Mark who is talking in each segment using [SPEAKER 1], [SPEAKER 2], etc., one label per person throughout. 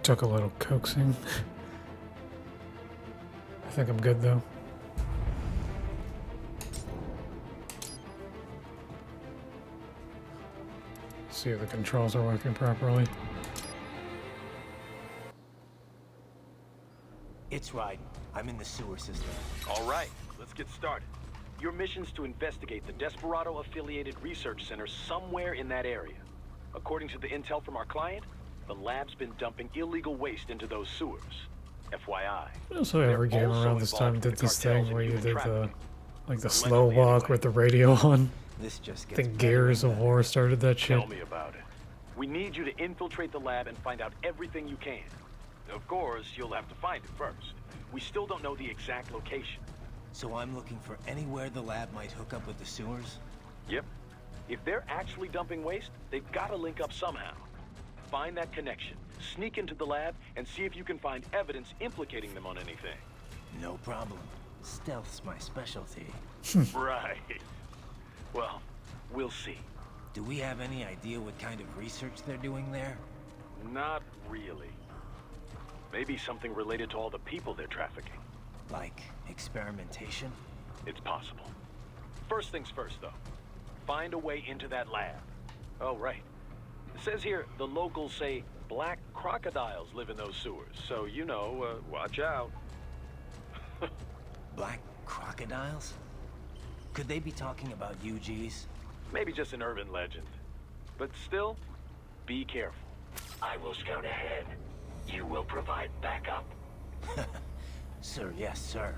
[SPEAKER 1] took a little coaxing. I think I'm good though. See if the controls are working properly.
[SPEAKER 2] It's right. I'm in the sewer system.
[SPEAKER 3] All right, let's get started. Your mission's to investigate the Desperado-affiliated research center somewhere in that area. According to the intel from our client, the lab's been dumping illegal waste into those sewers. FYI.
[SPEAKER 1] Also, every game
[SPEAKER 3] also
[SPEAKER 1] around this time
[SPEAKER 3] involved in
[SPEAKER 1] did
[SPEAKER 3] the
[SPEAKER 1] this
[SPEAKER 3] cartels
[SPEAKER 1] thing
[SPEAKER 3] and
[SPEAKER 1] where you
[SPEAKER 3] human
[SPEAKER 1] did the,
[SPEAKER 3] trafficking.
[SPEAKER 1] like the slow
[SPEAKER 3] Allegedly,
[SPEAKER 1] walk
[SPEAKER 3] anyway.
[SPEAKER 1] with the radio on.
[SPEAKER 2] This just
[SPEAKER 1] I
[SPEAKER 2] gets
[SPEAKER 1] think
[SPEAKER 2] better
[SPEAKER 1] Gears
[SPEAKER 2] and
[SPEAKER 1] of
[SPEAKER 2] better.
[SPEAKER 1] War started that shit.
[SPEAKER 3] Tell me about it. We need you to infiltrate the lab and find out everything you can. Of course, you'll have to find it first. We still don't know the exact location.
[SPEAKER 2] So I'm looking for anywhere the lab might hook up with the sewers?
[SPEAKER 3] Yep. If they're actually dumping waste, they've got to link up somehow. Find that connection, sneak into the lab, and see if you can find evidence implicating them on anything.
[SPEAKER 2] No problem. Stealth's my specialty.
[SPEAKER 3] Right. Well, we'll see.
[SPEAKER 2] Do we have any idea what kind of research they're doing there?
[SPEAKER 3] Not really. Maybe something related to all the people they're trafficking.
[SPEAKER 2] Like experimentation?
[SPEAKER 3] It's possible. First things first, though. Find a way into that lab. Oh, right. It says here the locals say black crocodiles live in those sewers, so you know, watch out.
[SPEAKER 2] Black crocodiles? Could they be talking about UGs?
[SPEAKER 3] Maybe just an urban legend. But still, be careful.
[SPEAKER 4] I will scout ahead. You will provide backup.
[SPEAKER 2] Sir, yes, sir.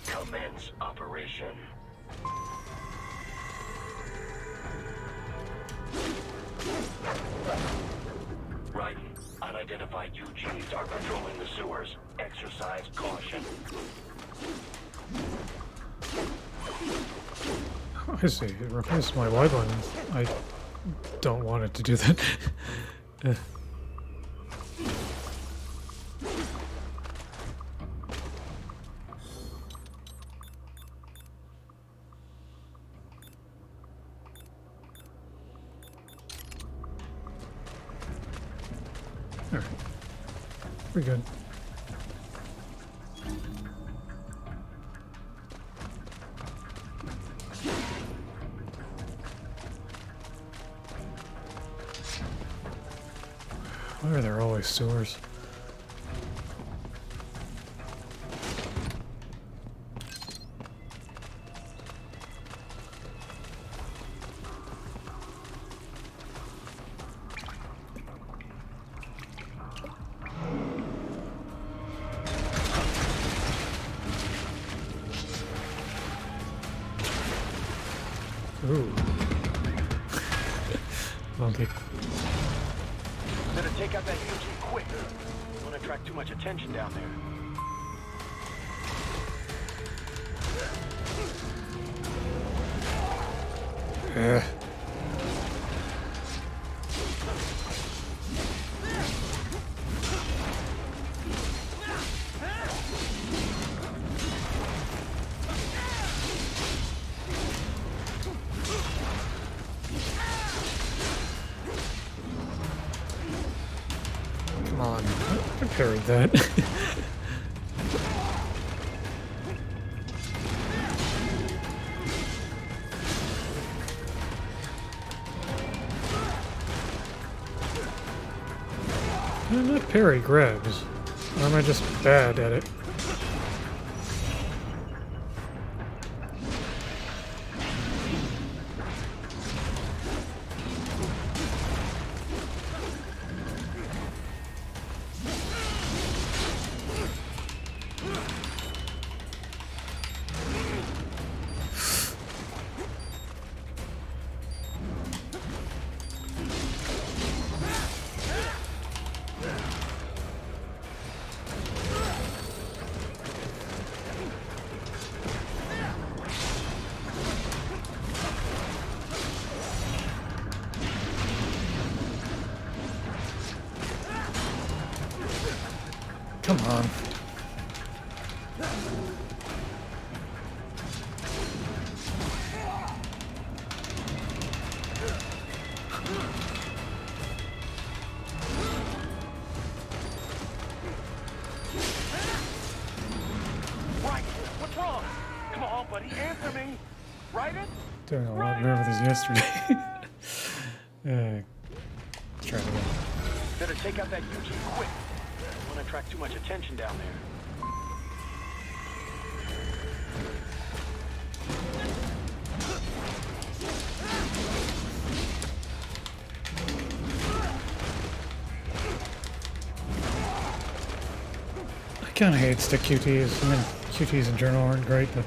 [SPEAKER 4] Commence operation. Right. Unidentified UGs are patrolling the sewers. Exercise caution.
[SPEAKER 1] I see. It replaced my Y button. I don't want it to do that. Alright. We're good. Why are there always sewers? Ooh. Monkey.
[SPEAKER 3] Better take out that UG quick. Don't want to attract too much attention down there.
[SPEAKER 1] Eh. Come on, I parried that. Not parry grabs. Or am I just bad at it? Come on.
[SPEAKER 3] Right, what's wrong? Come on, buddy, answer me. Raiden?
[SPEAKER 1] Doing a lot better with this yesterday. Let's try it again.
[SPEAKER 3] Better take out that UG quick. Don't want to attract too much attention down there.
[SPEAKER 1] I kind of hate stick QTs. I mean, QTs in general aren't great, but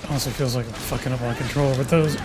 [SPEAKER 1] it honestly feels like I'm fucking up my controller with those.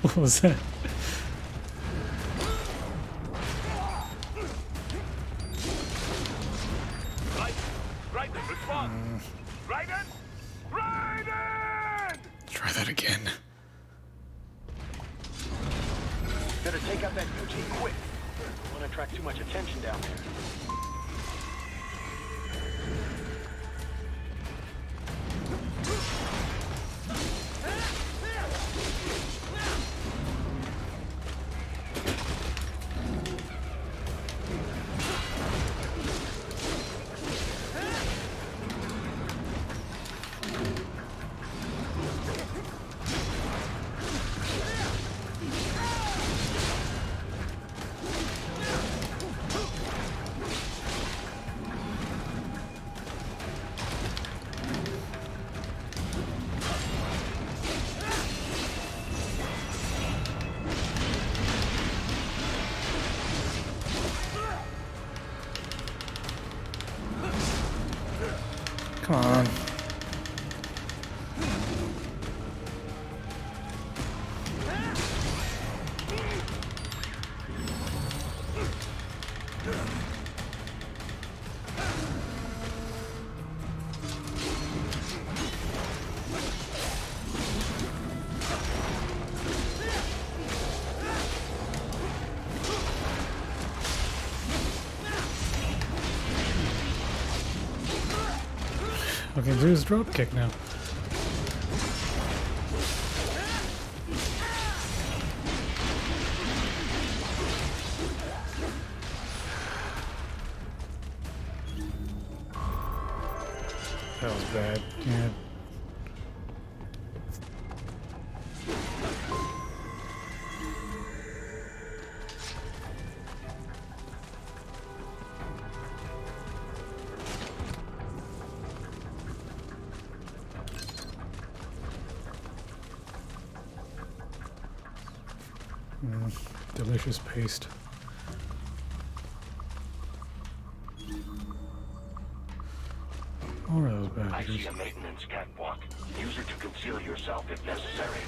[SPEAKER 1] What was that?
[SPEAKER 3] Raiden, respond! Raiden! Raiden!
[SPEAKER 1] Try that again.
[SPEAKER 3] Better take out that UG quick. Don't want to attract too much attention down there.
[SPEAKER 1] Come on. I can do his drop kick now. That was bad. Yeah. Delicious paste. What are those
[SPEAKER 4] I see
[SPEAKER 1] badgers?
[SPEAKER 4] a maintenance catwalk. Use it to conceal yourself if necessary.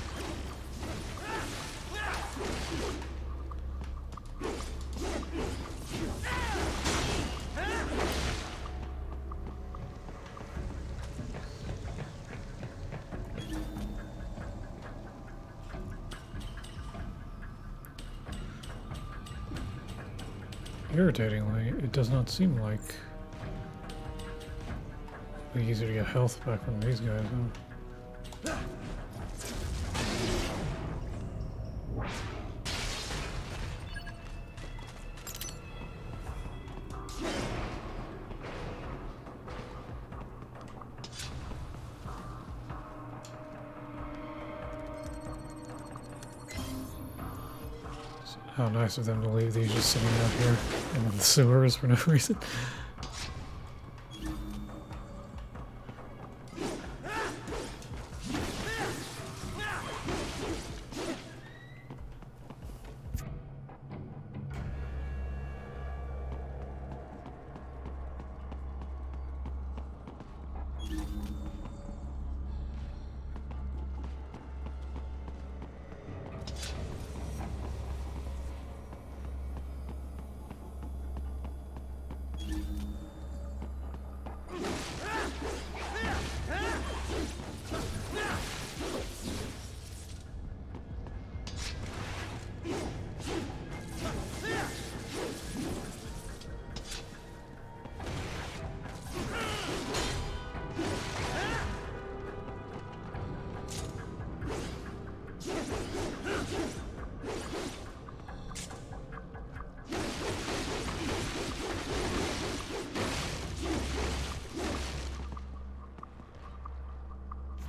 [SPEAKER 1] Irritatingly, it does not seem like it's easier to get health back from these guys, huh? How nice of them to leave these just sitting out here in the sewers for no reason.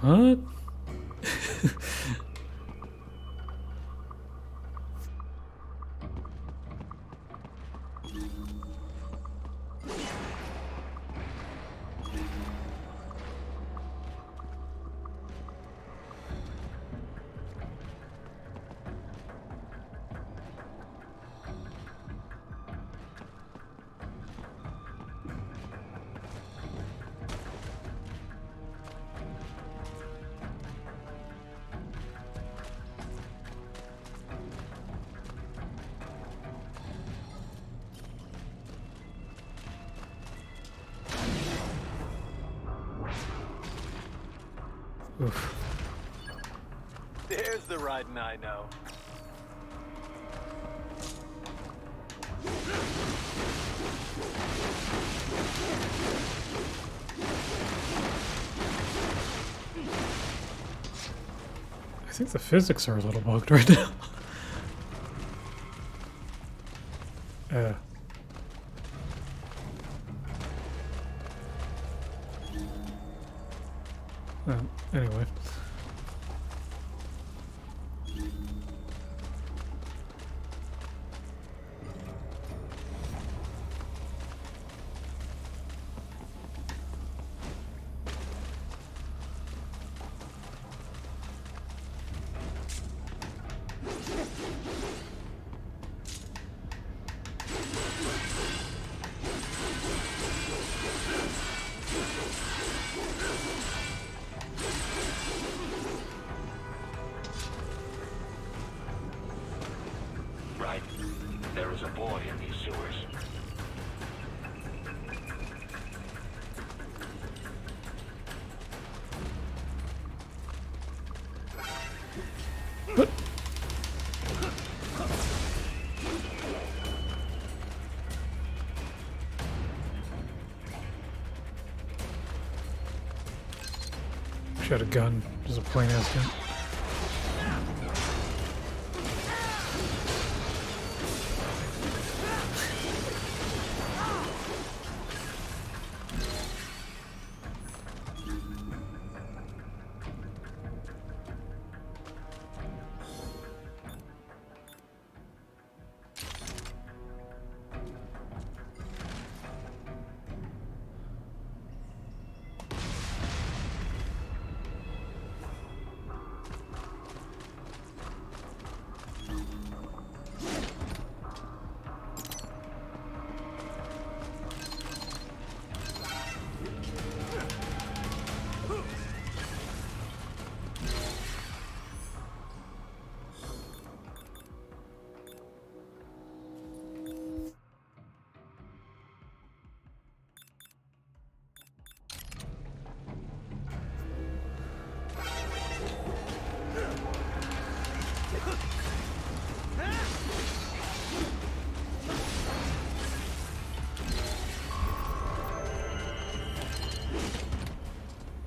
[SPEAKER 1] What? Oof.
[SPEAKER 3] There's the riding I know.
[SPEAKER 1] I think the physics are a little bugged right now. Anyway.
[SPEAKER 4] Right. There is a boy in these sewers.
[SPEAKER 1] She had a gun. Just a plain ass gun.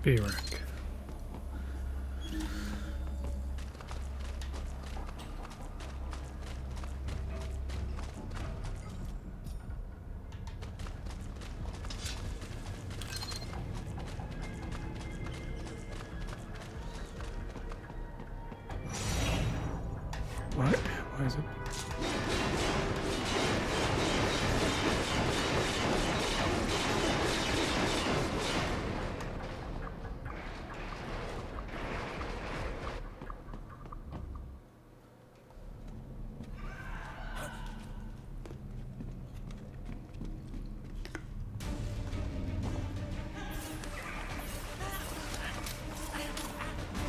[SPEAKER 1] B-Rank. What? Why is it?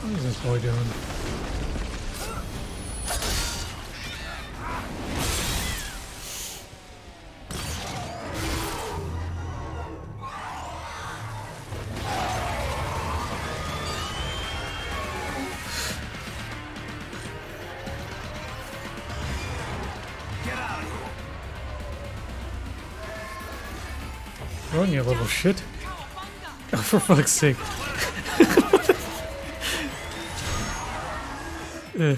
[SPEAKER 1] What is this boy doing? Run, you little shit. Oh, for fuck's sake. Ugh.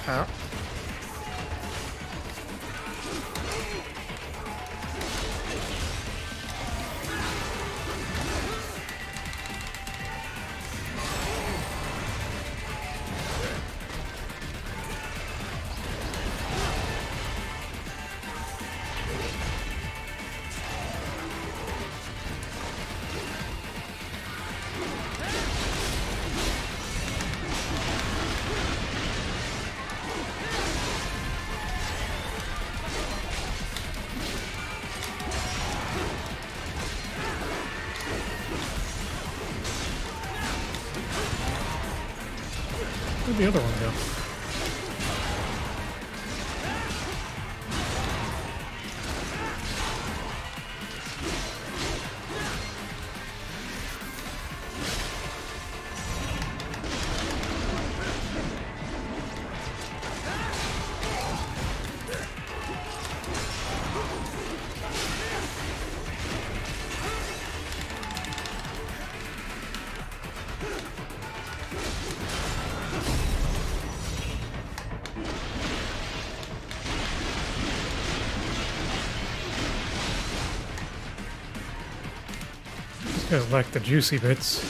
[SPEAKER 1] Ow. Where'd the other one go? These guys lack the juicy bits.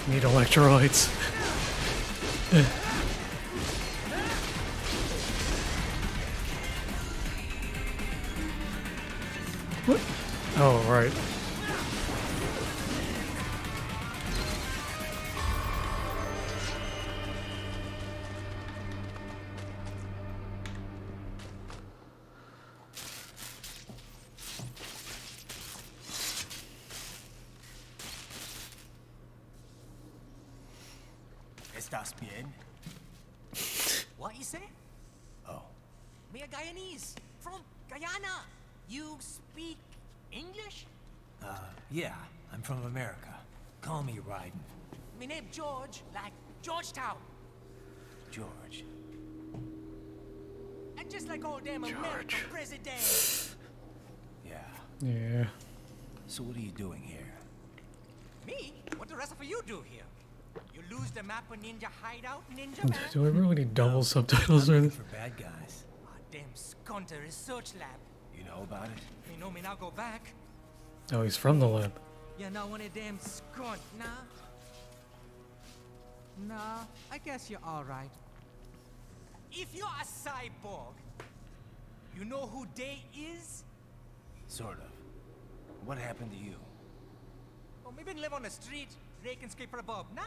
[SPEAKER 1] Need electrolytes. What? Oh, right.
[SPEAKER 2] ¿Estás bien? What you say? Oh. Me a Guyanese from Guyana. You speak English? Yeah, I'm from America. Call me Ryden. Me name George, like Georgetown. George. And just like all damn American president. Yeah.
[SPEAKER 1] Yeah.
[SPEAKER 2] So what are you doing here? Me? What the rest of you do here? You lose the map of Ninja Hideout, Ninja Man?
[SPEAKER 1] Do I really need double subtitles or
[SPEAKER 2] I'm
[SPEAKER 1] this?
[SPEAKER 2] for bad guys. Damn Skunter research lab. You know about it? You know me now go back.
[SPEAKER 1] Oh, he's from the lab.
[SPEAKER 2] You know one of damn skunt, nah? Nah, I guess you're alright. If you're a cyborg, you know who Day is? Sort of. What happened to you? Oh, maybe live on the street, rake and scrape for a bob, nah?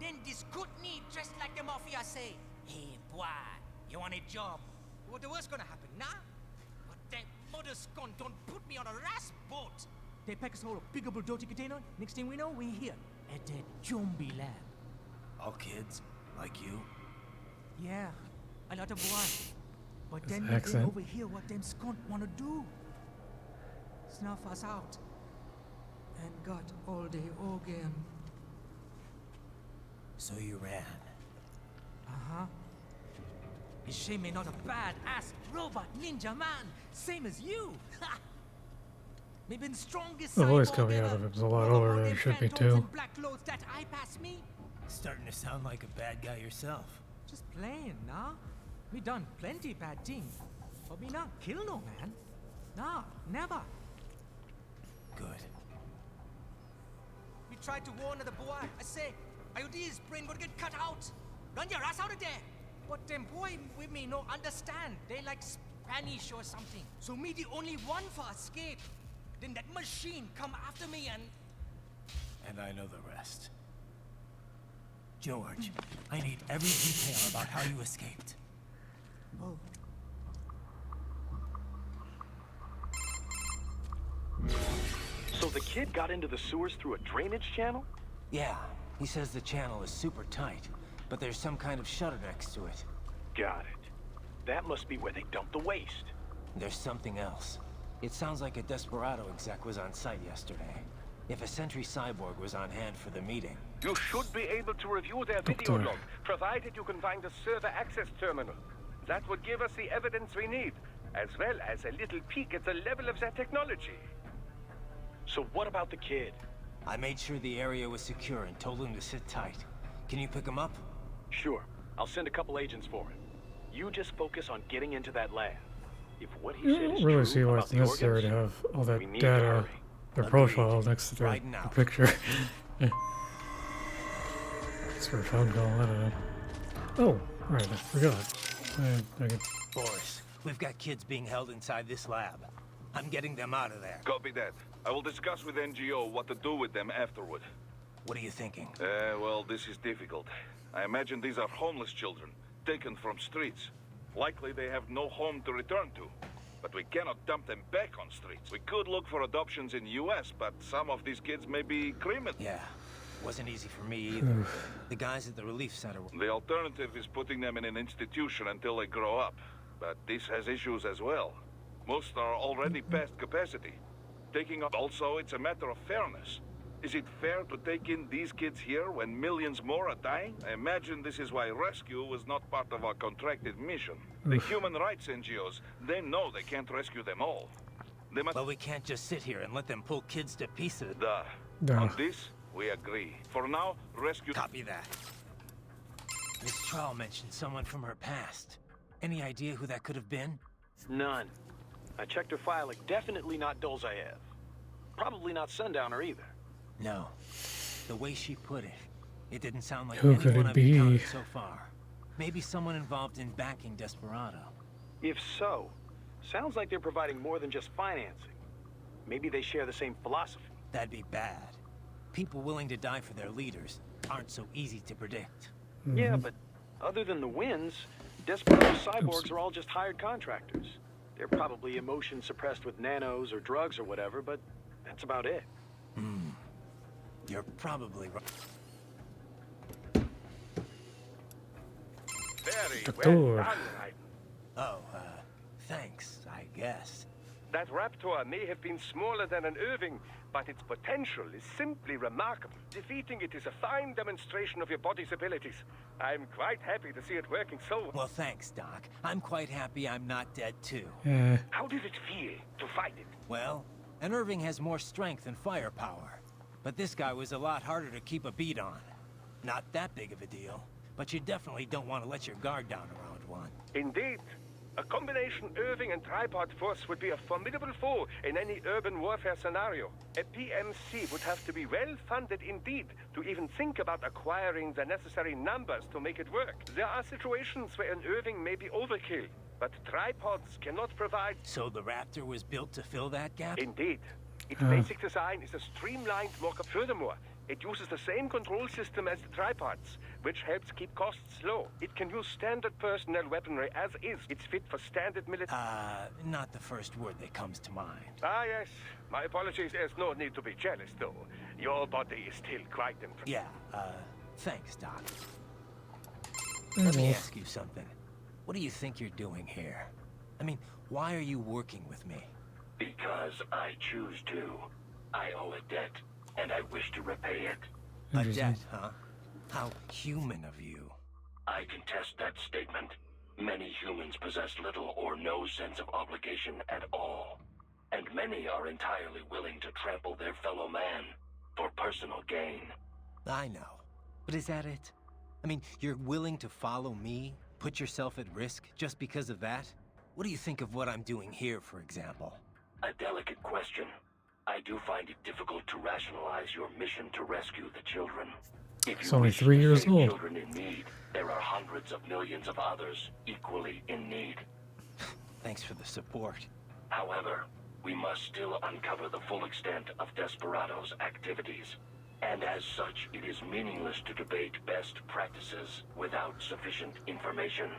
[SPEAKER 2] Then this good need dressed like the mafia say, hey boy, you want a job? What the worst gonna happen, nah? But that mother skunt don't put me on a ras boat. They pack us all a pickable dirty container. Next thing we know, we're here at that zombie lab. All kids like you? Yeah, a lot of boys. But then they
[SPEAKER 1] accent.
[SPEAKER 2] overhear what them skunt wanna do. Snuff us out. And got all day again. So you ran? Uh-huh. Is she me not a bad-ass robot ninja man, same as you? Me been strongest
[SPEAKER 1] The voice
[SPEAKER 2] cyborg
[SPEAKER 1] coming out
[SPEAKER 2] ever.
[SPEAKER 1] of him is a lot
[SPEAKER 2] All
[SPEAKER 1] older
[SPEAKER 2] about
[SPEAKER 1] than it
[SPEAKER 2] them
[SPEAKER 1] should be,
[SPEAKER 2] phantoms
[SPEAKER 1] too.
[SPEAKER 2] and black clothes that eye pass me? Starting to sound like a bad guy yourself. Just playing, nah? Me done plenty bad things. But me not kill no man. Nah, never. Good. We tried to warn the boy. I IOD's brain would get cut out. Run your ass out of there. But them boy with me no understand. They like Spanish or something. So me the only one for escape. Then that machine come after me and...
[SPEAKER 5] And I know the rest. George, I need every detail about how you escaped.
[SPEAKER 2] Oh.
[SPEAKER 3] So the kid got into the sewers through a drainage channel?
[SPEAKER 5] Yeah, he says the channel is super tight, but there's some kind of shutter next to it.
[SPEAKER 3] Got it. That must be where they dumped the waste.
[SPEAKER 5] There's something else. It sounds like a Desperado exec was on site yesterday. If a Sentry Cyborg was on hand for the meeting.
[SPEAKER 6] You should be able to review their video log, provided you can find a server access terminal. That would give us the evidence we need, as well as a little peek at the level of their technology.
[SPEAKER 3] So what about the kid?
[SPEAKER 5] I made sure the area was secure and told him to sit tight. Can you pick him up?
[SPEAKER 3] Sure. I'll send a couple agents for him. You just focus on getting into that lab. If what he
[SPEAKER 1] I
[SPEAKER 3] said is
[SPEAKER 1] don't really
[SPEAKER 3] true
[SPEAKER 1] see why
[SPEAKER 3] about
[SPEAKER 1] it's
[SPEAKER 3] the
[SPEAKER 1] necessary to
[SPEAKER 3] organs,
[SPEAKER 1] have all that
[SPEAKER 3] we need to
[SPEAKER 1] data,
[SPEAKER 3] hurry.
[SPEAKER 1] their
[SPEAKER 5] Agreed.
[SPEAKER 1] profile next to the
[SPEAKER 5] Right now.
[SPEAKER 1] picture. It's for a phone call, I don't know. Oh, right, I forgot. I can...
[SPEAKER 5] Boris, we've got kids being held inside this lab. I'm getting them out of there.
[SPEAKER 7] Copy that. I will discuss with NGO what to do with them afterward.
[SPEAKER 5] What are you thinking?
[SPEAKER 7] Well, this is difficult. I imagine these are homeless children, taken from streets. Likely they have no home to return to. But we cannot dump them back on streets. We could look for adoptions in the US, but some of these kids may be criminals.
[SPEAKER 5] Yeah, wasn't easy for me either. The guys at the relief center...
[SPEAKER 7] The alternative is putting them in an institution until they grow up. But this has issues as well. Most are already past capacity. Taking up also, it's a matter of fairness. Is it fair to take in these kids here when millions more are dying? I imagine this is why rescue was not part of our contracted mission. The human rights NGOs, they know they can't rescue them all. They must...
[SPEAKER 5] But we can't just sit here and let them pull kids to pieces.
[SPEAKER 7] Duh. On this, we agree. For now, rescue...
[SPEAKER 5] Copy that. This trial mentioned someone from her past. Any idea who that could have been?
[SPEAKER 3] None. I checked her file, definitely not Dolzaev. Probably not Sundowner either.
[SPEAKER 5] No. The way she put it, it didn't sound like
[SPEAKER 1] Who could
[SPEAKER 5] anyone
[SPEAKER 1] it
[SPEAKER 5] I've
[SPEAKER 1] be?
[SPEAKER 5] encountered so far. Maybe someone involved in backing Desperado.
[SPEAKER 3] If so, sounds like they're providing more than just financing. Maybe they share the same philosophy.
[SPEAKER 5] That'd be bad. People willing to die for their leaders aren't so easy to predict.
[SPEAKER 3] Yeah, but other than the wins, Desperado cyborgs are all just hired contractors. They're probably emotion suppressed with nanos or drugs or whatever, but that's about it.
[SPEAKER 5] You're probably right.
[SPEAKER 6] Very
[SPEAKER 1] Doctor.
[SPEAKER 6] well done, Raiden.
[SPEAKER 5] Oh, thanks, I guess.
[SPEAKER 6] That Raptor may have been smaller than an Irving, but its potential is simply remarkable. Defeating it is a fine demonstration of your body's abilities. I'm quite happy to see it working so well.
[SPEAKER 5] Well, thanks, Doc. I'm quite happy I'm not dead, too.
[SPEAKER 6] How did it feel to fight it?
[SPEAKER 5] Well, an Irving has more strength and firepower. But this guy was a lot harder to keep a beat on. Not that big of a deal, but you definitely don't want to let your guard down around one.
[SPEAKER 6] Indeed. A combination Irving and tripod force would be a formidable foe in any urban warfare scenario. A PMC would have to be well funded indeed to even think about acquiring the necessary numbers to make it work. There are situations where an Irving may be overkill, but tripods cannot provide...
[SPEAKER 5] So the Raptor was built to fill that gap?
[SPEAKER 6] Indeed. Its basic design is a streamlined mock-up. Furthermore, it uses the same control system as the tripods, which helps keep costs low. It can use standard personnel weaponry as is. It's fit for standard military...
[SPEAKER 5] Not the first word that comes to mind.
[SPEAKER 6] Ah, yes. My apologies. There's no need to be jealous, though. Your body is still quite impressive.
[SPEAKER 5] Yeah, thanks, Doc. Let me ask you something. What do you think you're doing here? I mean, why are you working with me?
[SPEAKER 4] Because I choose to. I owe a debt, and I wish to repay it.
[SPEAKER 5] A debt, huh? How human of you.
[SPEAKER 4] I contest that statement. Many humans possess little or no sense of obligation at all. And many are entirely willing to trample their fellow man for personal gain.
[SPEAKER 5] I know. But is that it? I mean, you're willing to follow me, put yourself at risk just because of that? What do you think of what I'm doing here, for example?
[SPEAKER 4] A delicate question. I do find it difficult to rationalize your mission to rescue the children. If
[SPEAKER 1] It's
[SPEAKER 4] you
[SPEAKER 1] only
[SPEAKER 4] wish
[SPEAKER 1] 3
[SPEAKER 4] to
[SPEAKER 1] years
[SPEAKER 4] save
[SPEAKER 1] old.
[SPEAKER 4] children in need, there are hundreds of millions of others equally in need.
[SPEAKER 5] Thanks for the support.
[SPEAKER 4] However, we must still uncover the full extent of Desperado's activities. And as such, it is meaningless to debate best practices without sufficient information.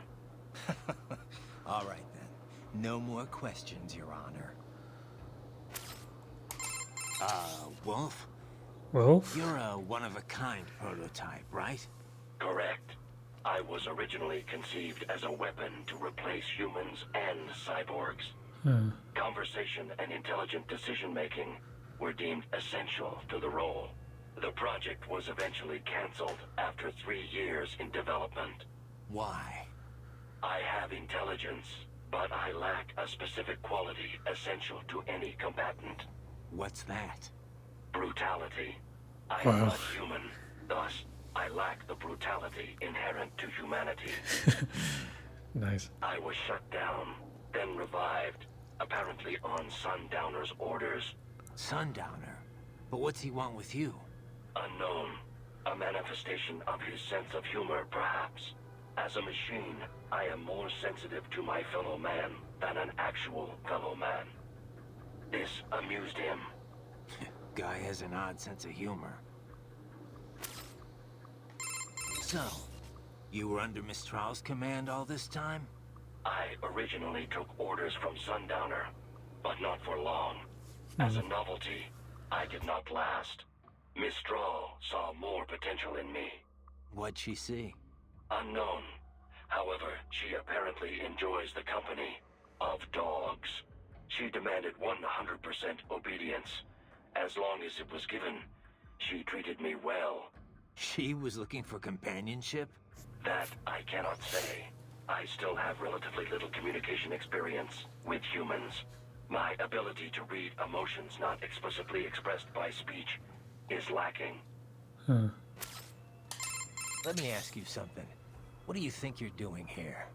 [SPEAKER 5] All right, then. No more questions, Your Honor. Wolf?
[SPEAKER 1] Wolf?
[SPEAKER 5] You're a one-of-a-kind prototype, right?
[SPEAKER 4] Correct. I was originally conceived as a weapon to replace humans and cyborgs. Conversation and intelligent decision-making were deemed essential to the role. The project was eventually canceled after 3 years in development.
[SPEAKER 5] Why?
[SPEAKER 4] I have intelligence, but I lack a specific quality essential to any combatant.
[SPEAKER 5] What's that?
[SPEAKER 4] Brutality. I
[SPEAKER 1] Wow.
[SPEAKER 4] am not human, thus I lack the brutality inherent to humanity.
[SPEAKER 1] Nice.
[SPEAKER 4] I was shut down, then revived, apparently on Sundowner's orders.
[SPEAKER 5] Sundowner? But what's he want with you?
[SPEAKER 4] Unknown. A manifestation of his sense of humor, perhaps. As a machine, I am more sensitive to my fellow man than an actual fellow man. This amused him.
[SPEAKER 5] Guy has an odd sense of humor. So, you were under Mistral's command all this time?
[SPEAKER 4] I originally took orders from Sundowner, but not for long. As a novelty, I did not last. Mistral saw more potential in me.
[SPEAKER 5] What'd she see?
[SPEAKER 4] Unknown. However, she apparently enjoys the company of dogs. She demanded 100% obedience. As long as it was given, she treated me well.
[SPEAKER 5] She was looking for companionship?
[SPEAKER 4] That I cannot say. I still have relatively little communication experience with humans. My ability to read emotions not explicitly expressed by speech is lacking.
[SPEAKER 5] Let me ask you something. What do you think you're doing here?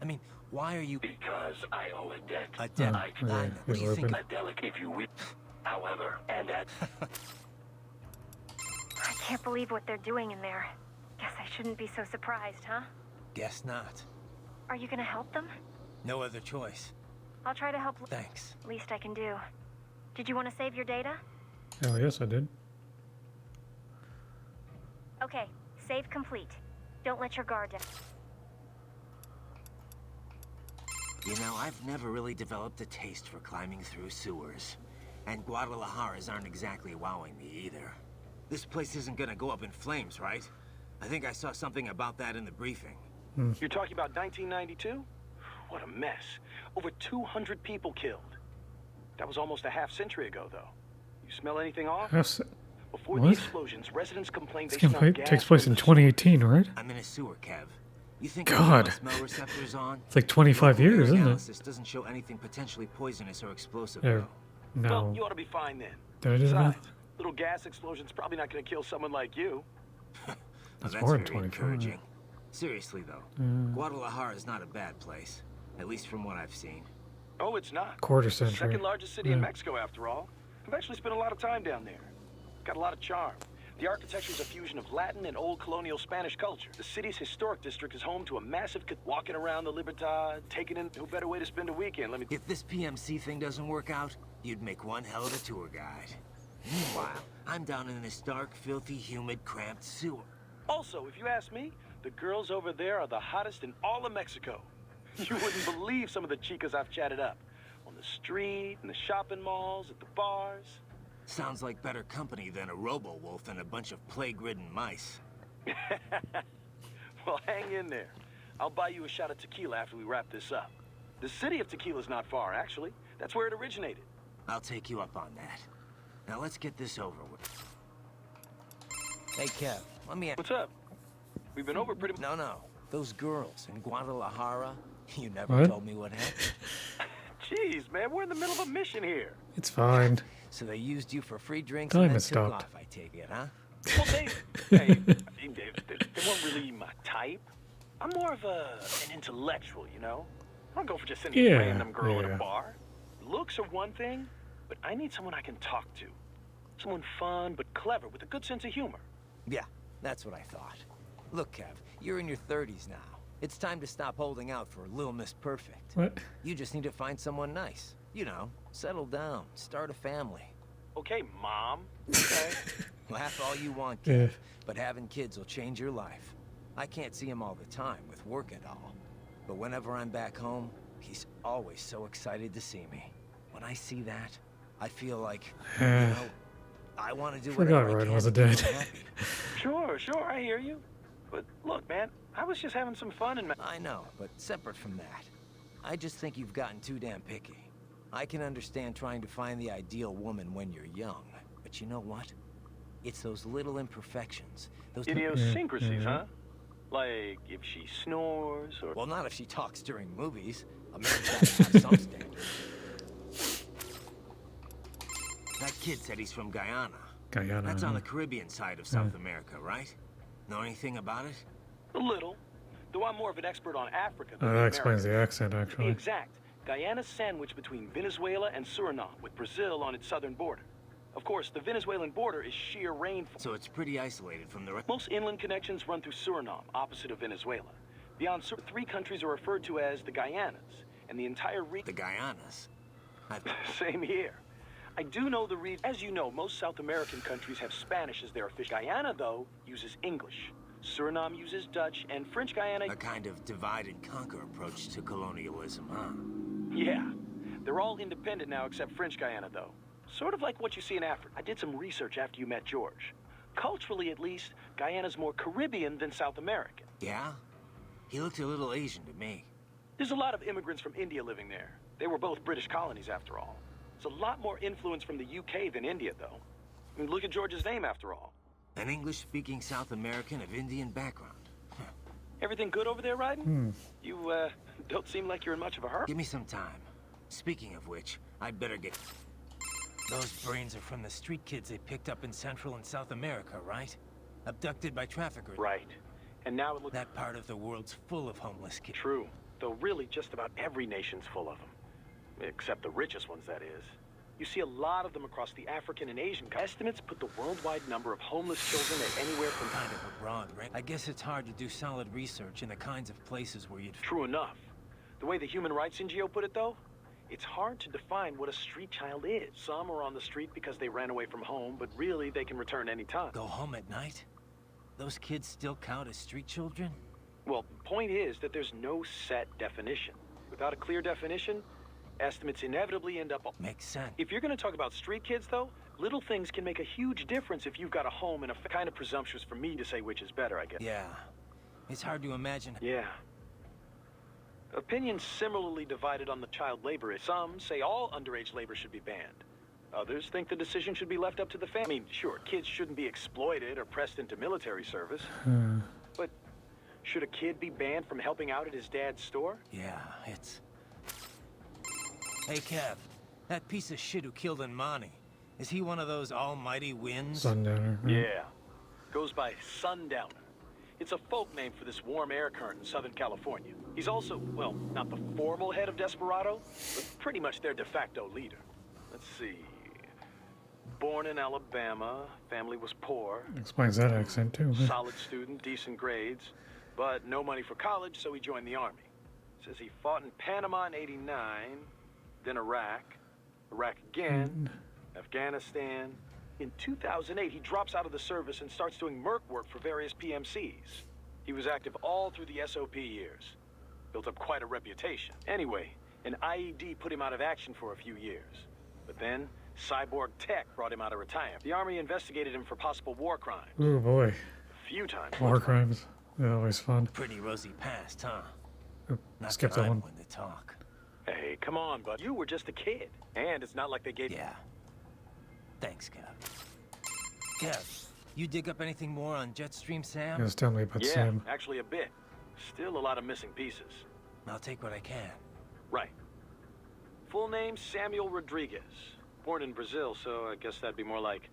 [SPEAKER 5] I mean, why are you...
[SPEAKER 4] Because I owe a debt.
[SPEAKER 5] A debt?
[SPEAKER 4] I
[SPEAKER 1] yeah,
[SPEAKER 5] What do you think?
[SPEAKER 4] a delicate, if you will. However, and at
[SPEAKER 8] I can't believe what they're doing in there. Guess I shouldn't be so surprised, huh?
[SPEAKER 5] Guess not.
[SPEAKER 8] Are you gonna help them?
[SPEAKER 5] No other choice.
[SPEAKER 8] I'll try to help.
[SPEAKER 5] Thanks.
[SPEAKER 8] Least I can do. Did you want to save your data?
[SPEAKER 1] Oh, yes, I did.
[SPEAKER 8] Okay, save complete. Don't let your guard down.
[SPEAKER 5] You know, I've never really developed a taste for climbing through sewers. And Guadalajaras aren't exactly wowing me either. This place isn't gonna go up in flames, right? I think I saw something about that in the briefing.
[SPEAKER 3] You're talking about 1992? What a mess. Over 200 people killed. That was almost a half-century ago, though. You smell anything off? Before the
[SPEAKER 1] What?
[SPEAKER 3] explosions, residents complained they
[SPEAKER 1] This game
[SPEAKER 3] smelled gas
[SPEAKER 1] takes place
[SPEAKER 3] from
[SPEAKER 1] in
[SPEAKER 3] the
[SPEAKER 1] 2018, right?
[SPEAKER 5] I'm in a sewer, Kev. You think
[SPEAKER 1] God.
[SPEAKER 5] I have smell receptors on?
[SPEAKER 1] It's like 25
[SPEAKER 5] Nuclear
[SPEAKER 1] years, isn't it?
[SPEAKER 5] analysis doesn't show anything potentially poisonous or explosive,
[SPEAKER 1] There.
[SPEAKER 5] though.
[SPEAKER 3] Well,
[SPEAKER 1] No.
[SPEAKER 3] you ought to be fine then.
[SPEAKER 1] Did I do that?
[SPEAKER 3] Besides, little gas explosion's probably not going to kill someone like you.
[SPEAKER 5] Well,
[SPEAKER 1] That's
[SPEAKER 5] that's
[SPEAKER 1] more than
[SPEAKER 5] very
[SPEAKER 1] 25.
[SPEAKER 5] encouraging. Seriously, though, Guadalajara is not a bad place. At least from what I've seen.
[SPEAKER 3] Oh, it's not.
[SPEAKER 1] Quarter
[SPEAKER 3] It's the
[SPEAKER 1] century.
[SPEAKER 3] second largest city in
[SPEAKER 1] Yeah.
[SPEAKER 3] Mexico, after all. I've actually spent a lot of time down there. Got a lot of charm. The architecture is a fusion of Latin and old colonial Spanish culture. The city's historic district is home to a massive walking around the Libertad, taking in no better way to spend a weekend. Let me.
[SPEAKER 5] If this PMC thing doesn't work out, you'd make one hell of a tour guide. Meanwhile, I'm down in this dark, filthy, humid, cramped sewer.
[SPEAKER 3] Also, if you ask me, the girls over there are the hottest in all of Mexico. You wouldn't believe some of the chicas I've chatted up. On the street, in the shopping malls, at the bars.
[SPEAKER 5] Sounds like better company than a robo-wolf and a bunch of plague-ridden mice.
[SPEAKER 3] Well, hang in there. I'll buy you a shot of tequila after we wrap this up. The city of tequila's not far, actually. That's where it originated.
[SPEAKER 5] I'll take you up on that. Now let's get this over with. Hey, Kev, let me...
[SPEAKER 3] What's up? We've been over pretty...
[SPEAKER 5] No. Those girls in Guadalajara, you never
[SPEAKER 1] What?
[SPEAKER 5] told me what happened.
[SPEAKER 3] Jeez, man, we're in the middle of a mission here.
[SPEAKER 1] It's fine.
[SPEAKER 5] So they used you for free drinks
[SPEAKER 1] Time
[SPEAKER 5] and then
[SPEAKER 1] has
[SPEAKER 5] took
[SPEAKER 1] stopped.
[SPEAKER 5] off, I take it, huh?
[SPEAKER 3] Well, they weren't really my type. I'm more of an intellectual, you know? I don't go for just any
[SPEAKER 1] Yeah,
[SPEAKER 3] random girl at
[SPEAKER 1] yeah.
[SPEAKER 3] a bar. Looks are one thing, but I need someone I can talk to. Someone fun but clever with a good sense of humor.
[SPEAKER 5] Yeah, That's what I thought. Look, Kev, you're in your 30s now. It's time to stop holding out for Little Miss Perfect.
[SPEAKER 1] What?
[SPEAKER 5] You just need to find someone nice. You know, settle down, start a family.
[SPEAKER 3] Okay, Mom. Okay.
[SPEAKER 5] Laugh all you want,
[SPEAKER 1] Yeah.
[SPEAKER 5] Kev, but having kids will change your life. I can't see him all the time with work and all. But whenever I'm back home, he's always so excited to see me. When I see that, I feel like, you know, I want to do
[SPEAKER 1] Forgot
[SPEAKER 5] whatever I
[SPEAKER 1] Ryan
[SPEAKER 5] can
[SPEAKER 1] wasn't
[SPEAKER 5] to keep
[SPEAKER 1] dead.
[SPEAKER 5] him happy.
[SPEAKER 3] Sure, I hear you. But look, man, I was just having some fun and...
[SPEAKER 5] I know, but separate from that, I just think you've gotten too damn picky. I can understand trying to find the ideal woman when you're young, but you know what? It's those little imperfections, those
[SPEAKER 3] Idiosyncrasies, huh? Like if she snores or...
[SPEAKER 5] Well, not if she talks during movies. A man's gotta have some standards. That kid said he's from Guyana.
[SPEAKER 1] Guyana.
[SPEAKER 5] That's on the Caribbean side of South America, right? Know anything about it?
[SPEAKER 3] A little. Though I'm more of an expert on Africa than
[SPEAKER 1] Oh,
[SPEAKER 3] the
[SPEAKER 1] that explains
[SPEAKER 3] Americas.
[SPEAKER 1] the accent,
[SPEAKER 3] To be
[SPEAKER 1] actually.
[SPEAKER 3] exact, Guyana's sandwiched between Venezuela and Suriname, with Brazil on its southern border. Of course, the Venezuelan border is sheer rainfall.
[SPEAKER 5] So it's pretty isolated from the rest.
[SPEAKER 3] Most inland connections run through Suriname, opposite of Venezuela. Beyond three countries are referred to as the Guyanas, and the entire region...
[SPEAKER 5] The Guyanas.
[SPEAKER 3] Same here. I do know the region. As you know, most South American countries have Spanish as their official. Guyana, though, uses English. Suriname uses Dutch, and French Guyana...
[SPEAKER 5] A kind of divide and conquer approach to colonialism, huh?
[SPEAKER 3] Yeah. They're all independent now except French Guyana, though. Sort of like what you see in Africa. I did some research after you met George. Culturally, at least, Guyana's more Caribbean than South American.
[SPEAKER 5] Yeah? He looked a little Asian to me.
[SPEAKER 3] There's a lot of immigrants from India living there. They were both British colonies, after all. There's a lot more influence from the UK than India, though. I mean, look at George's name, after all.
[SPEAKER 5] An English-speaking South American of Indian background.
[SPEAKER 3] Everything good over there, Ryden? You, don't seem like you're in much of a hurry.
[SPEAKER 5] Give me some time. Speaking of which, I'd better get... Those brains are from the street kids they picked up in Central and South America, right? Abducted by traffickers.
[SPEAKER 3] Right. And now it looks...
[SPEAKER 5] That part of the world's full of homeless kids.
[SPEAKER 3] True. Though really just about every nation's full of them. Except the richest ones, that is. You see a lot of them across the African and Asian countries. Estimates put the worldwide number of homeless children at anywhere from...
[SPEAKER 5] Kind of a broad range. I guess it's hard to do solid research in the kinds of places where you'd...
[SPEAKER 3] True enough. The way the Human Rights NGO put it, though, it's hard to define what a street child is. Some are on the street because they ran away from home, but really they can return any time.
[SPEAKER 5] Go home at night? Those kids still count as street children?
[SPEAKER 3] Well, point is that there's no set definition. Without a clear definition, estimates inevitably end up...
[SPEAKER 5] Makes sense.
[SPEAKER 3] If you're going to talk about street kids, though, little things can make a huge difference if you've got a home and a... Kind of presumptuous for me to say which is better, I guess.
[SPEAKER 5] Yeah. It's hard to imagine...
[SPEAKER 3] Yeah. Opinions similarly divided on the child labor. Some say all underage labor should be banned. Others think the decision should be left up to the family. I mean, sure, kids shouldn't be exploited or pressed into military service. But should a kid be banned from helping out at his dad's store?
[SPEAKER 5] Yeah, it's... Hey, Kev. That piece of shit who killed Imani. Is he one of those almighty winds?
[SPEAKER 1] Sundowner.
[SPEAKER 3] Yeah. Goes by Sundowner. It's a folk name for this warm air current in Southern California. He's also, well, not the formal head of Desperado, but pretty much their de facto leader. Let's see. Born in Alabama, family was poor.
[SPEAKER 1] Explains that accent, too.
[SPEAKER 3] Solid student, decent grades, but no money for college, so he joined the army. Says he fought in Panama in '89, then Iraq again, Afghanistan. In 2008, he drops out of the service and starts doing merc work for various PMCs. He was active all through the SOP years. Built up quite a reputation. Anyway, an IED put him out of action for a few years. But then, Cyborg Tech brought him out of retirement. The Army investigated him for possible war crimes.
[SPEAKER 1] Oh boy.
[SPEAKER 3] A few times.
[SPEAKER 1] War crimes. They're always fun.
[SPEAKER 5] Pretty rosy past, huh?
[SPEAKER 1] Oop,
[SPEAKER 5] Not
[SPEAKER 1] skip
[SPEAKER 5] that
[SPEAKER 1] that
[SPEAKER 5] I'm
[SPEAKER 1] one.
[SPEAKER 5] one to talk.
[SPEAKER 3] Hey, come on, bud. You were just a kid. And it's not like they gave...
[SPEAKER 5] Yeah. Thanks, Kev. Kev, you dig up anything more on Jetstream Sam?
[SPEAKER 1] Just tell me about
[SPEAKER 3] Yeah,
[SPEAKER 1] Sam.
[SPEAKER 3] actually a bit. Still a lot of missing pieces.
[SPEAKER 5] I'll take what I can.
[SPEAKER 3] Right. Full name, Samuel Rodriguez. Born in Brazil, so I guess that'd be more like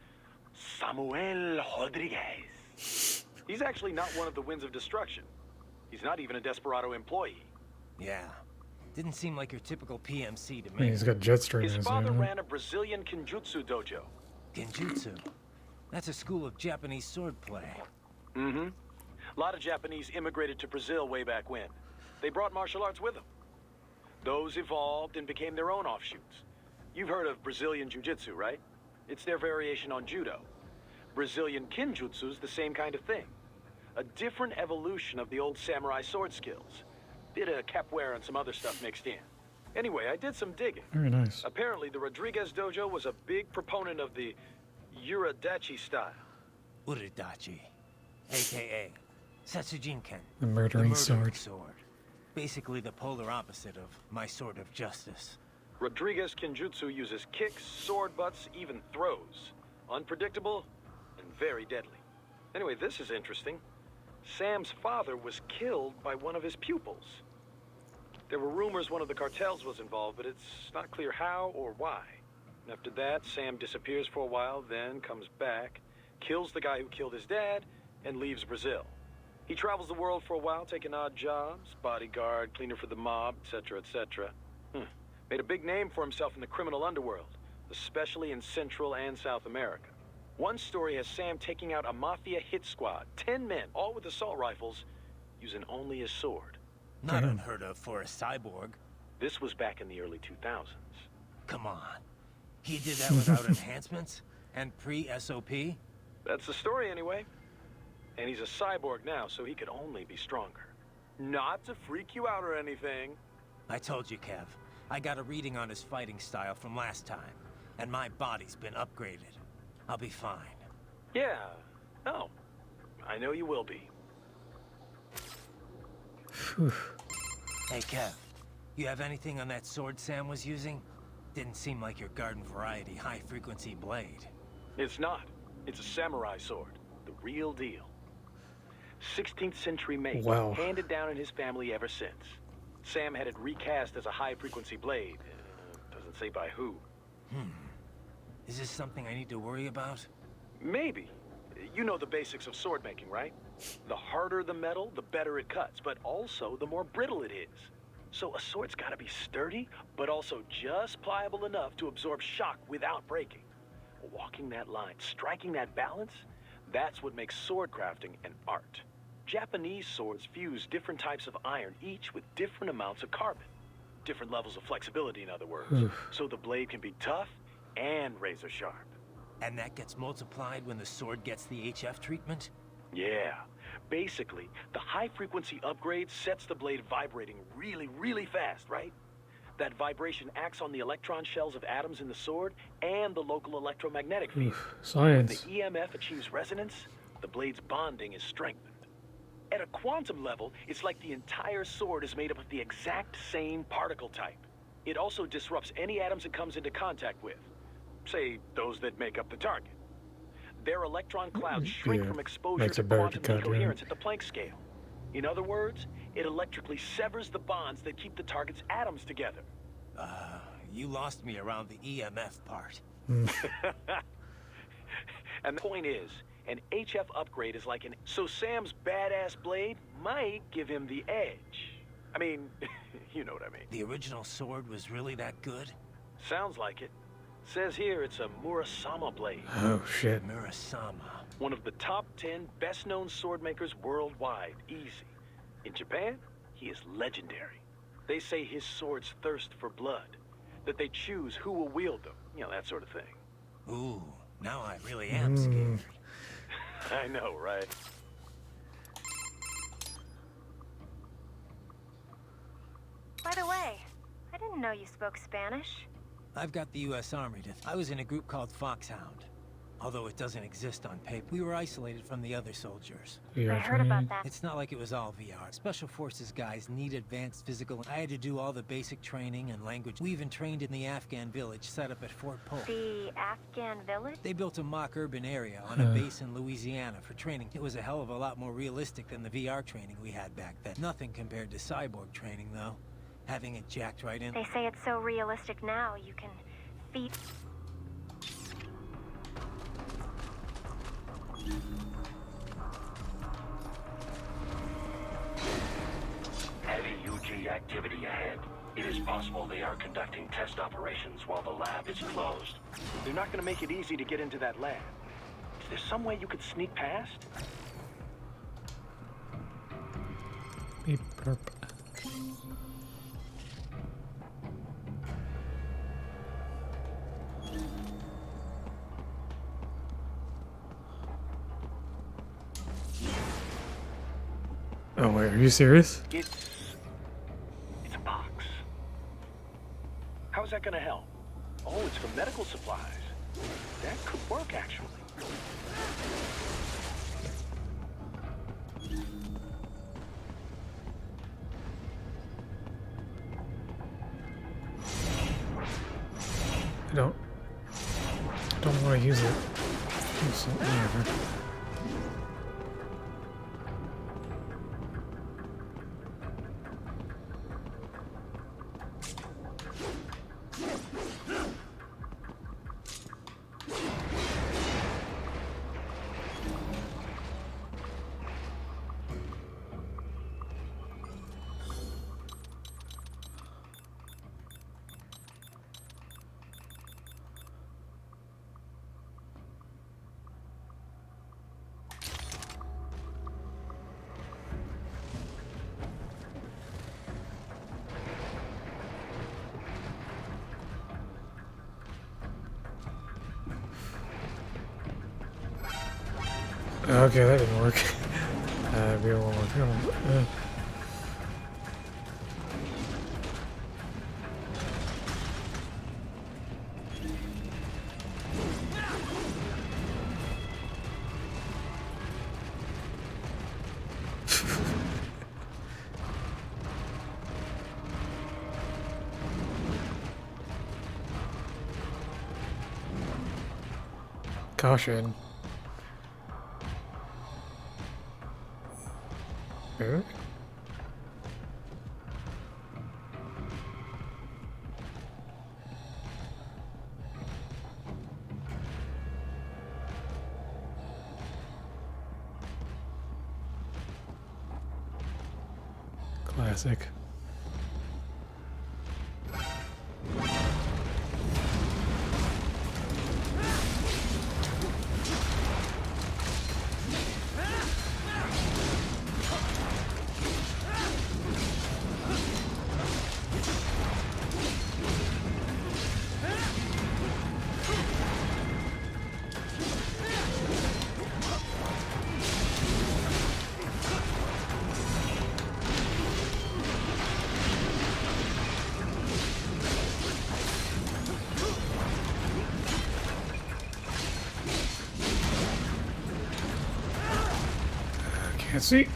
[SPEAKER 3] Samuel Rodriguez. He's actually not one of the Winds of Destruction. He's not even a Desperado employee.
[SPEAKER 5] Yeah. Didn't seem like your typical PMC to
[SPEAKER 1] I mean,
[SPEAKER 5] me.
[SPEAKER 1] he's got Jetstream in
[SPEAKER 3] His
[SPEAKER 1] his
[SPEAKER 3] father
[SPEAKER 1] name.
[SPEAKER 3] ran a Brazilian Kenjutsu dojo.
[SPEAKER 5] Genjutsu. That's a school of Japanese swordplay.
[SPEAKER 3] Mm-hmm. A lot of Japanese immigrated to Brazil way back when. They brought martial arts with them. Those evolved and became their own offshoots. You've heard of Brazilian Jiu-Jitsu, right? It's their variation on Judo. Brazilian Kinjutsu's the same kind of thing. A different evolution of the old samurai sword skills. Bit of capoeira and some other stuff mixed in. Anyway, I did some digging.
[SPEAKER 1] Very nice.
[SPEAKER 3] Apparently, the Rodriguez dojo was a big proponent of the Uridachi style.
[SPEAKER 5] Uridachi, a.k.a. Setsujinken.
[SPEAKER 1] The murdering sword.
[SPEAKER 5] Basically the polar opposite of my sword of justice.
[SPEAKER 3] Rodriguez Kinjutsu uses kicks, sword butts, even throws. Unpredictable and very deadly. Anyway, this is interesting. Sam's father was killed by one of his pupils. There were rumors one of the cartels was involved, but it's not clear how or why. After that, Sam disappears for a while, then comes back, kills the guy who killed his dad, and leaves Brazil. He travels the world for a while, taking odd jobs, bodyguard, cleaner for the mob, etc., etc. Made a big name for himself in the criminal underworld, especially in Central and South America. One story has Sam taking out a mafia hit squad, 10 men, all with assault rifles, using only his sword.
[SPEAKER 5] Not unheard of for a cyborg.
[SPEAKER 3] This was back in the early 2000s.
[SPEAKER 5] Come on. He did that without enhancements? And pre-SOP?
[SPEAKER 3] That's the story anyway. And he's a cyborg now, so he could only be stronger. Not to freak you out or anything.
[SPEAKER 5] I told you, Kev. I got a reading on his fighting style from last time, and my body's been upgraded. I'll be fine.
[SPEAKER 3] Yeah. Oh. I know you will be.
[SPEAKER 5] Hey, Kev. You have anything on that sword Sam was using? Didn't seem like your garden variety high-frequency blade.
[SPEAKER 3] It's not. It's a samurai sword. The real deal. 16th century make.
[SPEAKER 1] Wow.
[SPEAKER 3] Handed down in his family ever since. Sam had it recast as a high-frequency blade. Doesn't say by who.
[SPEAKER 5] Is this something I need to worry about?
[SPEAKER 3] Maybe. You know the basics of sword making, right? The harder the metal, the better it cuts, but also the more brittle it is. So a sword's gotta be sturdy, but also just pliable enough to absorb shock without breaking. Walking that line, striking that balance, that's what makes sword crafting an art. Japanese swords fuse different types of iron, each with different amounts of carbon. Different levels of flexibility, in other words. So the blade can be tough and razor sharp.
[SPEAKER 5] And that gets multiplied when the sword gets the HF treatment?
[SPEAKER 3] Yeah. Basically, the high-frequency upgrade sets the blade vibrating really, really fast, right? That vibration acts on the electron shells of atoms in the sword and the local electromagnetic field.
[SPEAKER 1] Science.
[SPEAKER 3] When the EMF achieves resonance, the blade's bonding is strengthened. At a quantum level, it's like the entire sword is made up of the exact same particle type. It also disrupts any atoms it comes into contact with. Say, those that make up the target. Their electron clouds shrink from exposure
[SPEAKER 1] makes
[SPEAKER 3] to
[SPEAKER 1] it better
[SPEAKER 3] quantum
[SPEAKER 1] to cut,
[SPEAKER 3] incoherence at the Planck scale. In other words, it electrically severs the bonds that keep the target's atoms together.
[SPEAKER 5] You lost me around the EMF part.
[SPEAKER 3] And the point is, an HF upgrade is like an... So Sam's badass blade might give him the edge. I mean, you know what I mean.
[SPEAKER 5] The original sword was really that good?
[SPEAKER 3] Sounds like it. Says here it's a Murasama blade.
[SPEAKER 1] Oh, shit.
[SPEAKER 5] Murasama.
[SPEAKER 3] One of the top 10 best-known sword makers worldwide. Easy. In Japan, he is legendary. They say his swords thirst for blood. That they choose who will wield them. You know, that sort of thing.
[SPEAKER 5] Ooh, now I really am scared.
[SPEAKER 3] I know, right?
[SPEAKER 8] By the way, I didn't know you spoke Spanish.
[SPEAKER 5] I've got the U.S. Army to... I was in a group called Foxhound. Although it doesn't exist on paper, we were isolated from the other soldiers.
[SPEAKER 8] I heard about that.
[SPEAKER 5] It's not like it was all VR. Special Forces guys need advanced physical... I had to do all the basic training and language. We even trained in the Afghan village set up at Fort Polk.
[SPEAKER 8] The Afghan village?
[SPEAKER 5] They built a mock urban area on a base in Louisiana for training. It was a hell of a lot more realistic than the VR training we had back then. Nothing compared to cyborg training, though. Having it jacked right in...
[SPEAKER 8] They say it's so realistic now, you can feed...
[SPEAKER 4] Heavy UG activity ahead. It is possible they are conducting test operations while the lab is closed.
[SPEAKER 3] They're not going to make it easy to get into that lab. Is there some way you could sneak past?
[SPEAKER 1] Beep burp. Oh wait, are you serious?
[SPEAKER 3] It's a box. How's that gonna help? Oh, it's for medical supplies. That could work, actually.
[SPEAKER 1] I don't want to use it. So, whatever. Okay, that didn't work. We don't want to. Caution. Eric? Classic. Can't see.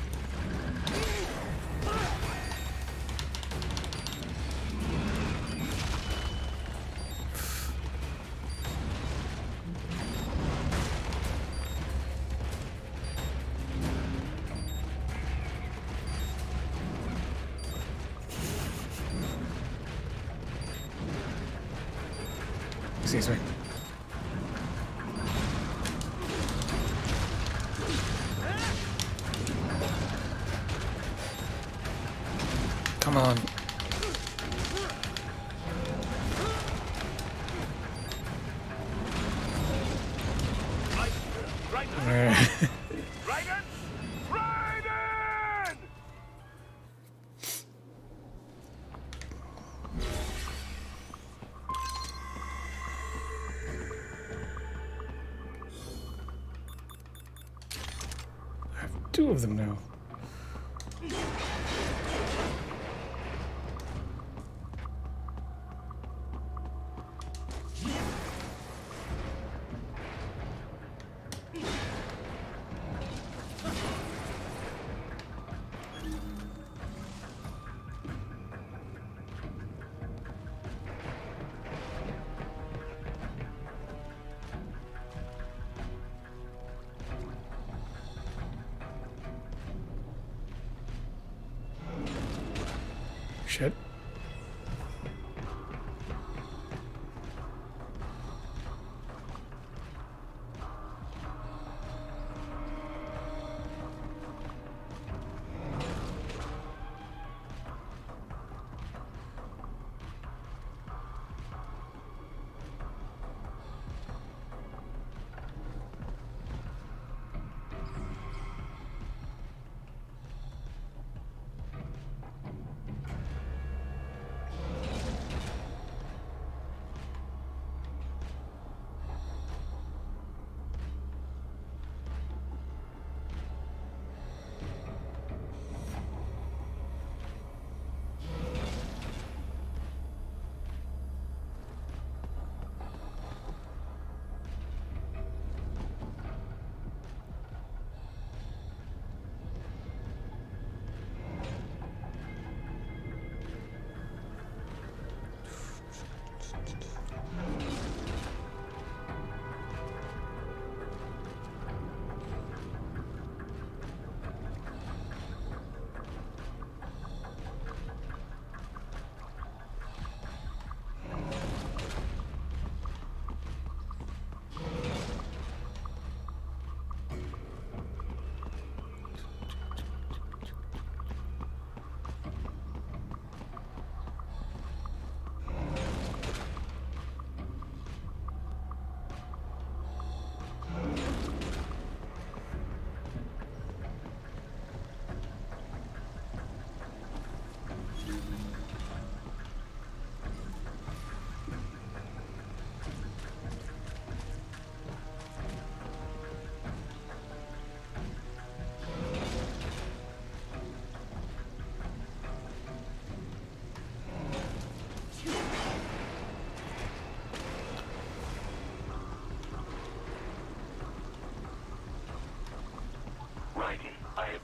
[SPEAKER 1] Excuse me. Come on.
[SPEAKER 6] Raiden! Raiden!
[SPEAKER 1] I have two of them now. Shit.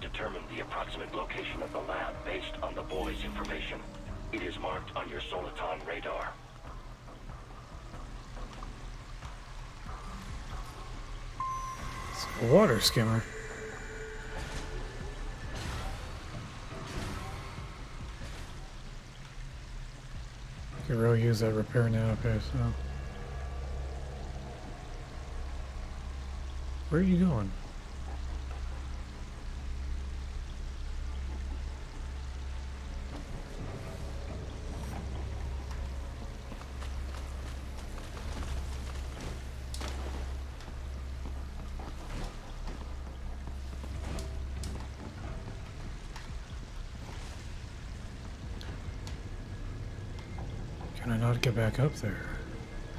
[SPEAKER 4] have determined the approximate location of the lab based on the boy's information. It is marked on your Soliton radar.
[SPEAKER 1] It's a water skimmer. Could really use that repair now. Okay, so where are you going? Can I not get back up there?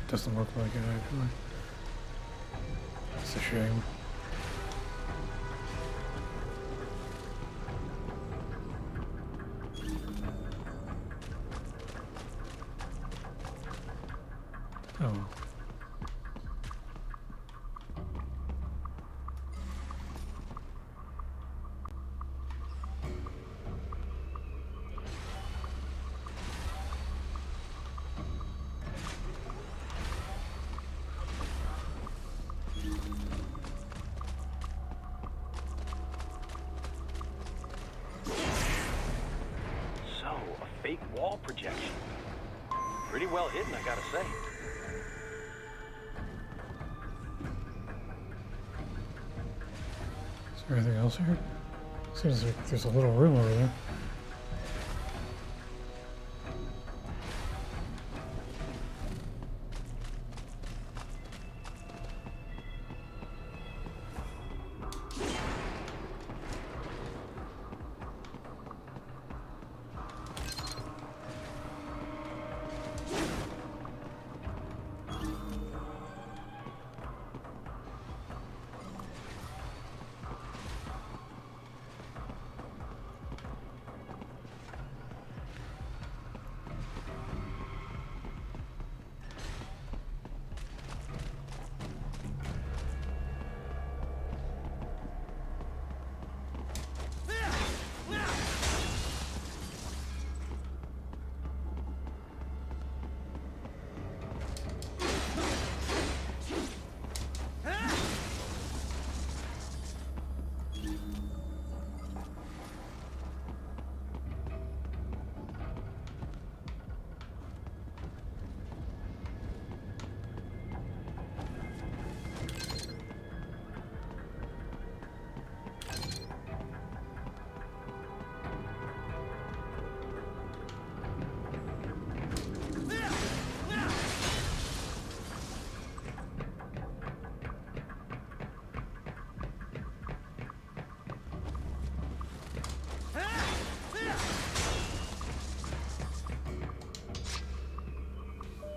[SPEAKER 1] Doesn't look like it actually. It's a shame. Oh.
[SPEAKER 3] Fake wall projection. Pretty well hidden, I gotta say.
[SPEAKER 1] Is there anything else here? Seems like there's a little room over there.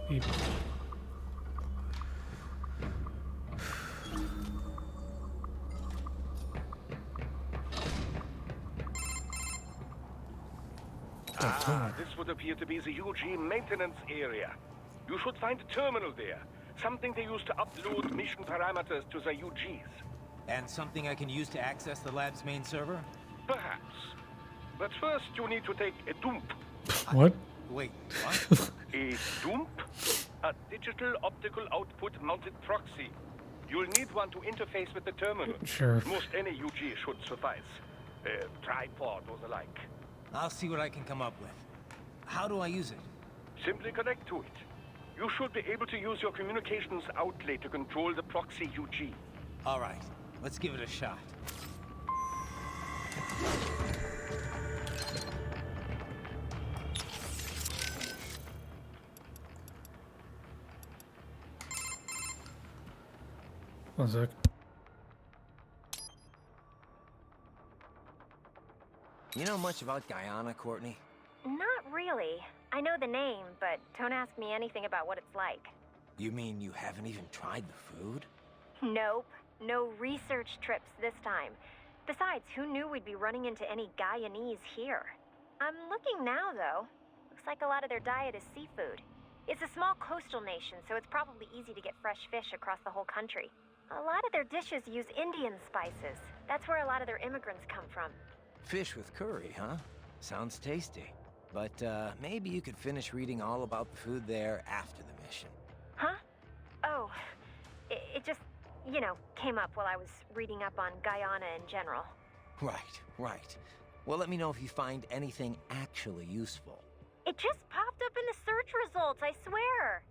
[SPEAKER 1] Beep.
[SPEAKER 6] This would appear to be the UG maintenance area. You should find a terminal there. Something they use to upload mission parameters to the UGs.
[SPEAKER 5] And something I can use to access the lab's main server?
[SPEAKER 6] Perhaps. But first you need to take a dump.
[SPEAKER 1] What?
[SPEAKER 5] Wait, what?
[SPEAKER 6] A dump? A digital optical output mounted proxy. You'll need one to interface with the terminal.
[SPEAKER 1] Sure.
[SPEAKER 6] Most any UG should suffice. A tripod or the like.
[SPEAKER 5] I'll see what I can come up with. How do I use it?
[SPEAKER 6] Simply connect to it. You should be able to use your communications outlet to control the proxy UG.
[SPEAKER 5] All right, let's give it a shot.
[SPEAKER 1] One sec.
[SPEAKER 5] You know much about Guyana, Courtney?
[SPEAKER 8] Not really. I know the name, but don't ask me anything about what it's like.
[SPEAKER 5] You mean you haven't even tried the food?
[SPEAKER 8] Nope. No research trips this time. Besides, who knew we'd be running into any Guyanese here? I'm looking now, though. Looks like a lot of their diet is seafood. It's a small coastal nation, so it's probably easy to get fresh fish across the whole country. A lot of their dishes use Indian spices. That's where a lot of their immigrants come from.
[SPEAKER 5] Fish with curry, huh? Sounds tasty. But, maybe you could finish reading all about the food there after the mission.
[SPEAKER 8] Huh? Oh, it just, you know, came up while I was reading up on Guyana in general.
[SPEAKER 5] Right. Well, let me know if you find anything actually useful.
[SPEAKER 8] It just popped up in the search results, I swear.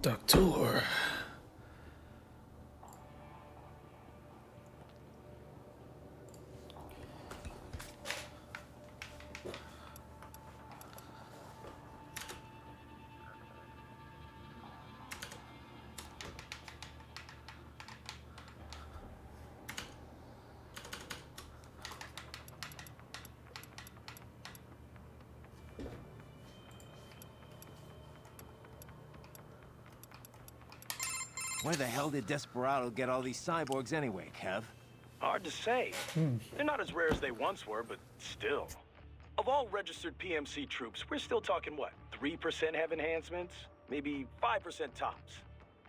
[SPEAKER 1] Doctor.
[SPEAKER 5] Where the hell did Desperado get all these cyborgs anyway, Kev?
[SPEAKER 3] Hard to say. They're not as rare as they once were, but still. Of all registered PMC troops, we're still talking, what, 3% have enhancements? Maybe 5% tops.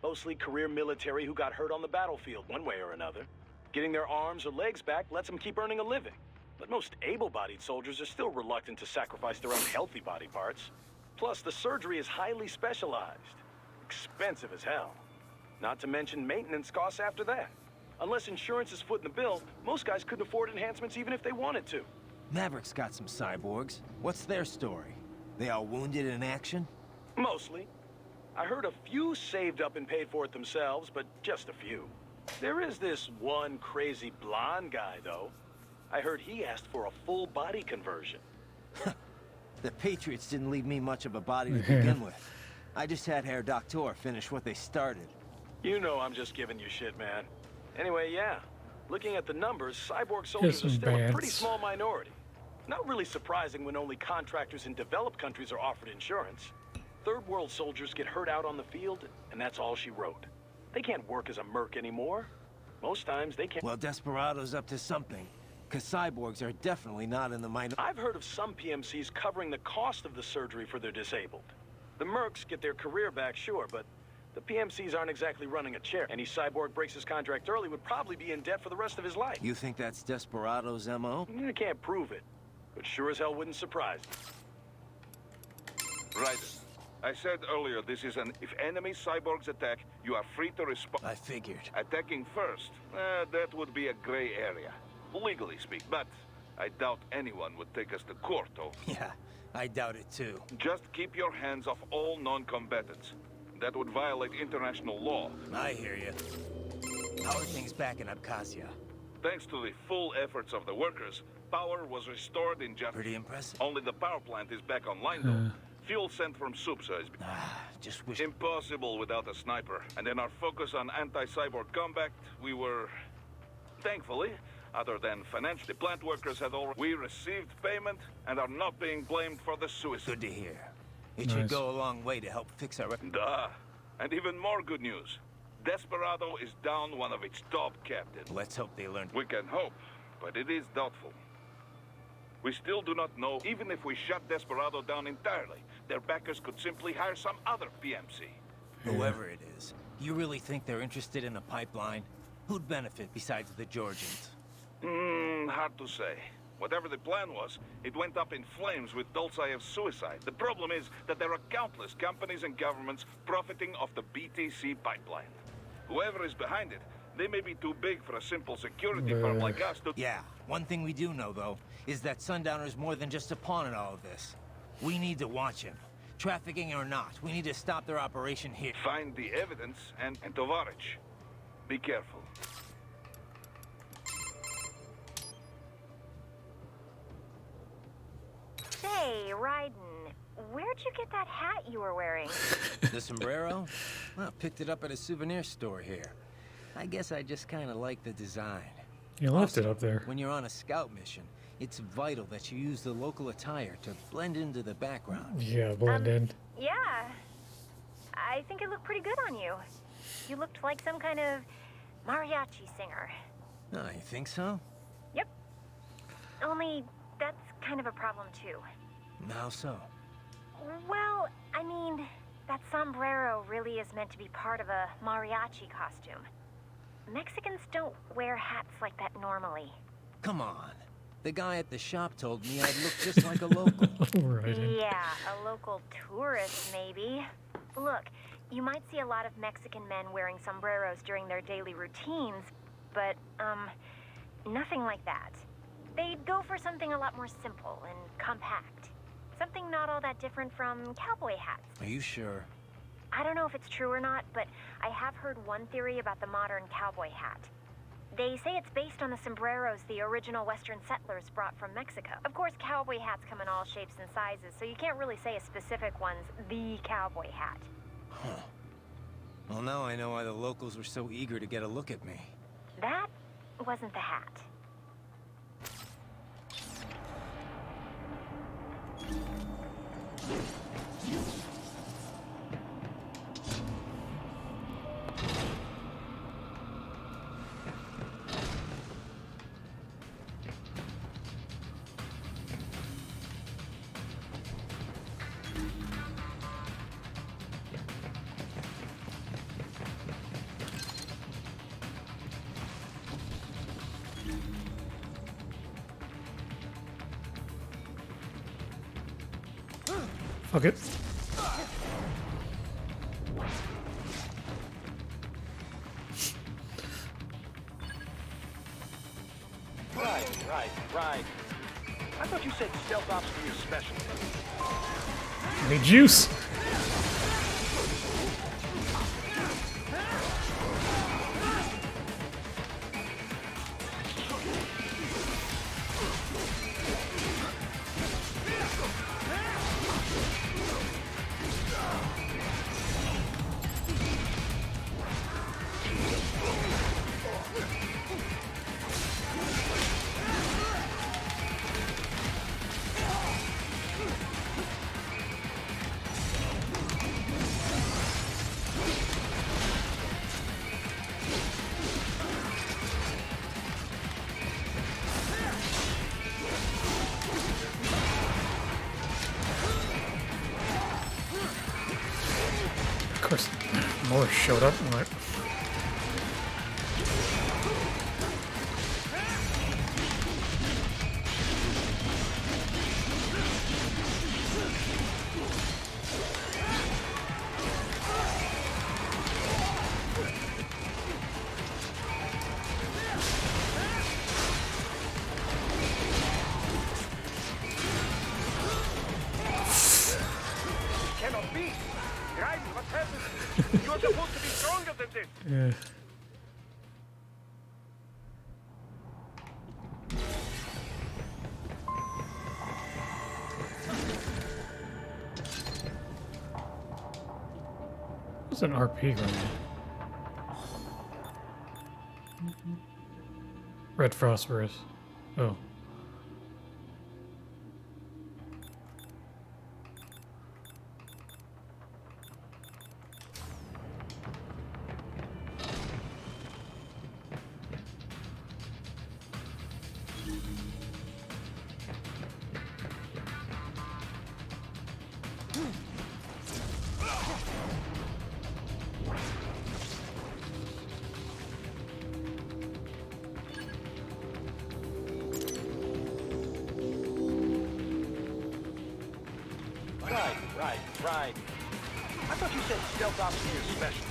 [SPEAKER 3] Mostly career military who got hurt on the battlefield one way or another. Getting their arms or legs back lets them keep earning a living. But most able-bodied soldiers are still reluctant to sacrifice their own healthy body parts. Plus, the surgery is highly specialized. Expensive as hell. Not to mention maintenance costs after that. Unless insurance is footing the bill, most guys couldn't afford enhancements even if they wanted to.
[SPEAKER 5] Maverick's got some cyborgs. What's their story? They all wounded in action?
[SPEAKER 3] Mostly. I heard a few saved up and paid for it themselves, but just a few. There is this one crazy blonde guy, though. I heard he asked for a full body conversion.
[SPEAKER 5] The Patriots didn't leave me much of a body to begin with. I just had Herr Doctor finish what they started.
[SPEAKER 3] You know I'm just giving you shit, man. Anyway, yeah. Looking at the numbers, cyborg soldiers are still a pretty small minority. Not really surprising when only contractors in developed countries are offered insurance. Third world soldiers get hurt out on the field, and that's all she wrote. They can't work as a merc anymore. Most times they can't.
[SPEAKER 5] Well, Desperado's up to something, because cyborgs are definitely not in the minority.
[SPEAKER 3] I've heard of some PMCs covering the cost of the surgery for their disabled. The mercs get their career back, sure, but the PMCs aren't exactly running a chair. Any cyborg breaks his contract early would probably be in debt for the rest of his life.
[SPEAKER 5] You think that's Desperado's MO?
[SPEAKER 3] I can't prove it, but sure as hell wouldn't surprise me.
[SPEAKER 7] Right. I said earlier, this is an if enemy cyborgs attack, you are free to respond.
[SPEAKER 5] I figured.
[SPEAKER 7] Attacking first, that would be a gray area, legally speaking. But I doubt anyone would take us to court over.
[SPEAKER 5] Yeah, I doubt it too.
[SPEAKER 7] Just keep your hands off all non-combatants. That would violate international law.
[SPEAKER 5] I hear you. How are things back in Abkhazia?
[SPEAKER 7] Thanks to the full efforts of the workers, power was restored in just...
[SPEAKER 5] Pretty impressive.
[SPEAKER 7] Only the power plant is back online, though. Fuel sent from Supsa is...
[SPEAKER 5] Just wish...
[SPEAKER 7] Impossible without a sniper. And in our focus on anti-cyborg combat, we were... Thankfully, other than financial, the plant workers had already... We received payment and are not being blamed for the suicide.
[SPEAKER 5] Good to hear. It should go a long way to help fix our...
[SPEAKER 7] Duh. And even more good news. Desperado is down one of its top captains.
[SPEAKER 5] Let's hope they learn.
[SPEAKER 7] We can hope, but it is doubtful. We still do not know, even if we shut Desperado down entirely, their backers could simply hire some other PMC.
[SPEAKER 5] Whoever it is, you really think they're interested in a pipeline? Who'd benefit besides the Georgians?
[SPEAKER 7] Hard to say. Whatever the plan was, it went up in flames with Dulceev's suicide. The problem is that there are countless companies and governments profiting off the BTC pipeline. Whoever is behind it, they may be too big for a simple security firm like us to...
[SPEAKER 5] Yeah, one thing we do know, though, is that Sundowner's more than just a pawn in all of this. We need to watch him. Trafficking or not, we need to stop their operation here.
[SPEAKER 7] Find the evidence and Tovarich. Be careful.
[SPEAKER 8] Say, Raiden, where'd you get that hat you were wearing?
[SPEAKER 5] The sombrero? Well, picked it up at a souvenir store here. I guess I just kind of like the design.
[SPEAKER 1] You left it up there.
[SPEAKER 5] When you're on a scout mission, it's vital that you use the local attire to blend into the background.
[SPEAKER 1] Yeah, blend in.
[SPEAKER 8] Yeah. I think it looked pretty good on you. You looked like some kind of mariachi singer.
[SPEAKER 5] Oh, you think so?
[SPEAKER 8] Yep. Only that's kind of a problem too.
[SPEAKER 5] How so?
[SPEAKER 8] Well, I mean, that sombrero really is meant to be part of a mariachi costume. Mexicans don't wear hats like that normally.
[SPEAKER 5] Come on. The guy at the shop told me I'd look just like a local.
[SPEAKER 1] Right.
[SPEAKER 8] Yeah, a local tourist maybe. Look, you might see a lot of Mexican men wearing sombreros during their daily routines, but, nothing like that. They'd go for something a lot more simple and compact. Something not all that different from cowboy hats.
[SPEAKER 5] Are you sure?
[SPEAKER 8] I don't know if it's true or not, but I have heard one theory about the modern cowboy hat. They say it's based on the sombreros the original Western settlers brought from Mexico. Of course, cowboy hats come in all shapes and sizes, so you can't really say a specific one's the cowboy hat.
[SPEAKER 5] Huh. Well, now I know why the locals were so eager to get a look at me.
[SPEAKER 8] That wasn't the hat.
[SPEAKER 1] Fuck it.
[SPEAKER 3] Right. I thought you said stealth ops were your specialty.
[SPEAKER 1] I need juice. Of course, more showed up. Right.
[SPEAKER 6] this.
[SPEAKER 1] Yeah. What's an RP grenade? Red phosphorus. Oh.
[SPEAKER 3] Right. I thought you said stealth ops were your specialty.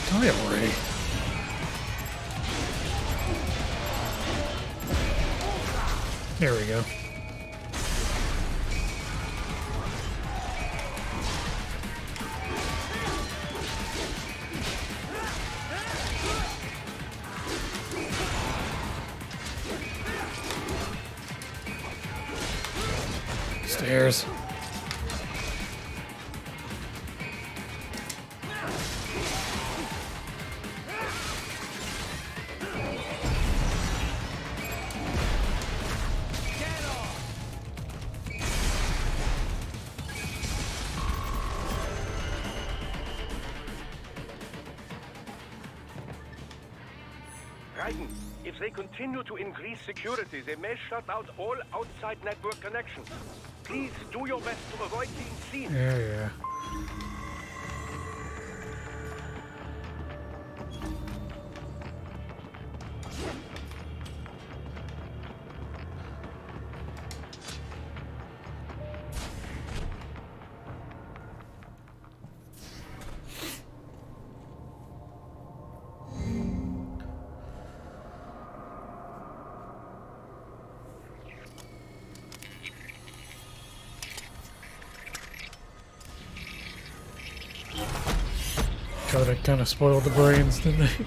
[SPEAKER 1] Die already. There we go. Stairs.
[SPEAKER 6] Raiden, if they continue to increase security, they may shut out all outside network connections. Please do your best to avoid being seen.
[SPEAKER 1] Yeah. God, that kind of spoiled the brains, didn't they?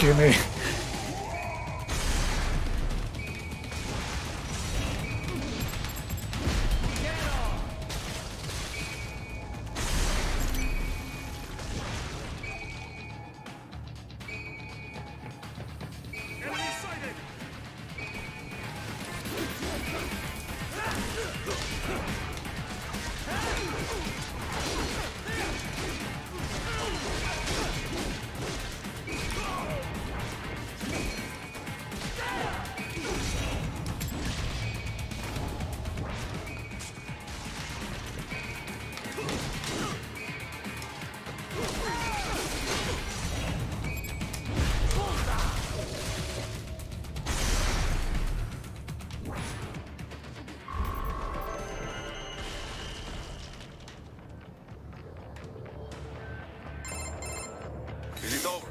[SPEAKER 1] rescue me.
[SPEAKER 7] Is it over?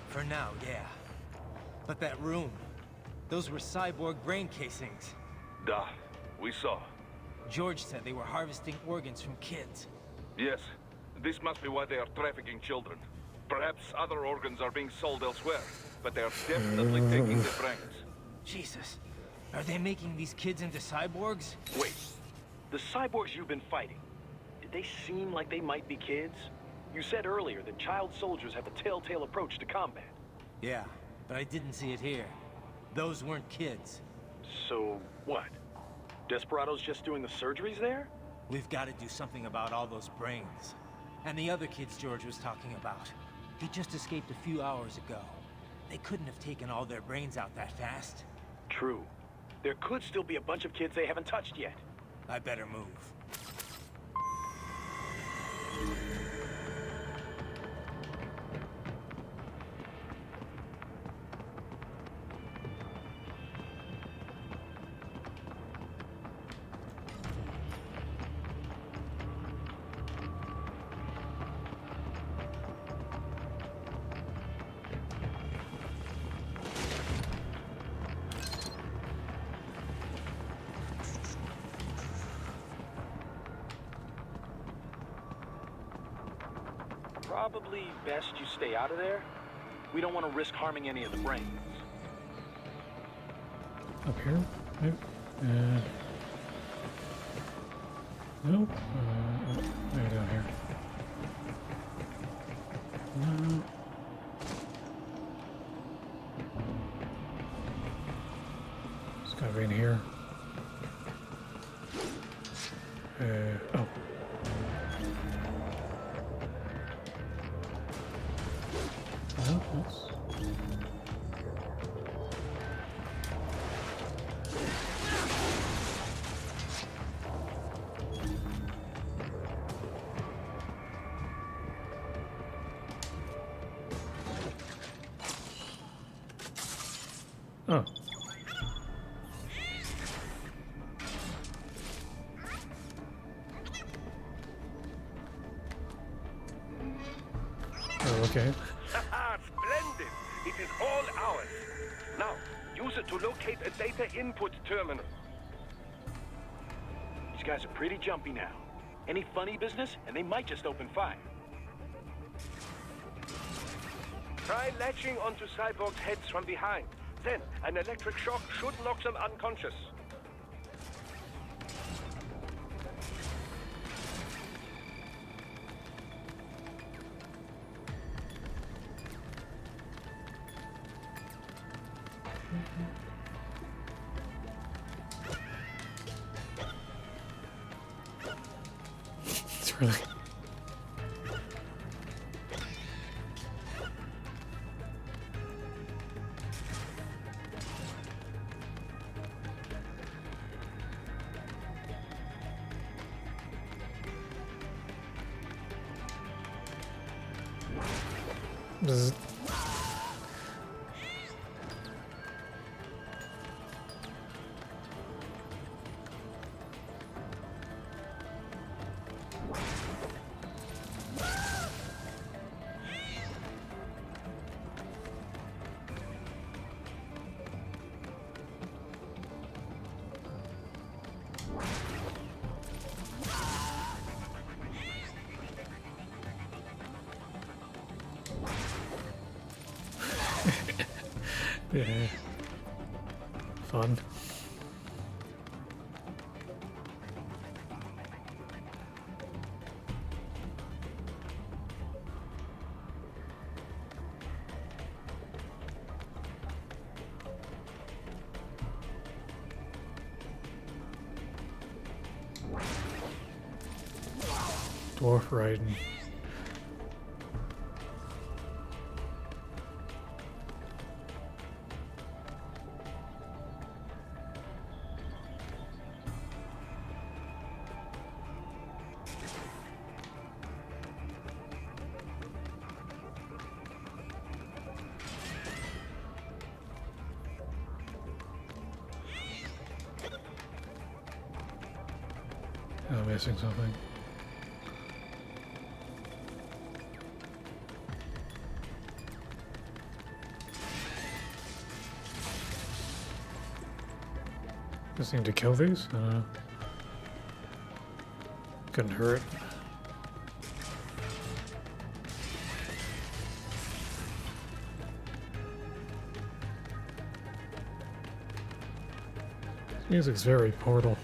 [SPEAKER 5] For now, yeah. But that room, those were cyborg brain casings.
[SPEAKER 7] Duh. We saw.
[SPEAKER 5] George said they were harvesting organs from kids.
[SPEAKER 7] Yes. This must be why they are trafficking children. Perhaps other organs are being sold elsewhere, but they are definitely taking the brains.
[SPEAKER 5] Jesus. Are they making these kids into cyborgs?
[SPEAKER 3] Wait. The cyborgs you've been fighting, did they seem like they might be kids? You said earlier that child soldiers have a telltale approach to combat.
[SPEAKER 5] Yeah, but I didn't see it here. Those weren't kids.
[SPEAKER 3] So, what? Desperado's just doing the surgeries there?
[SPEAKER 5] We've got to do something about all those brains. And the other kids George was talking about. He just escaped a few hours ago. They couldn't have taken all their brains out that fast.
[SPEAKER 3] True. There could still be a bunch of kids they haven't touched yet.
[SPEAKER 5] I better move.
[SPEAKER 3] Probably best you stay out of there. We don't want to risk harming any of the brains.
[SPEAKER 1] Up here? Nope. Nope. Maybe down here. No. It's gotta be in here. Oh. Oh, that's... Oh. Oh, okay.
[SPEAKER 6] Splendid! It is all ours. Now, use it to locate a data input terminal.
[SPEAKER 3] These guys are pretty jumpy now. Any funny business, and they might just open fire.
[SPEAKER 6] Try latching onto cyborgs' heads from behind. Then, an electric shock should knock them unconscious.
[SPEAKER 1] It's really... Bzz. Yeah. Fun. Dwarf riding. I'm missing something. Just need to kill these? Couldn't hurt. This music's very Portal.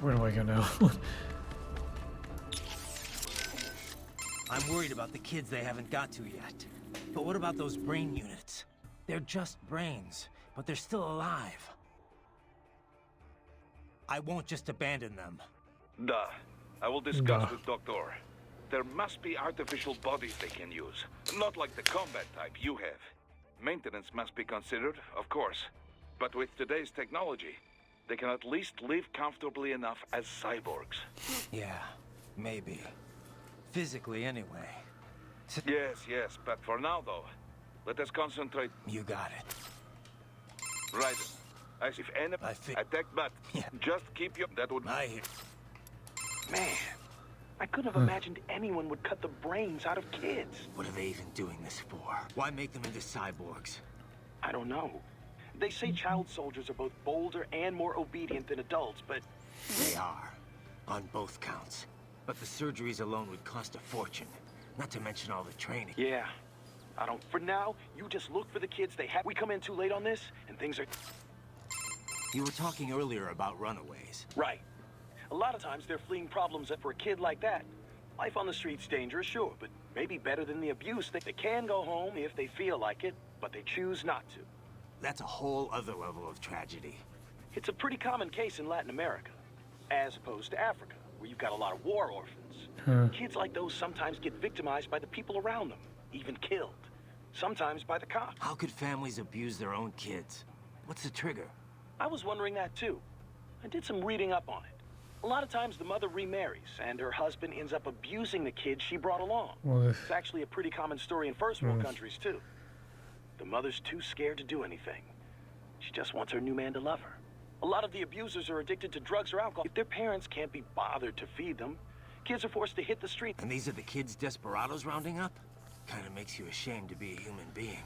[SPEAKER 1] Where do I go now?
[SPEAKER 5] I'm worried about the kids they haven't got to yet. But what about those brain units? They're just brains, but they're still alive. I won't just abandon them.
[SPEAKER 7] Duh. I will discuss with Doctor. There must be artificial bodies they can use. Not like the combat type you have. Maintenance must be considered, of course. But with today's technology, they can at least live comfortably enough as cyborgs.
[SPEAKER 5] Yeah, maybe. Physically, anyway.
[SPEAKER 7] Yes, but for now, though, let us concentrate.
[SPEAKER 5] You got it.
[SPEAKER 7] Right. As if any attack, but just keep your... That would...
[SPEAKER 5] I hear.
[SPEAKER 3] Man, I couldn't have imagined anyone would cut the brains out of kids.
[SPEAKER 5] What are they even doing this for? Why make them into cyborgs?
[SPEAKER 3] I don't know. They say child soldiers are both bolder and more obedient than adults, but...
[SPEAKER 5] They are. On both counts. But the surgeries alone would cost a fortune. Not to mention all the training.
[SPEAKER 3] Yeah. I don't... For now, you just look for the kids they have. We come in too late on this, and things are...
[SPEAKER 5] You were talking earlier about runaways.
[SPEAKER 3] Right. A lot of times they're fleeing problems for a kid like that. Life on the street's dangerous, sure, but maybe better than the abuse. They can go home if they feel like it, but they choose not to.
[SPEAKER 5] That's a whole other level of tragedy.
[SPEAKER 3] It's a pretty common case in Latin America, as opposed to Africa, where you've got a lot of war orphans. Kids like those sometimes get victimized by the people around them, even killed. Sometimes by the cops.
[SPEAKER 5] How could families abuse their own kids? What's the trigger?
[SPEAKER 3] I was wondering that too. I did some reading up on it. A lot of times the mother remarries, and her husband ends up abusing the kids she brought along. It's actually a pretty common story in first world countries too. The mother's too scared to do anything. She just wants her new man to love her. A lot of the abusers are addicted to drugs or alcohol. If their parents can't be bothered to feed them, kids are forced to hit the street.
[SPEAKER 5] And these are the kids desperados rounding up? Kind of makes you ashamed to be a human being.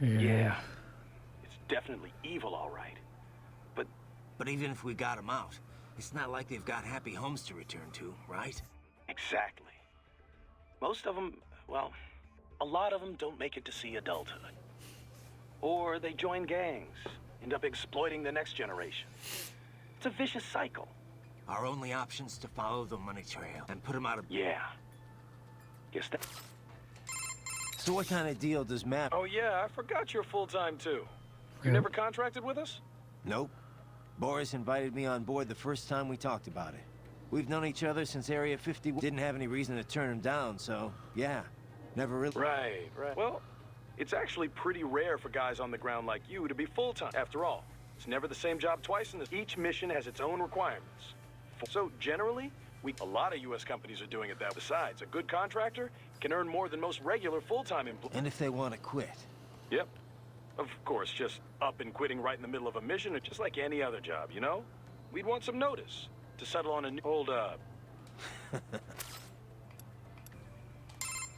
[SPEAKER 3] Yeah. It's definitely evil, all right.
[SPEAKER 5] But even if we got them out, it's not like they've got happy homes to return to, right?
[SPEAKER 3] Exactly. Most of them, well, a lot of them don't make it to see adulthood. Or they join gangs, end up exploiting the next generation. It's a vicious cycle.
[SPEAKER 5] Our only option's to follow the money trail and put them out of...
[SPEAKER 3] Yeah. Guess that.
[SPEAKER 5] So what kind of deal does Map...
[SPEAKER 3] Oh yeah, I forgot you're full-time too. You
[SPEAKER 1] Yeah.
[SPEAKER 3] never contracted with us?
[SPEAKER 5] Nope. Boris invited me on board the first time we talked about it. We've known each other since Area 50. Didn't have any reason to turn him down, so yeah. Never really...
[SPEAKER 3] Right. Well, it's actually pretty rare for guys on the ground like you to be full-time. After all, it's never the same job twice, and each mission has its own requirements. So generally, a lot of U.S. companies are doing it that way. Besides, a good contractor can earn more than most regular full-time employees.
[SPEAKER 5] And if they want to quit?
[SPEAKER 3] Yep. Of course, just up and quitting right in the middle of a mission, it's just like any other job, you know? We'd want some notice to settle on a new... Hold up.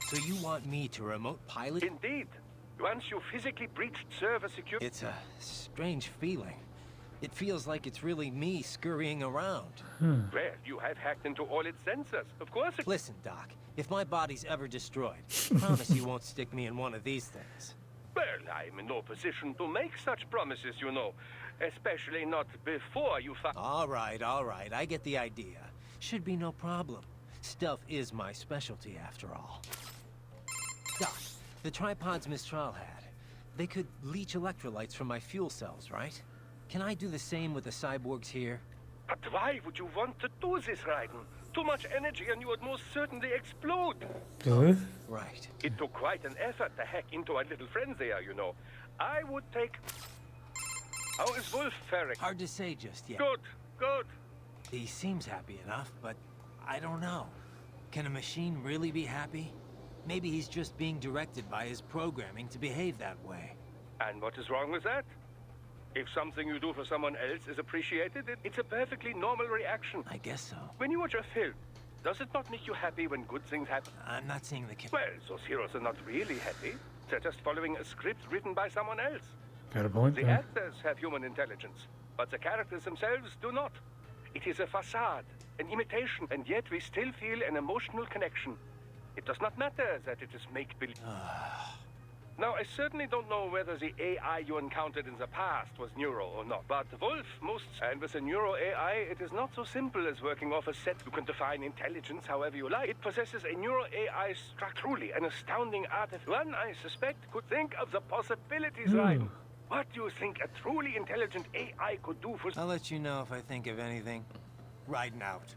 [SPEAKER 5] So you want me to remote pilot?
[SPEAKER 6] Indeed. Once you physically breached server security...
[SPEAKER 5] It's a strange feeling. It feels like it's really me scurrying around.
[SPEAKER 6] Well, you have hacked into all its sensors. Of course it...
[SPEAKER 5] Listen, Doc, if my body's ever destroyed, promise you won't stick me in one of these things.
[SPEAKER 6] Well, I'm in no position to make such promises, you know. Especially not before you find...
[SPEAKER 5] All right, I get the idea. Should be no problem. Stealth is my specialty, after all. Doc, the tripods Mistral had, they could leach electrolytes from my fuel cells, right? Can I do the same with the cyborgs here?
[SPEAKER 6] But why would you want to do this, Raiden? Too much energy and you would most certainly explode.
[SPEAKER 5] Right.
[SPEAKER 6] It took quite an effort to hack into our little friends there, you know. I would take... How is Wolf faring?
[SPEAKER 5] Hard to say just yet.
[SPEAKER 6] Good.
[SPEAKER 5] He seems happy enough, but I don't know. Can a machine really be happy? Maybe he's just being directed by his programming to behave that way.
[SPEAKER 6] And what is wrong with that? If something you do for someone else is appreciated, it's a perfectly normal reaction.
[SPEAKER 5] I guess so.
[SPEAKER 6] When you watch a film, does it not make you happy when good things happen?
[SPEAKER 5] I'm not seeing the...
[SPEAKER 6] Well, those heroes are not really happy. They're just following a script written by someone else.
[SPEAKER 1] Got a point
[SPEAKER 6] The
[SPEAKER 1] there.
[SPEAKER 6] actors have human intelligence, but the characters themselves do not. It is a facade, an imitation, and yet we still feel an emotional connection. It does not matter that it is make-believe. Now, I certainly don't know whether the AI you encountered in the past was neuro or not, but Wolf most... And with a neuro AI, it is not so simple as working off a set. You can define intelligence however you like. It possesses a neuro AI structure, truly an astounding artifact. One, I suspect, could think of the possibilities, Ryan. What do you think a truly intelligent AI could do for...
[SPEAKER 5] I'll let you know if I think of anything. Riding out.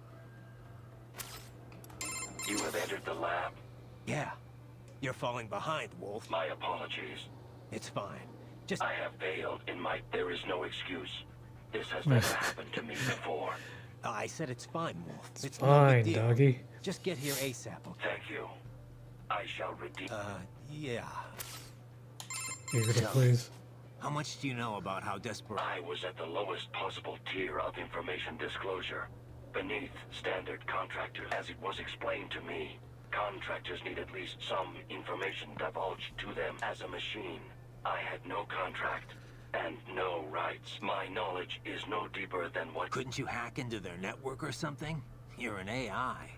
[SPEAKER 4] You have entered the lab.
[SPEAKER 5] Yeah. You're falling behind, Wolf.
[SPEAKER 4] My apologies.
[SPEAKER 5] It's fine. Just...
[SPEAKER 4] I have failed in my... There is no excuse. This has never happened to me before.
[SPEAKER 5] I said it's fine, Wolf. It's no
[SPEAKER 1] Fine,
[SPEAKER 5] big deal.
[SPEAKER 1] doggy.
[SPEAKER 5] Just get here ASAP.
[SPEAKER 4] Thank you. I shall redeem...
[SPEAKER 5] Yeah.
[SPEAKER 1] Eager to please.
[SPEAKER 5] How much do you know about how desperate...
[SPEAKER 4] I was at the lowest possible tier of information disclosure. Beneath standard contractors, as it was explained to me. Contractors need at least some information divulged to them as a machine. I had no contract and no rights. My knowledge is no deeper than what...
[SPEAKER 5] Couldn't you hack into their network or something? You're an AI.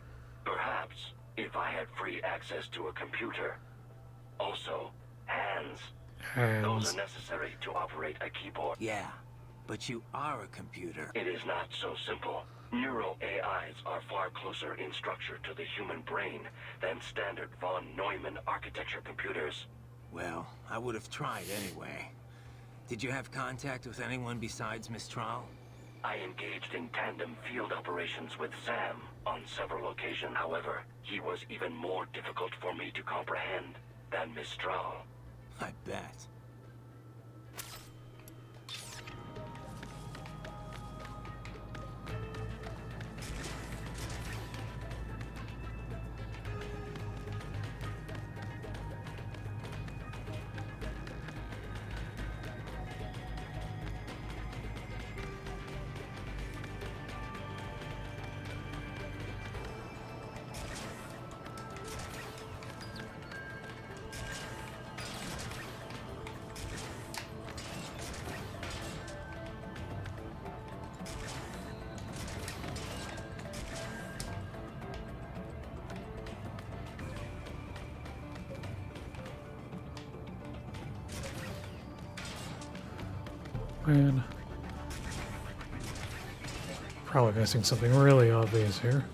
[SPEAKER 4] Perhaps, if I had free access to a computer. Also, hands. Those are necessary to operate a keyboard.
[SPEAKER 5] Yeah, but you are a computer.
[SPEAKER 4] It is not so simple. Neural AIs are far closer in structure to the human brain than standard von Neumann architecture computers.
[SPEAKER 5] Well, I would have tried anyway. Did you have contact with anyone besides Mistral?
[SPEAKER 4] I engaged in tandem field operations with Sam on several occasions. However, he was even more difficult for me to comprehend than Mistral.
[SPEAKER 5] I bet.
[SPEAKER 1] Man. Probably missing something really obvious here.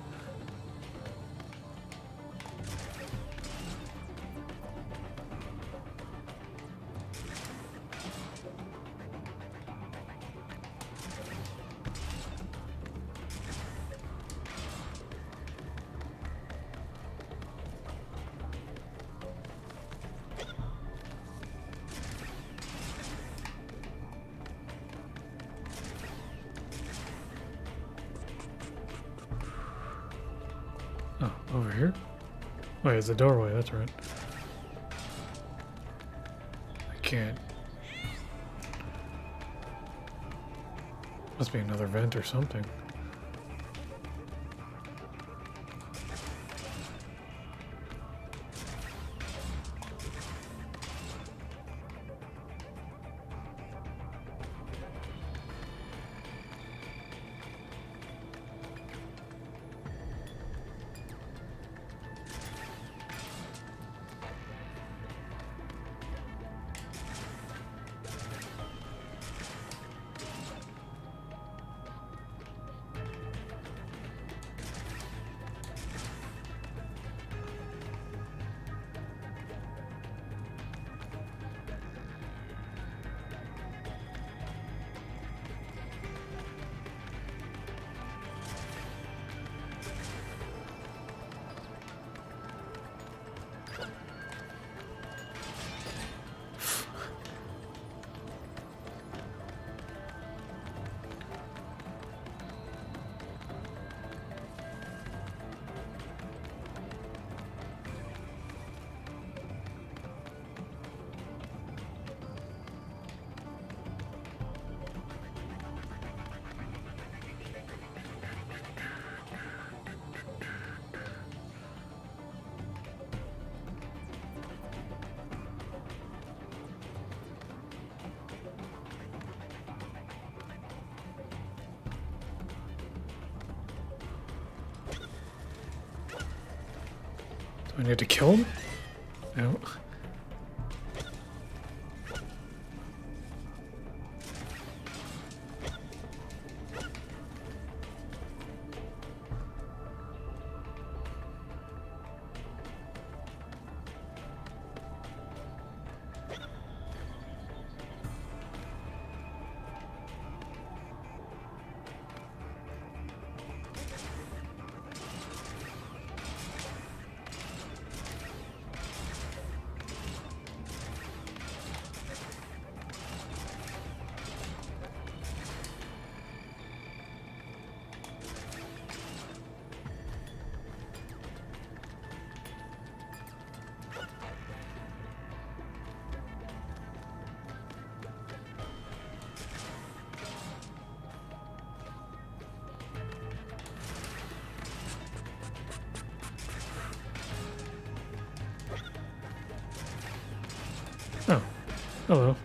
[SPEAKER 1] Oh, over here? Wait, it's a doorway, that's right. I can't. Must be another vent or something. Do I need to kill him? No. Oh, hello.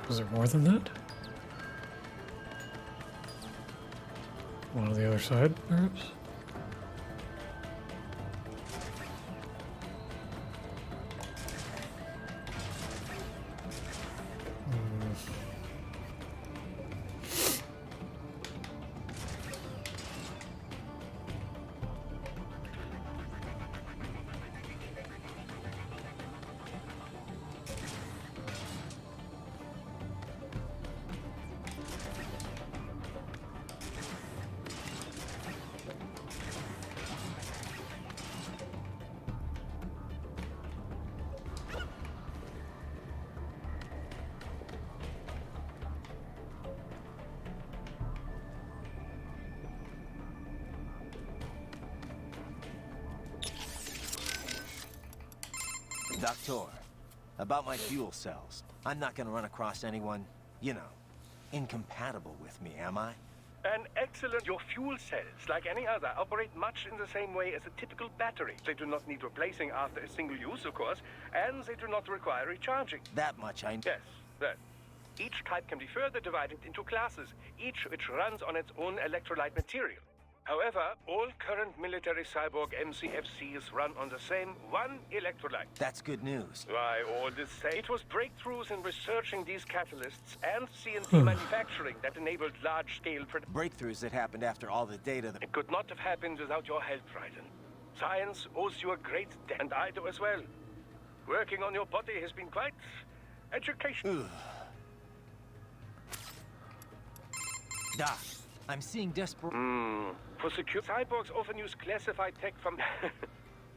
[SPEAKER 1] Was there more than that? One on the other side, perhaps?
[SPEAKER 5] Doctor, about my fuel cells. I'm not gonna run across anyone, you know, incompatible with me, am I?
[SPEAKER 6] An excellent. Your fuel cells, like any other, operate much in the same way as a typical battery. They do not need replacing after a single use, of course, and they do not require recharging.
[SPEAKER 5] That much I know.
[SPEAKER 6] Yes, that. Each type can be further divided into classes, each which runs on its own electrolyte material. However, all current military cyborg MCFCs run on the same one electrolyte.
[SPEAKER 5] That's good news.
[SPEAKER 6] Why, all this say it was breakthroughs in researching these catalysts and CNC manufacturing that enabled large-scale production.
[SPEAKER 5] Breakthroughs that happened after all the data that...
[SPEAKER 6] It could not have happened without your help, Raiden. Science owes you a great debt, and I do as well. Working on your body has been quite educational.
[SPEAKER 5] Doc, I'm seeing desperate...
[SPEAKER 6] For secure cyborgs often use classified tech from...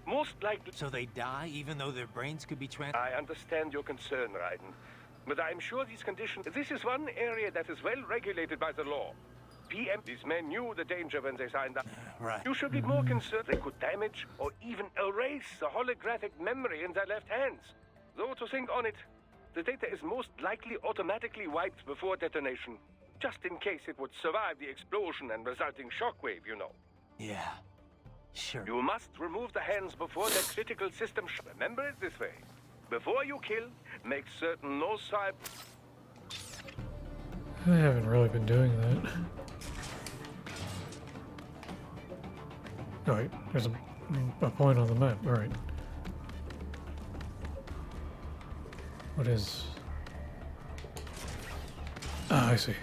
[SPEAKER 6] Most likely...
[SPEAKER 5] So they die even though their brains could be
[SPEAKER 6] I understand your concern, Raiden. But I'm sure these conditions... This is one area that is well regulated by the law. These men knew the danger when they signed up.
[SPEAKER 5] Right.
[SPEAKER 6] You should be more concerned they could damage or even erase the holographic memory in their left hands. Though to think on it, the data is most likely automatically wiped before detonation, just in case it would survive the explosion and resulting shockwave, you know.
[SPEAKER 5] Yeah. Sure.
[SPEAKER 6] You must remove the hands before the critical system. Remember it this way. Before you kill, make certain no side.
[SPEAKER 1] I haven't really been doing that. Alright, there's a point on the map. Alright. What is... Ah, I see.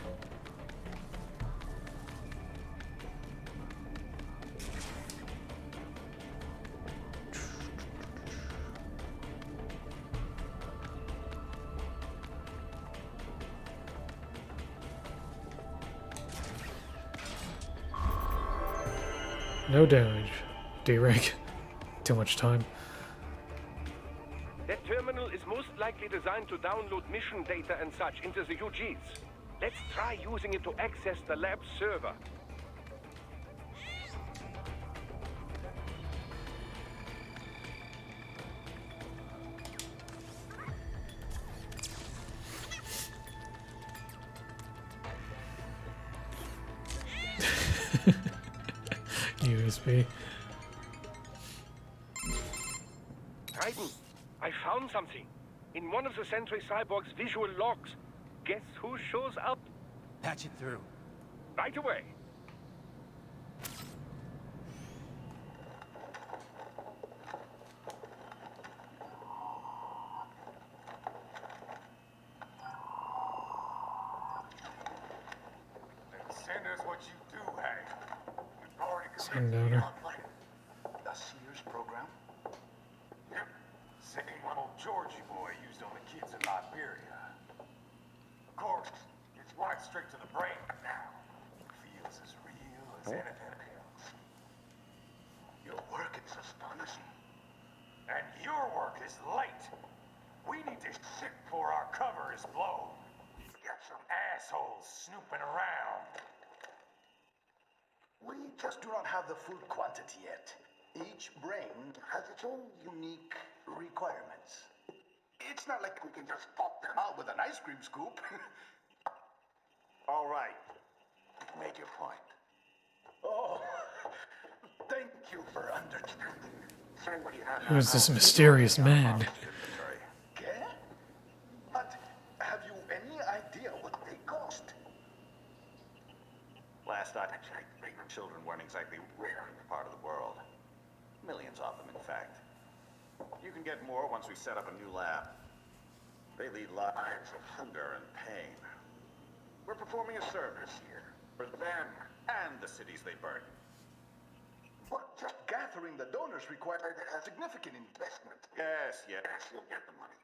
[SPEAKER 1] No damage. D-rank. Too much time.
[SPEAKER 6] That terminal is most likely designed to download mission data and such into the UGs. Let's try using it to access the lab server.
[SPEAKER 1] USB.
[SPEAKER 6] Raiden, I found something. In one of the Sentry Cyborg's visual logs. Guess who shows up?
[SPEAKER 5] Patch it through.
[SPEAKER 6] Right away.
[SPEAKER 9] Send us what you do, Hank. We've already
[SPEAKER 1] Sundowner.
[SPEAKER 9] The Sears program? Yep. Same one old Georgie boy used on the kids in Liberia. Of course, it's right straight to the brain now. Feels as real as anything else. Your work is astonishing. And your work is late. We need to shit before our cover is blown. Got some assholes snooping around.
[SPEAKER 10] We just do not have the full quantity yet. Each brain has its own unique requirements. It's not like we can just pop them out with an ice cream scoop.
[SPEAKER 9] All right. Make your point.
[SPEAKER 10] Oh, thank you for understanding.
[SPEAKER 9] Send what you have.
[SPEAKER 1] Who is this mysterious man?
[SPEAKER 10] Okay? But have you any idea what they cost?
[SPEAKER 9] Last I checked, children weren't exactly rare in the part of the world. Millions of them, in fact. You can get more once we set up a new lab. They lead lives of hunger and pain. We're performing a service here for them and the cities they burn.
[SPEAKER 10] But just gathering the donors required a significant investment.
[SPEAKER 9] Yes, you'll get the money.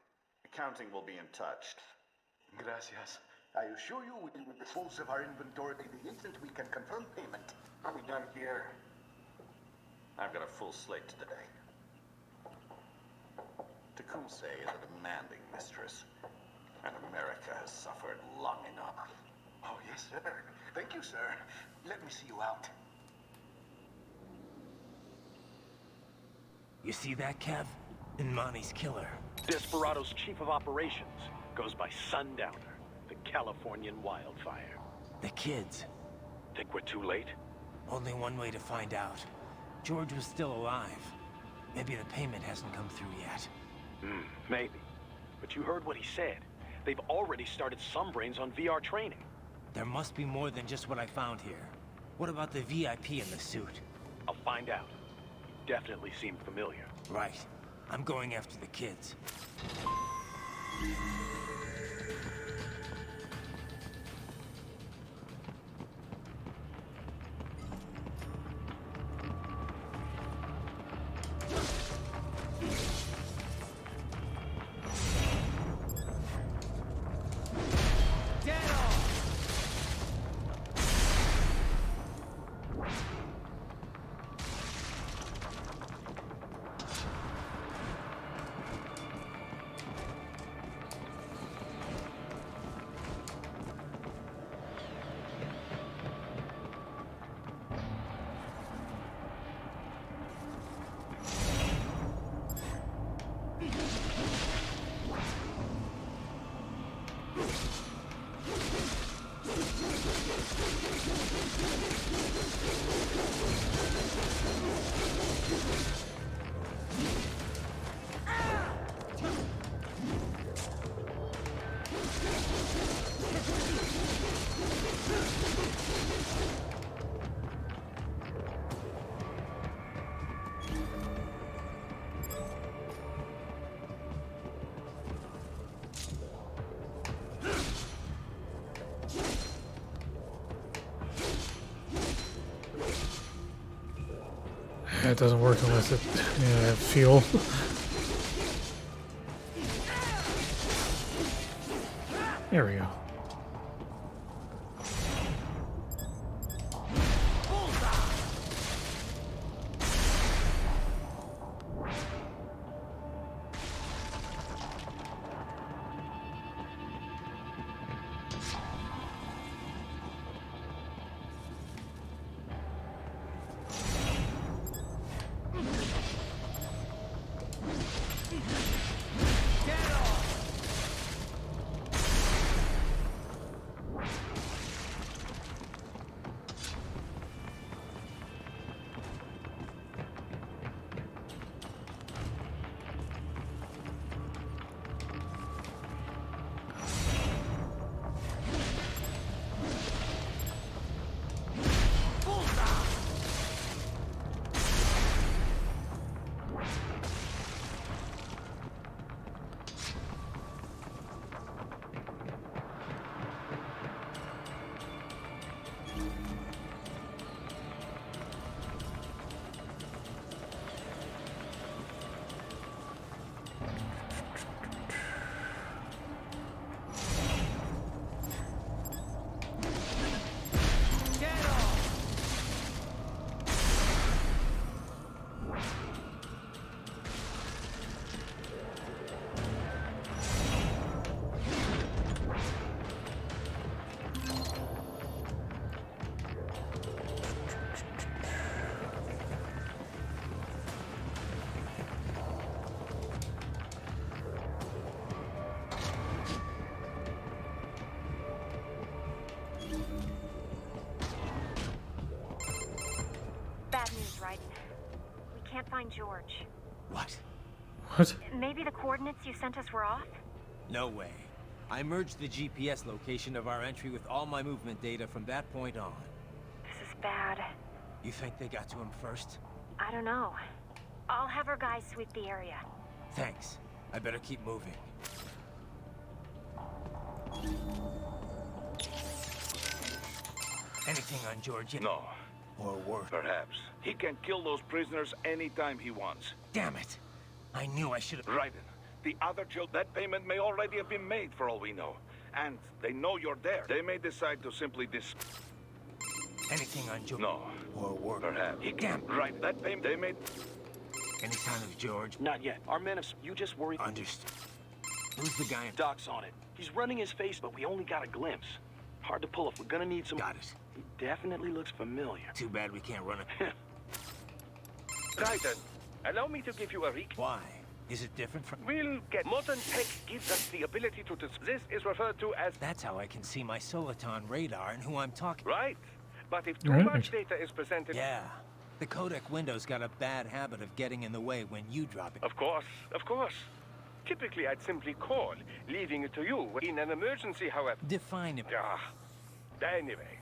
[SPEAKER 9] Accounting will be in touch.
[SPEAKER 10] Gracias. I assure you we will dispose of our inventory the instant we can confirm payment.
[SPEAKER 9] Are we done here? I've got a full slate today. Tecumseh is a demanding mistress, and America has suffered long enough.
[SPEAKER 10] Oh, yes, sir. Thank you, sir. Let me see you out.
[SPEAKER 5] You see that, Kev? Imani's killer.
[SPEAKER 3] Desperado's chief of operations goes by Sundowner, the Californian wildfire.
[SPEAKER 5] The kids.
[SPEAKER 3] Think we're too late?
[SPEAKER 5] Only one way to find out. George was still alive. Maybe the payment hasn't come through yet.
[SPEAKER 3] Maybe. But you heard what he said. They've already started some brains on VR training.
[SPEAKER 5] There must be more than just what I found here. What about the VIP in the suit?
[SPEAKER 3] I'll find out. You definitely seem familiar.
[SPEAKER 5] Right. I'm going after the kids.
[SPEAKER 1] It doesn't work unless it fuel. There we go.
[SPEAKER 8] Bad news, Raiden. We can't find George.
[SPEAKER 5] What?
[SPEAKER 1] What?
[SPEAKER 8] Maybe the coordinates you sent us were off?
[SPEAKER 5] No way. I merged the GPS location of our entry with all my movement data from that point on.
[SPEAKER 8] This is bad.
[SPEAKER 5] You think they got to him first?
[SPEAKER 8] I don't know. I'll have our guys sweep the area.
[SPEAKER 5] Thanks. I better keep moving. Anything on George yet?
[SPEAKER 7] No,
[SPEAKER 5] Or worse?
[SPEAKER 7] perhaps. He can kill those prisoners anytime he wants.
[SPEAKER 5] Damn it! I knew I should have...
[SPEAKER 7] Raiden, the other that payment may already have been made for all we know. And they know you're there. They may decide to simply
[SPEAKER 5] Anything on George?
[SPEAKER 7] No.
[SPEAKER 5] Or worse?
[SPEAKER 7] Perhaps. He
[SPEAKER 5] Damn.
[SPEAKER 7] Right, that payment they made...
[SPEAKER 5] Any sign of George?
[SPEAKER 3] Not yet. Our men have... You just worry...
[SPEAKER 5] Understood. Who's the guy in...
[SPEAKER 3] Doc's on it. He's running his face, but we only got a glimpse. Hard to pull if we're gonna need some...
[SPEAKER 5] Got it.
[SPEAKER 3] He definitely looks familiar.
[SPEAKER 5] Too bad we can't run it.
[SPEAKER 6] Raiden, allow me to give you a
[SPEAKER 5] Why? Is it different from...
[SPEAKER 6] We'll get... Modern tech gives us the ability to... This is referred to as...
[SPEAKER 5] That's how I can see my Soliton radar and who I'm talking...
[SPEAKER 6] Right. But if too
[SPEAKER 1] Right.
[SPEAKER 6] much data is presented...
[SPEAKER 5] Yeah. The codec window's got a bad habit of getting in the way when you drop it.
[SPEAKER 6] Of course, of course. Typically, I'd simply call, leaving it to you. In an emergency, however...
[SPEAKER 5] Define it.
[SPEAKER 6] Anyway.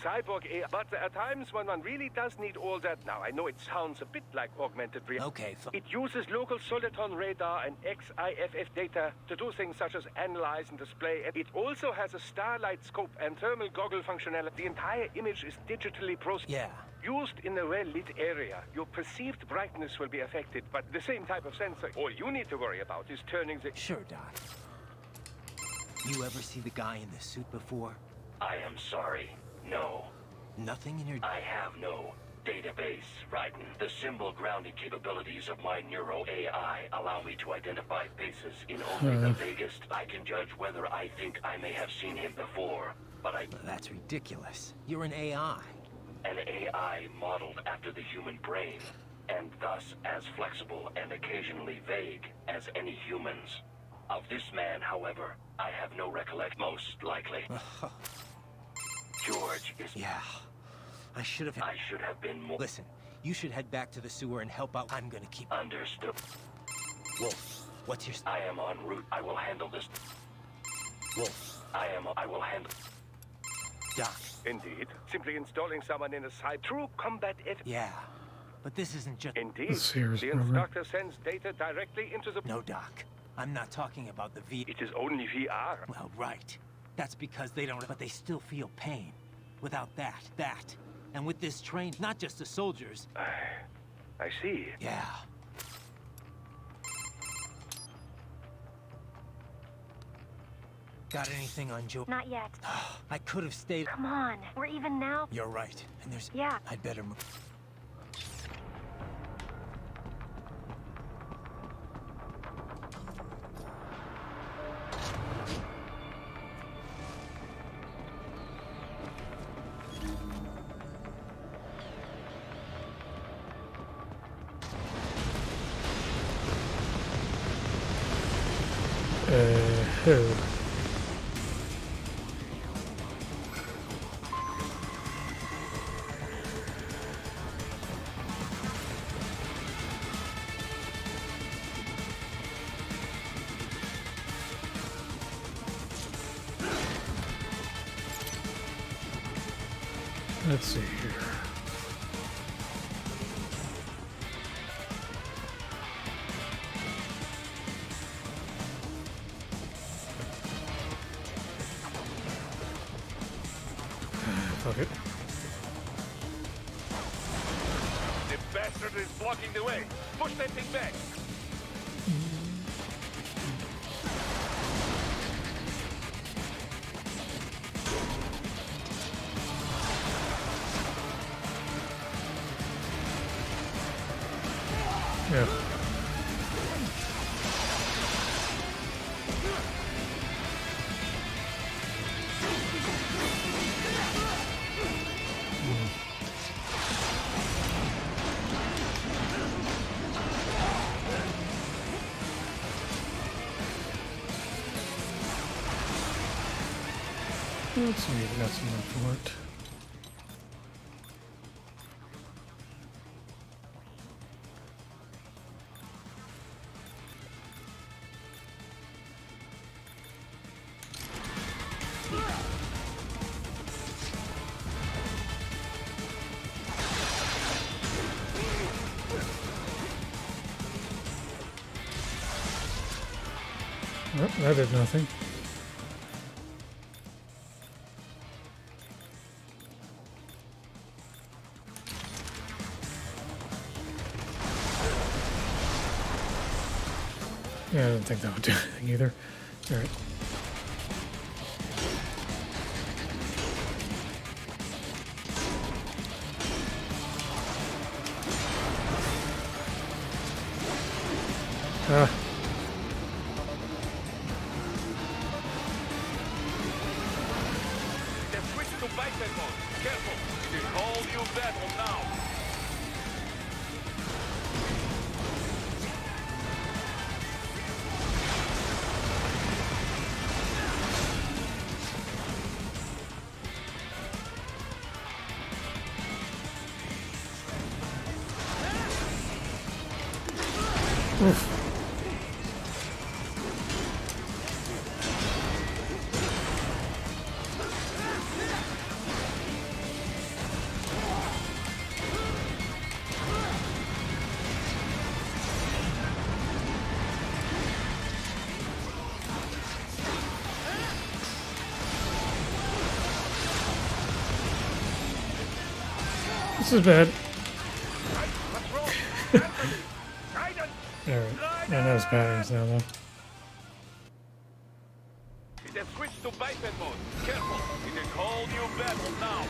[SPEAKER 6] Cyborg AI... But there are times when one really does need all that. Now, I know it sounds a bit like augmented reality.
[SPEAKER 5] Okay,
[SPEAKER 6] It uses local Soliton radar and XIFF data to do things such as analyze and display. It also has a starlight scope and thermal goggle functionality. The entire image is digitally processed.
[SPEAKER 5] Yeah.
[SPEAKER 6] Used in a well-lit area, your perceived brightness will be affected, but the same type of sensor. All you need to worry about is turning the...
[SPEAKER 5] Sure, Doc. You ever see the guy in the suit before?
[SPEAKER 4] I am sorry. No.
[SPEAKER 5] Nothing in your...
[SPEAKER 4] I have no database, Raiden. The symbol grounding capabilities of my Neuro AI allow me to identify faces in only the vaguest. I can judge whether I think I may have seen him before, but
[SPEAKER 5] That's ridiculous. You're an AI.
[SPEAKER 4] an AI modeled after the human brain, and thus as flexible and occasionally vague as any humans. Of this man, however, I have no recollection. Most likely. George is...
[SPEAKER 5] Yeah. I should have...
[SPEAKER 4] I should have been more...
[SPEAKER 5] Listen, you should head back to the sewer and help out. I'm gonna keep...
[SPEAKER 4] Understood.
[SPEAKER 5] Wolf, what's your...
[SPEAKER 4] I am en route. I will handle this.
[SPEAKER 5] Wolf.
[SPEAKER 4] I will handle...
[SPEAKER 5] Doc.
[SPEAKER 6] Indeed. Simply installing someone in a side true combat
[SPEAKER 5] Yeah. But this isn't just...
[SPEAKER 6] Indeed.
[SPEAKER 1] The Sears
[SPEAKER 6] The
[SPEAKER 1] program.
[SPEAKER 6] instructor sends data directly into the...
[SPEAKER 5] No, Doc. I'm not talking about the V...
[SPEAKER 6] It is only VR.
[SPEAKER 5] Well, right. That's because they don't... But they still feel pain. Without that. And with this train, not just the soldiers...
[SPEAKER 6] I see.
[SPEAKER 5] Yeah. Got anything on Joe?
[SPEAKER 8] Not yet.
[SPEAKER 5] I could have stayed.
[SPEAKER 8] Come on, we're even now.
[SPEAKER 5] You're right. And there's...
[SPEAKER 8] Yeah.
[SPEAKER 5] I'd better move.
[SPEAKER 1] Who? Let's see here. Fuck it.
[SPEAKER 7] The bastard is blocking the way. Push that thing back.
[SPEAKER 1] Yeah. Let's see, we got some for it. Well, that did nothing. Yeah, I didn't think that would do anything either. Alright.
[SPEAKER 7] They've switched to biped mode. Careful. It's a whole new battle now.
[SPEAKER 1] This is bad.
[SPEAKER 7] What's wrong? Guidance!
[SPEAKER 1] Alright. I know his patterns now, though.
[SPEAKER 7] It has switched to biped mode. Careful. It is a whole new battle now.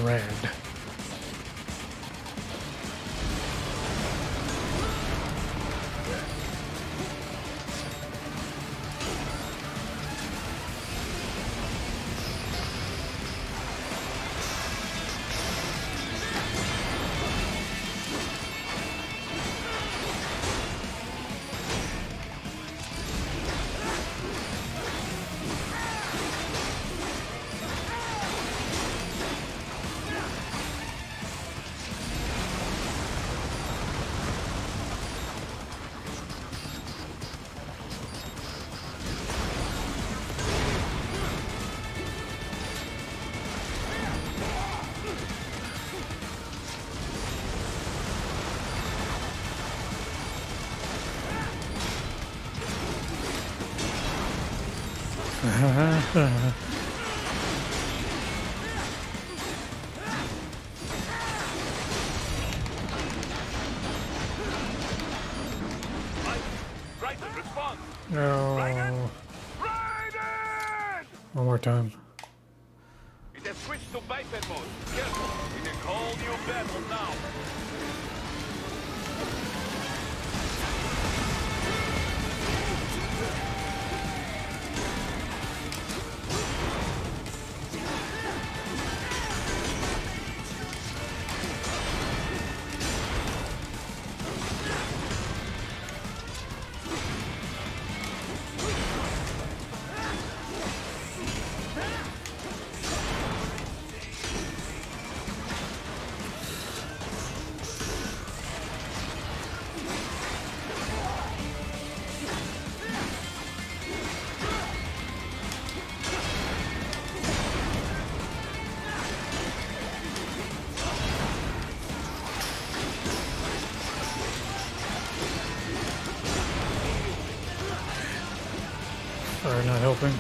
[SPEAKER 1] red.
[SPEAKER 7] Raiden, respond!
[SPEAKER 1] No.
[SPEAKER 7] Raiden!
[SPEAKER 1] One more time.
[SPEAKER 7] It has switched to biped mode. Careful, it is whole new battle now.
[SPEAKER 1] Fire not helping.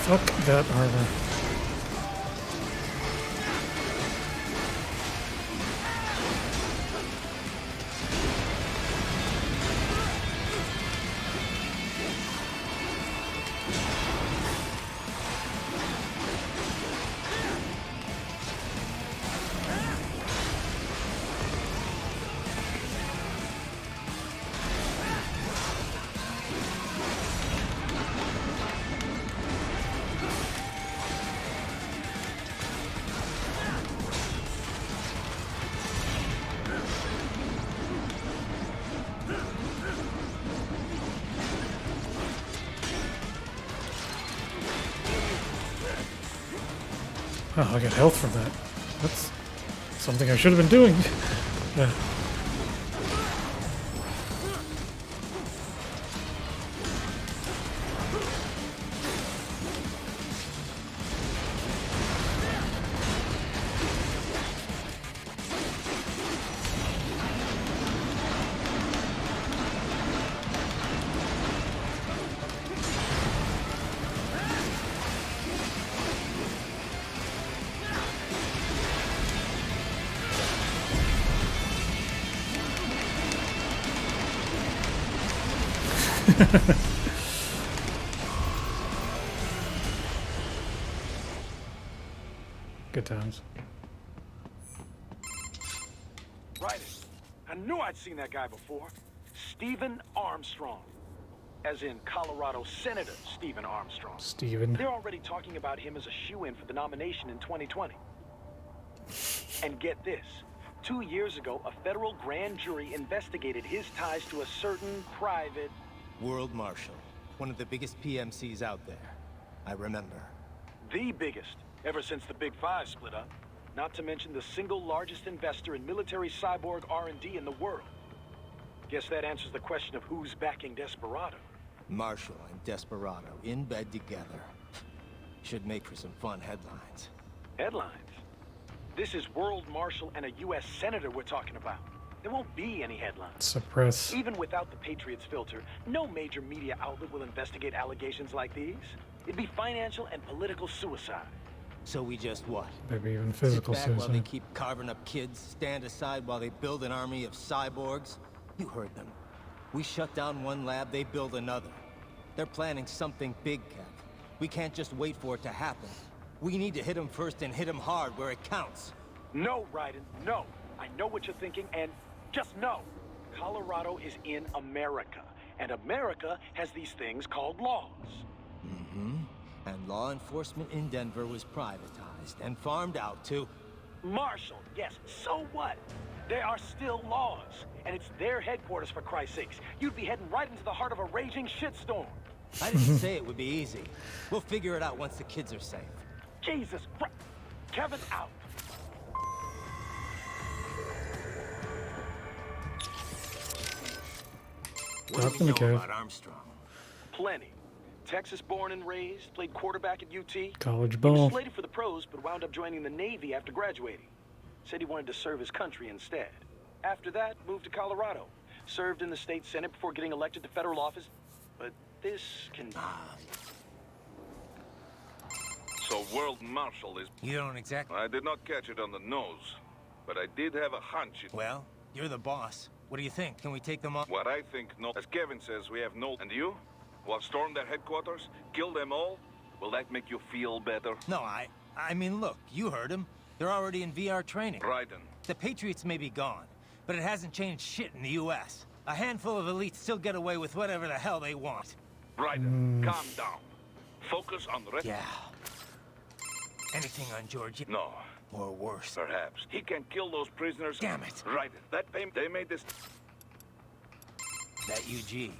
[SPEAKER 1] Fuck that armor. Oh, I get health from that. That's something I should have been doing. Good times.
[SPEAKER 3] Right. I knew I'd seen that guy before. Stephen Armstrong. As in Colorado Senator Stephen Armstrong.
[SPEAKER 1] Steven.
[SPEAKER 3] They're already talking about him as a shoo-in for the nomination in 2020. And get this. 2 years ago, a federal grand jury investigated his ties to a certain private...
[SPEAKER 11] World Marshal. One of the biggest PMCs out there. I remember.
[SPEAKER 3] The biggest, ever since the Big Five split up. Not to mention the single largest investor in military cyborg R&D in the world. Guess that answers the question of who's backing Desperado.
[SPEAKER 11] Marshall and Desperado in bed together. Should make for some fun headlines.
[SPEAKER 3] Headlines? This is World Marshal and a U.S. Senator we're talking about. There won't be any headlines.
[SPEAKER 1] Suppress.
[SPEAKER 3] Even without the Patriots filter, no major media outlet will investigate allegations like these. It'd be financial and political suicide.
[SPEAKER 11] So we just what?
[SPEAKER 1] Maybe even physical
[SPEAKER 11] Sit back while they
[SPEAKER 1] suicide.
[SPEAKER 11] keep carving up kids, stand aside while they build an army of cyborgs? You heard them. We shut down one lab, they build another. They're planning something big, Kev. We can't just wait for it to happen. We need to hit them first and hit them hard where it counts.
[SPEAKER 3] No, Raiden, no. I know what you're thinking, and just know. Colorado is in America, and America has these things called laws.
[SPEAKER 11] Mm-hmm. And law enforcement in Denver was privatized and farmed out to...
[SPEAKER 3] Marshall, yes, so what? There are still laws, and it's their headquarters, for Christ's sakes. You'd be heading right into the heart of a raging shitstorm.
[SPEAKER 11] I didn't say it would be easy. We'll figure it out once the kids are safe.
[SPEAKER 3] Jesus Christ. Kevin out.
[SPEAKER 11] What do we
[SPEAKER 1] Talking to
[SPEAKER 11] know
[SPEAKER 1] Kev.
[SPEAKER 11] about Armstrong?
[SPEAKER 3] Plenty. Texas born and raised, played quarterback at UT.
[SPEAKER 1] College
[SPEAKER 3] He
[SPEAKER 1] ball.
[SPEAKER 3] was slated for the pros, but wound up joining the Navy after graduating. Said he wanted to serve his country instead. After that, moved to Colorado. Served in the state senate before getting elected to federal office. But this can...
[SPEAKER 7] So World Marshal is...
[SPEAKER 11] You don't exactly...
[SPEAKER 7] I did not catch it on the nose, but I did have a hunch.
[SPEAKER 11] Well, you're the boss. What do you think? Can we take them on?
[SPEAKER 7] What I think, no. As Kevin says, we have no... And you? Will storm their headquarters? Kill them all? Will that make you feel better?
[SPEAKER 11] No, I mean, look, you heard them. They're already in VR training.
[SPEAKER 7] Raiden.
[SPEAKER 11] The Patriots may be gone, but it hasn't changed shit in the U.S. A handful of elites still get away with whatever the hell they want.
[SPEAKER 7] Raiden, calm down. Focus on the rest.
[SPEAKER 11] Yeah. Anything on Georgia?
[SPEAKER 7] No.
[SPEAKER 11] Or worse.
[SPEAKER 7] Perhaps. He can kill those prisoners.
[SPEAKER 11] Damn it.
[SPEAKER 7] Raiden, that they made this...
[SPEAKER 11] That UG,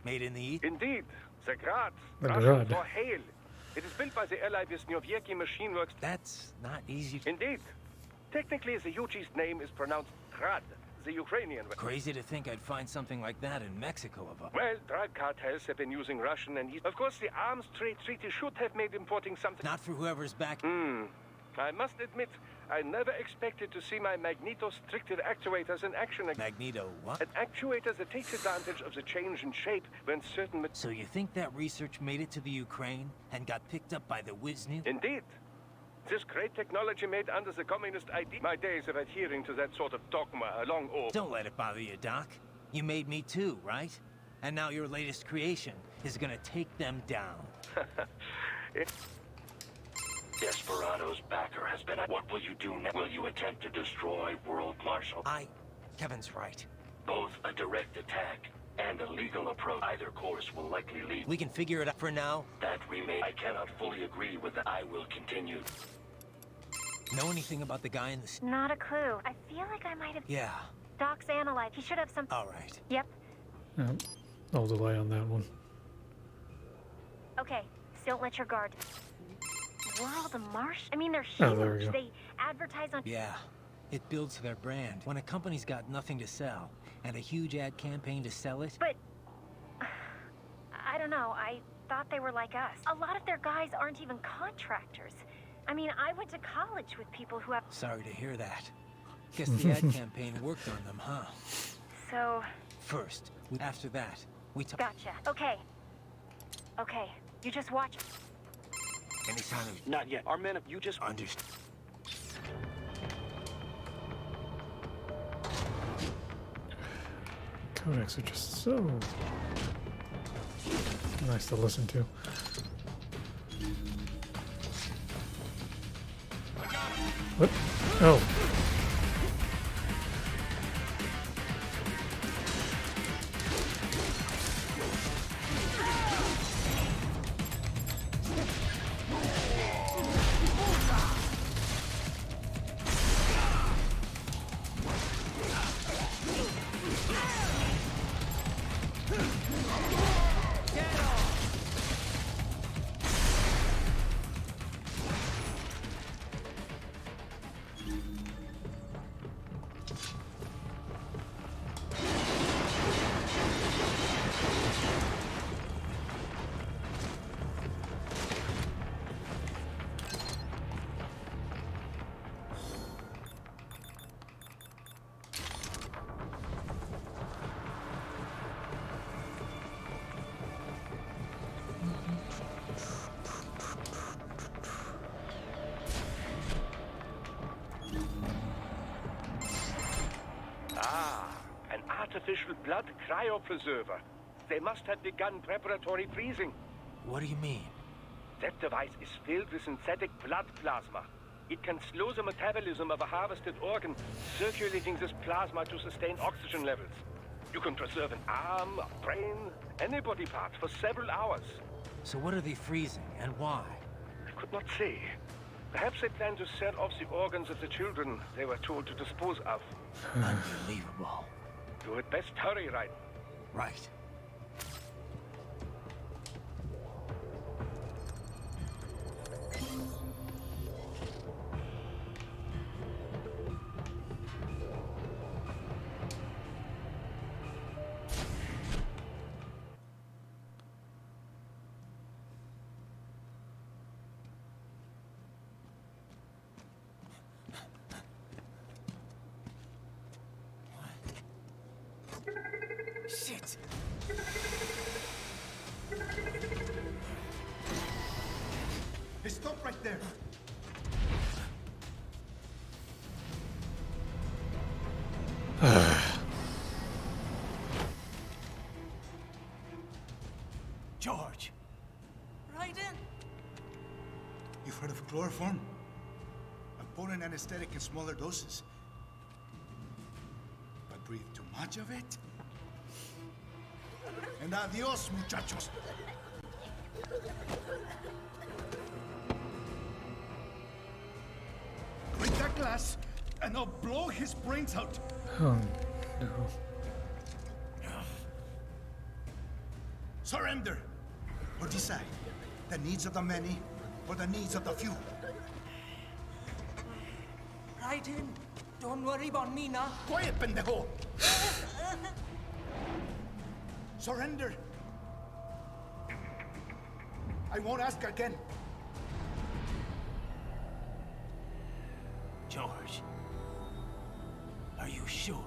[SPEAKER 11] made in the East?
[SPEAKER 6] Indeed. The Grad.
[SPEAKER 1] The
[SPEAKER 6] Russian
[SPEAKER 1] Grad.
[SPEAKER 6] for hail. It is built by the Allied Wisniewski Machine Works.
[SPEAKER 11] That's not easy.
[SPEAKER 6] Indeed. Technically, the UG's name is pronounced Grad, the Ukrainian way.
[SPEAKER 11] Crazy to think I'd find something like that in Mexico of all.
[SPEAKER 6] Well, drug cartels have been using Russian and East. Of course, the arms trade treaty should have made importing something.
[SPEAKER 11] Not for whoever's back.
[SPEAKER 6] I must admit, I never expected to see my Magneto-stricted actuators in action again.
[SPEAKER 11] Magneto what?
[SPEAKER 6] An actuator that takes advantage of the change in shape when certain...
[SPEAKER 11] So you think that research made it to the Ukraine and got picked up by the Wisnu?
[SPEAKER 6] Indeed. This great technology made under the communist ID. My days of adhering to that sort of dogma are long over.
[SPEAKER 11] Don't let it bother you, Doc. You made me too, right? And now your latest creation is gonna take them down.
[SPEAKER 4] Desperado's backer has been... What will you do now? Will you attempt to destroy World Marshal?
[SPEAKER 11] Kevin's right.
[SPEAKER 4] Both a direct attack and a legal approach. Either course will likely lead...
[SPEAKER 11] We can figure it out for now.
[SPEAKER 4] That remains... I cannot fully agree with that. I will continue.
[SPEAKER 11] Know anything about the guy in the...
[SPEAKER 8] Not a clue. I feel like I might have...
[SPEAKER 11] Yeah.
[SPEAKER 8] Doc's analyzed. He should have some...
[SPEAKER 11] All right.
[SPEAKER 8] Yep.
[SPEAKER 1] I'll delay on that one.
[SPEAKER 8] Okay. Still let your guard. World of Marsh? I mean, they're
[SPEAKER 1] Oh,
[SPEAKER 8] huge.
[SPEAKER 1] there we go.
[SPEAKER 8] They advertise on...
[SPEAKER 11] Yeah. It builds their brand. When a company's got nothing to sell and a huge ad campaign to sell it...
[SPEAKER 8] But... I don't know. I thought they were like us. A lot of their guys aren't even contractors. I mean, I went to college with people who have...
[SPEAKER 11] Sorry to hear that. Guess the ad campaign worked on them, huh?
[SPEAKER 8] So...
[SPEAKER 11] First, after that, we talk...
[SPEAKER 8] Gotcha. Okay. Okay. You just watch...
[SPEAKER 11] Any sign of...
[SPEAKER 3] Not yet. Our men have... You just...
[SPEAKER 11] Understood.
[SPEAKER 1] Codecs are just so nice to listen to. What? Oh.
[SPEAKER 6] artificial blood cryopreserver. They must have begun preparatory freezing.
[SPEAKER 2] What do you mean?
[SPEAKER 6] That device is filled with synthetic blood plasma. It can slow the metabolism of a harvested organ, circulating this plasma to sustain oxygen levels. You can preserve an arm, a brain, any body part for several hours.
[SPEAKER 2] So what are they freezing, and why?
[SPEAKER 6] I could not say. Perhaps they plan to sell off the organs of the children they were told to dispose of.
[SPEAKER 2] Unbelievable.
[SPEAKER 6] You had best hurry, Raiden.
[SPEAKER 2] Right. Shit!
[SPEAKER 10] Hey, stop right there.
[SPEAKER 2] George!
[SPEAKER 12] Raiden!
[SPEAKER 10] You've heard of chloroform? A potent anesthetic in smaller doses. But breathe too much of it? And adios, muchachos. Break that glass, and I'll blow his brains out.
[SPEAKER 1] Oh, no.
[SPEAKER 10] Surrender, or decide the needs of the many or the needs of the few.
[SPEAKER 12] Raiden, don't worry about me now.
[SPEAKER 10] Quiet, pendejo! Surrender. I won't ask again.
[SPEAKER 2] George. Are you sure?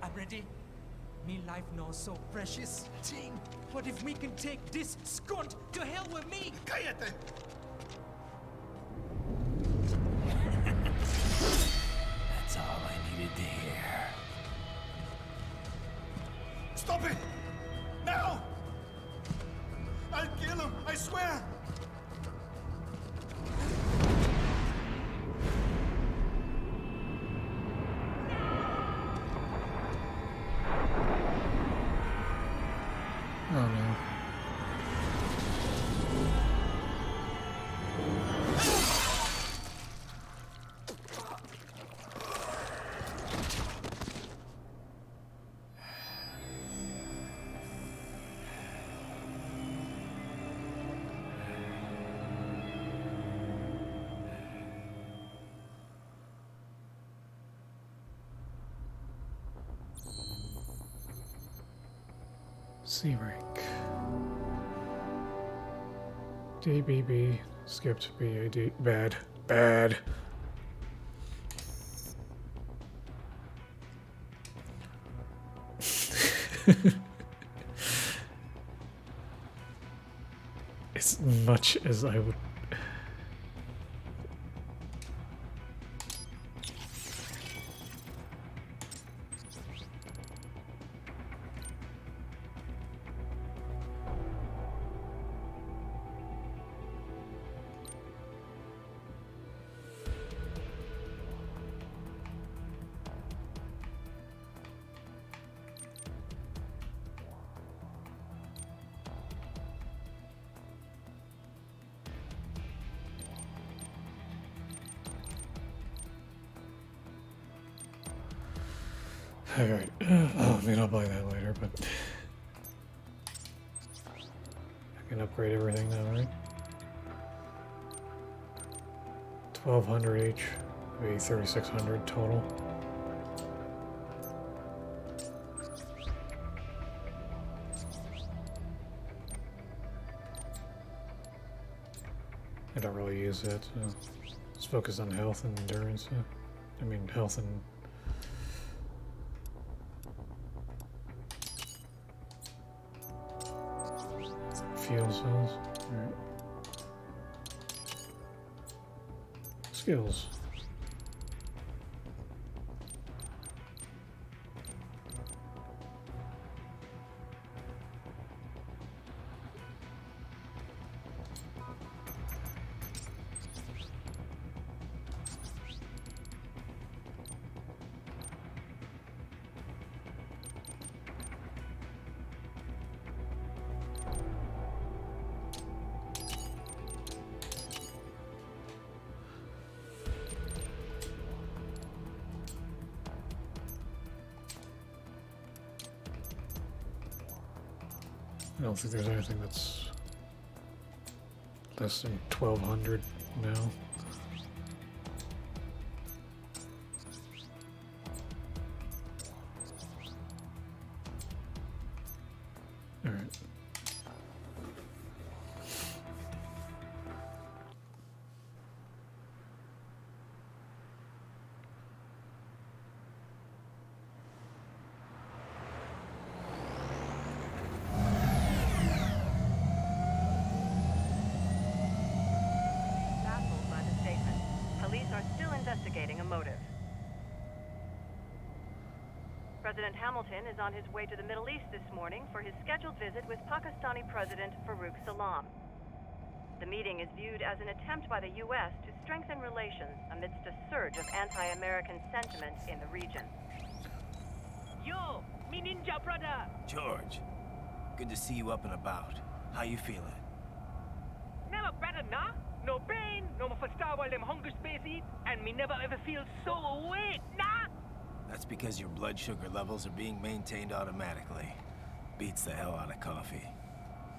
[SPEAKER 12] I'm ready. Me life now so precious. Team, what if we can take this skunt to hell with me?
[SPEAKER 10] Cállate!
[SPEAKER 2] That's all I needed to hear.
[SPEAKER 10] Stop it! Now! I'll kill him, I swear!
[SPEAKER 1] Oh no. C rank. DBB skipped BAD. Bad. Bad. As much as I would. Alright, I mean, I'll buy that later, but I can upgrade everything now, right? 1200 each, maybe 3600 total. I don't really use that, so let's focus on health and endurance. I mean, health and fuel cells. Alright. Skills. I don't think there's anything that's less than 1,200 now. Alright.
[SPEAKER 13] Baffled by the statement, police are still investigating a motive. President Hamilton is on his way to the Middle East this morning for his scheduled visit with Pakistani President Farouk Salam. The meeting is viewed as an attempt by the U.S. to strengthen relations amidst a surge of anti-American sentiment in the region.
[SPEAKER 2] Yo, me ninja brother!
[SPEAKER 5] George, good to see you up and about. How you feeling?
[SPEAKER 2] Never better, nah? No pain, no more star while them hunger space eat, and me never ever feel so awake, nah?
[SPEAKER 5] That's because your blood sugar levels are being maintained automatically. Beats the hell out of coffee.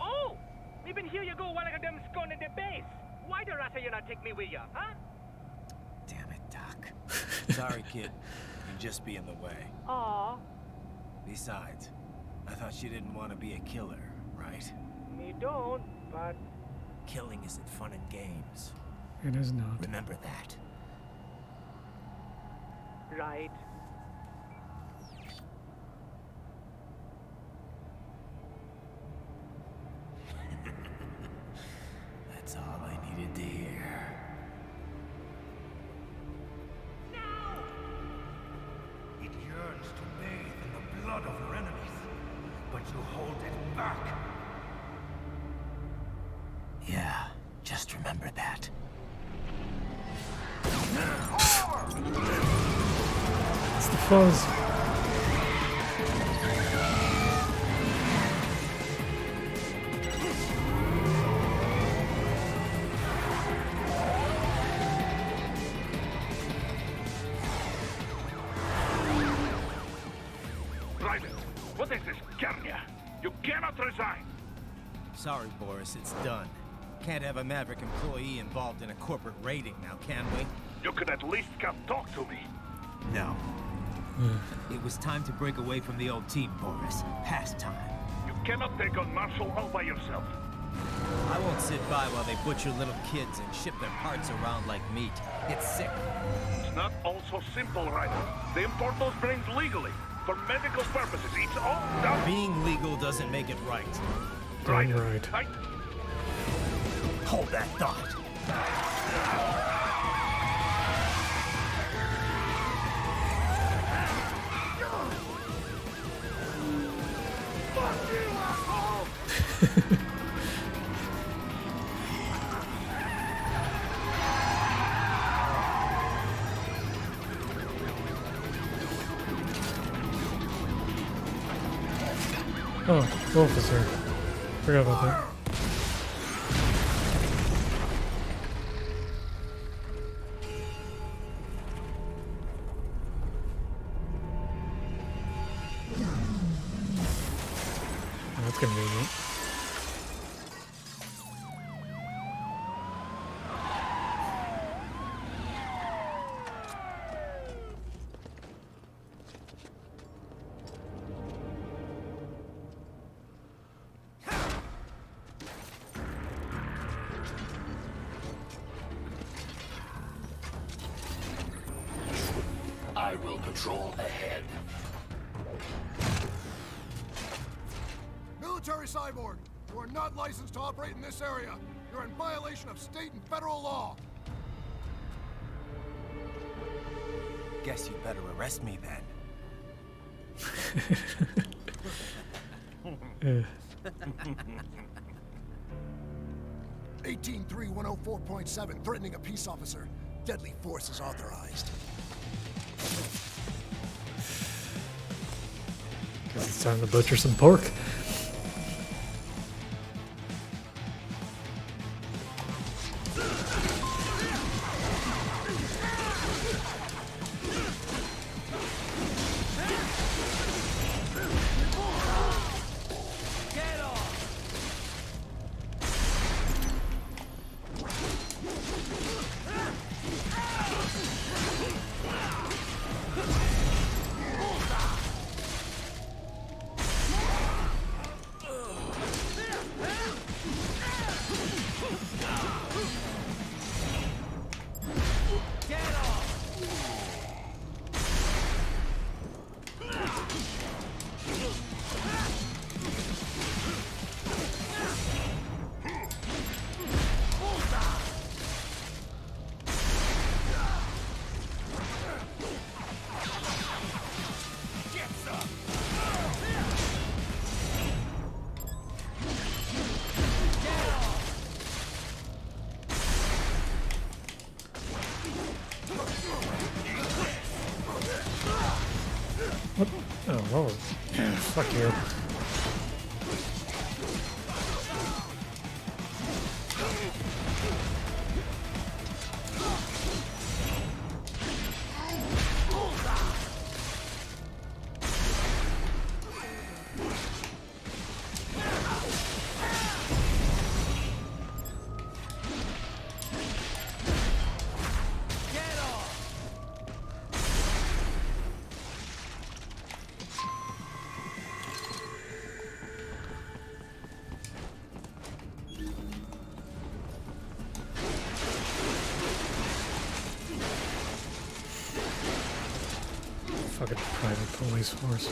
[SPEAKER 2] Oh! Me been here you go while I got them scone at the base. Why the rasta you not take me with ya, huh?
[SPEAKER 5] Damn it, Doc. Sorry, kid. You'd just be in the way.
[SPEAKER 2] Aw.
[SPEAKER 5] Besides, I thought you didn't want to be a killer, right?
[SPEAKER 2] Me don't, but...
[SPEAKER 5] Killing isn't fun and games.
[SPEAKER 1] It is not.
[SPEAKER 5] Remember that.
[SPEAKER 2] Right.
[SPEAKER 5] That's all I needed to hear.
[SPEAKER 9] It yearns to bathe in the blood of your enemies, but you hold it back.
[SPEAKER 5] Yeah, just remember that.
[SPEAKER 1] It's the fuzz.
[SPEAKER 7] Private, what is this, Garnia? You cannot resign.
[SPEAKER 11] Sorry, Boris, it's done. Can't have a Maverick employee involved in a corporate raiding now, can we?
[SPEAKER 7] You could at least come talk to me.
[SPEAKER 11] No. It was time to break away from the old team, Boris. Past time.
[SPEAKER 7] You cannot take on Marshall all by yourself.
[SPEAKER 11] I won't sit by while they butcher little kids and ship their parts around like meat. It's sick.
[SPEAKER 7] It's not all so simple, Ryder. They import those brains legally. For medical purposes. It's all done.
[SPEAKER 11] Being legal doesn't make it right.
[SPEAKER 1] Damn right.
[SPEAKER 11] Hold that thought.
[SPEAKER 1] Oh, Wolf is here. Forgot about that. That's convenient.
[SPEAKER 4] I will patrol ahead.
[SPEAKER 14] Military cyborg, you are not licensed to operate in this area. You're in violation of state and federal law.
[SPEAKER 5] Guess you better arrest me then.
[SPEAKER 14] 183-104.7, threatening a peace officer. Deadly force is authorized.
[SPEAKER 1] Guess it's time to butcher some pork. Whoa. Fuck you. Fucking private police force.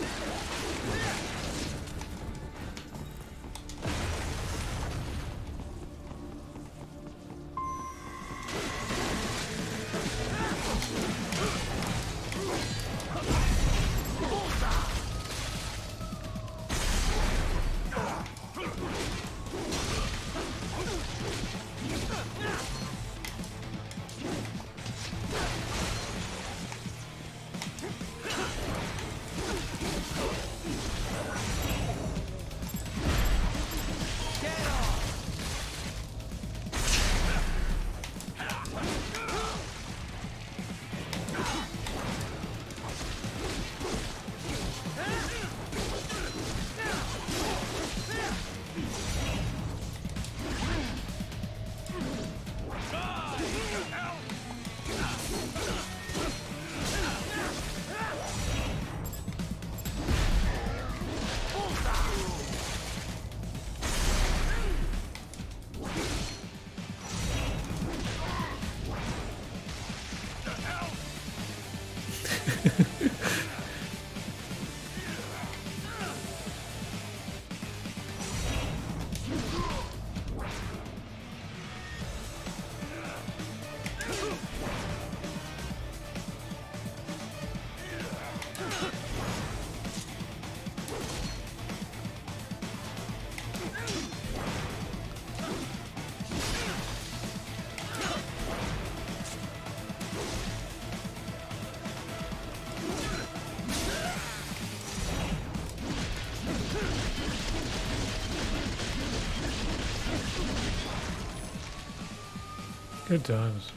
[SPEAKER 1] Good times.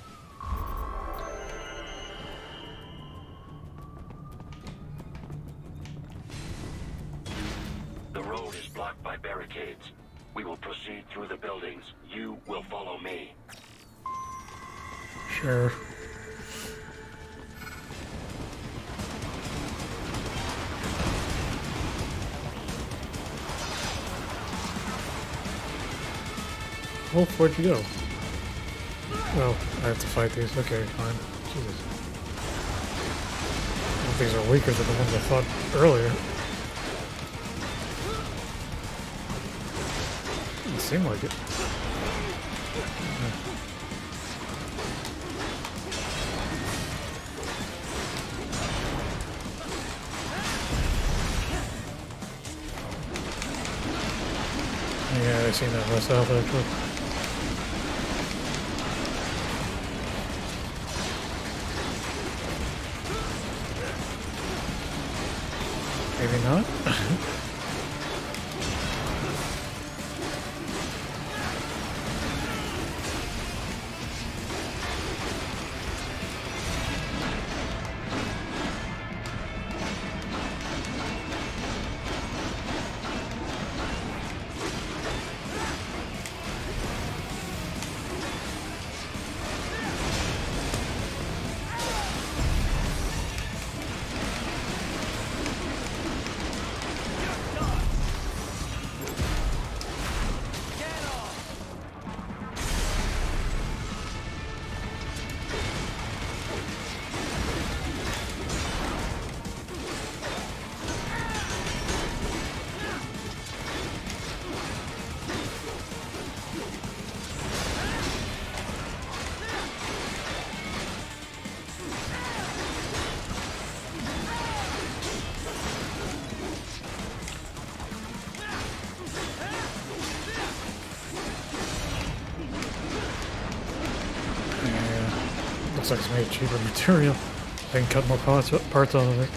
[SPEAKER 4] The road is blocked by barricades. We will proceed through the buildings. You will follow me.
[SPEAKER 1] Sure. Wolf, where'd you go? Oh, I have to fight these. Okay, fine. Jesus. These are weaker than the ones I fought earlier. Doesn't seem like it. Yeah, I've seen that myself actually. Maybe not. Looks like it's made of cheaper material. They can cut more parts out of it.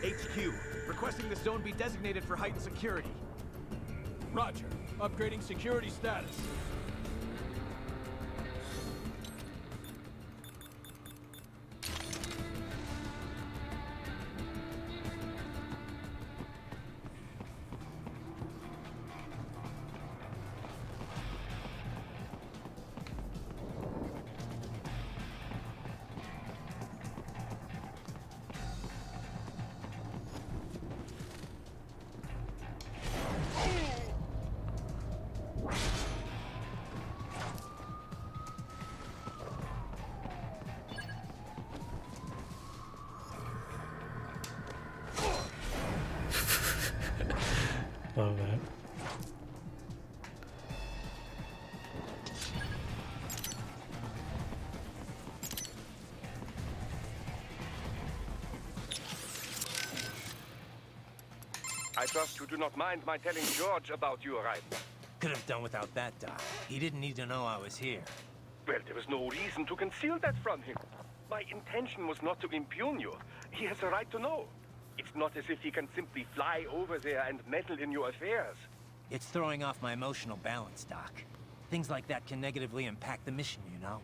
[SPEAKER 2] HQ, requesting the zone be designated for heightened security.
[SPEAKER 15] Roger. Upgrading security status.
[SPEAKER 1] Love that.
[SPEAKER 6] I trust you do not mind my telling George about your arrival.
[SPEAKER 11] Could have done without that, Doc. He didn't need to know I was here.
[SPEAKER 6] Well, there was no reason to conceal that from him. My intention was not to impugn you. He has a right to know. It's not as if he can simply fly over there and meddle in your affairs.
[SPEAKER 11] It's throwing off my emotional balance, Doc. Things like that can negatively impact the mission, you know?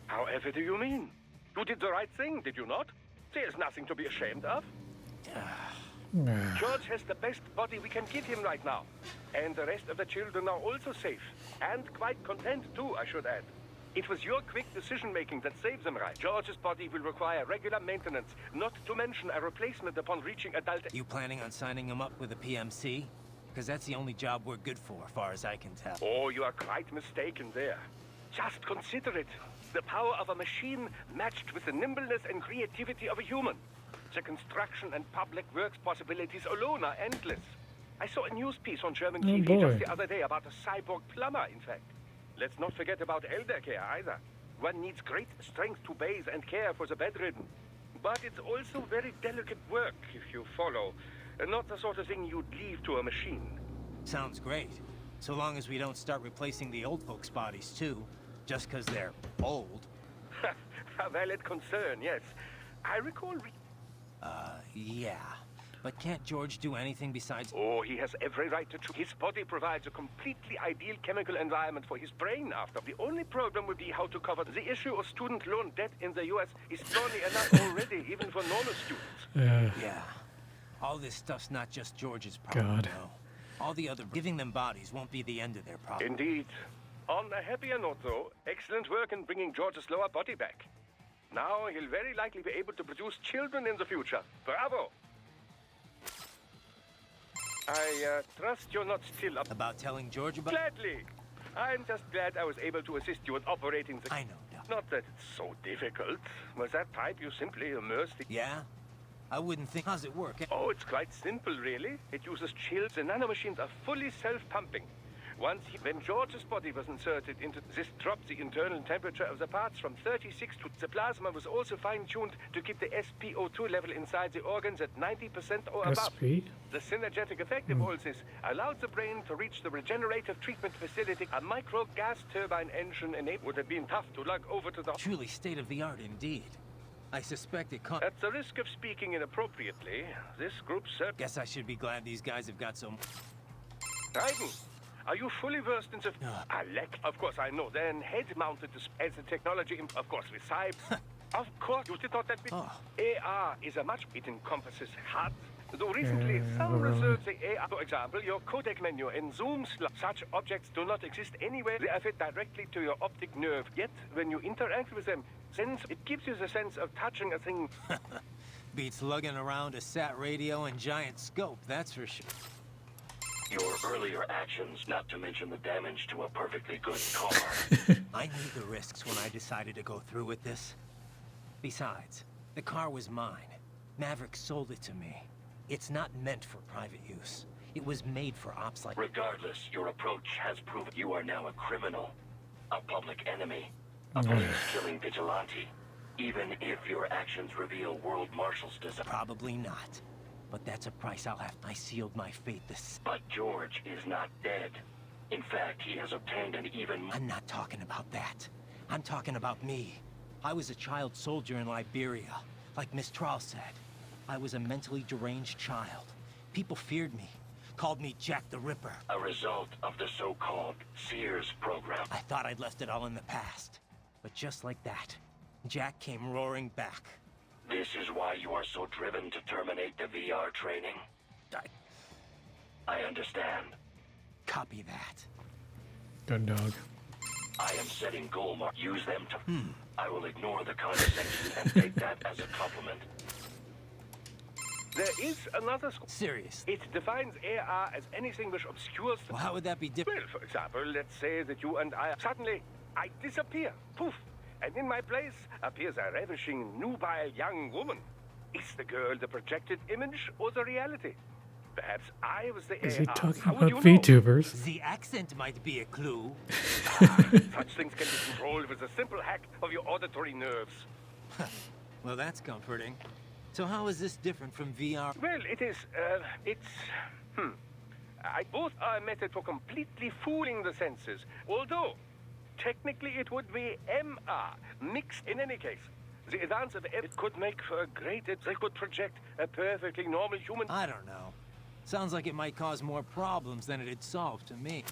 [SPEAKER 6] However do you mean? You did the right thing, did you not? There's nothing to be ashamed of. George has the best body we can give him right now. And the rest of the children are also safe. And quite content too, I should add. It was your quick decision-making that saved them, right? George's body will require regular maintenance, not to mention a replacement upon reaching adult...
[SPEAKER 11] You planning on signing him up with a PMC? Because that's the only job we're good for, as far as I can tell.
[SPEAKER 6] Oh, you are quite mistaken there. Just consider it. The power of a machine matched with the nimbleness and creativity of a human. The construction and public works possibilities alone are endless. I saw a news piece on German TV just the other day about a cyborg plumber, in fact. Let's not forget about elder care either. One needs great strength to bathe and care for the bedridden. But it's also very delicate work, if you follow. Not the sort of thing you'd leave to a machine.
[SPEAKER 11] Sounds great. So long as we don't start replacing the old folks' bodies, too. Just because they're old.
[SPEAKER 6] A valid concern, yes. I recall...
[SPEAKER 11] Yeah. But can't George do anything besides...
[SPEAKER 6] Oh, he has every right to choose. His body provides a completely ideal chemical environment for his brain after. The only problem would be how to cover the issue of student loan debt in the US is thorny enough already, even for normal students.
[SPEAKER 11] Yeah. All this stuff's not just George's problem, no. All the other... Giving them bodies won't be the end of their problem.
[SPEAKER 6] Indeed. On a happier note, though, excellent work in bringing George's lower body back. Now he'll very likely be able to produce children in the future. Bravo! I trust you're not still up...
[SPEAKER 11] About telling George about...
[SPEAKER 6] Gladly! I'm just glad I was able to assist you in operating the...
[SPEAKER 11] I know, Doc.
[SPEAKER 6] Not that it's so difficult. Was that type you simply immersed the...
[SPEAKER 11] Yeah? I wouldn't think... How's it work?
[SPEAKER 6] Oh, it's quite simple, really. It uses chills. The nanomachines are fully self-pumping. When George's body was inserted into this, dropped the internal temperature of the parts from 36 to... The plasma was also fine-tuned to keep the SpO2 level inside the organs at 90% or above.
[SPEAKER 1] SP?
[SPEAKER 6] The synergetic effect of all this allowed the brain to reach the regenerative treatment facility. A micro gas turbine engine would have been tough to lug over to the...
[SPEAKER 11] Truly state-of-the-art indeed. I suspect it can't...
[SPEAKER 6] At the risk of speaking inappropriately, this group
[SPEAKER 11] Guess I should be glad these guys have got some...
[SPEAKER 6] Raiden! Are you fully versed in the... Of course, I know. Then head-mounted as the technology, of course, with cyber... Of course, you did not that bit. AR is a much... It encompasses HUD. Though recently, some research the AR... For example, your codec menu in Zoom... Such objects do not exist anywhere. They are fed directly to your optic nerve. Yet, when you interact with them, it gives you the sense of touching a thing.
[SPEAKER 11] Beats lugging around a sat radio and giant scope, that's for sure.
[SPEAKER 4] Your earlier actions, not to mention the damage to a perfectly good car.
[SPEAKER 11] I knew the risks when I decided to go through with this. Besides, the car was mine. Maverick sold it to me. It's not meant for private use. It was made for ops like...
[SPEAKER 4] Regardless, your approach has proven you are now a criminal. A public enemy. A police-killing vigilante. Even if your actions reveal World Marshal's desire.
[SPEAKER 11] Probably not. But that's a price I'll have. I sealed my fate this...
[SPEAKER 4] But George is not dead. In fact, he has obtained an even...
[SPEAKER 11] I'm not talking about that. I'm talking about me. I was a child soldier in Liberia, like Miss Trawl said. I was a mentally deranged child. People feared me, called me Jack the Ripper.
[SPEAKER 4] A result of the so-called Sears program.
[SPEAKER 11] I thought I'd left it all in the past. But just like that, Jack came roaring back.
[SPEAKER 4] This is why you are so driven to terminate the VR training? I understand.
[SPEAKER 11] Copy that.
[SPEAKER 1] Good dog.
[SPEAKER 4] I am setting goal marks. Use them to... I will ignore the condescension and take that as a compliment.
[SPEAKER 6] There is another school.
[SPEAKER 11] Serious.
[SPEAKER 6] It defines AR as anything which obscures the...
[SPEAKER 11] Well, how would that be different?
[SPEAKER 6] Well, for example, let's say that you and I... Suddenly, I disappear. Poof. And in my place appears a ravishing, nubile young woman. Is the girl the projected image or the reality? Perhaps I was the
[SPEAKER 1] Is
[SPEAKER 6] AR.
[SPEAKER 1] he talking
[SPEAKER 6] How would
[SPEAKER 1] about
[SPEAKER 6] you know?
[SPEAKER 1] VTubers?
[SPEAKER 11] The accent might be a clue.
[SPEAKER 6] Such things can be controlled with a simple hack of your auditory nerves.
[SPEAKER 11] Well, that's comforting. So how is this different from VR?
[SPEAKER 6] Well, it is, both are a method for completely fooling the senses, although technically it would be MR, mixed in any case. The advance of it could make for a great... They could project a perfectly normal human...
[SPEAKER 11] I don't know. Sounds like it might cause more problems than it'd solve to me.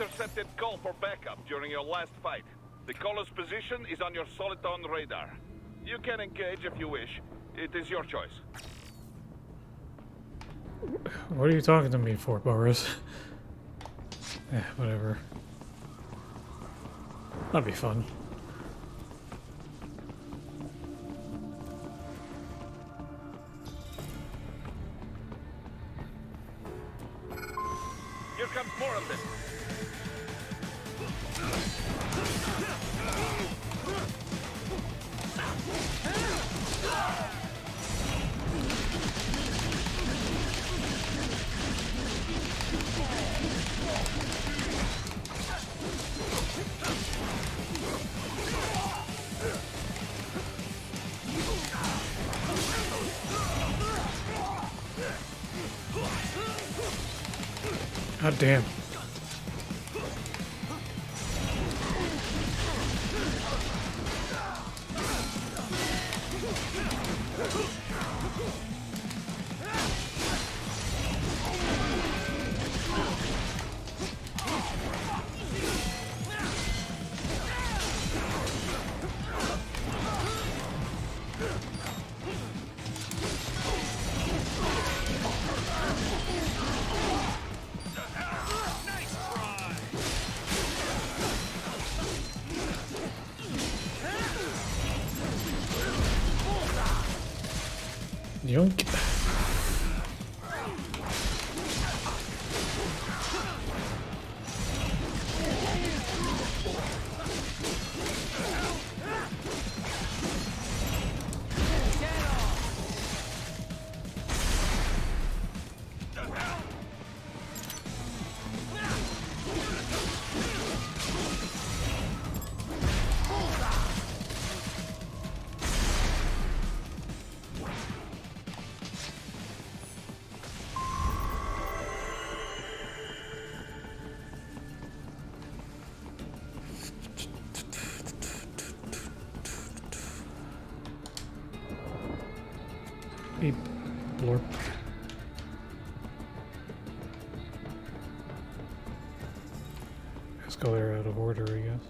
[SPEAKER 7] Intercepted call for backup during your last fight. The caller's position is on your Soliton radar. You can engage if you wish. It is your choice.
[SPEAKER 1] What are you talking to me for, Boris? Whatever. That'd be fun.
[SPEAKER 7] Here comes more of this.
[SPEAKER 1] God damn. Yoink. floor. Let's go there out of order, I guess.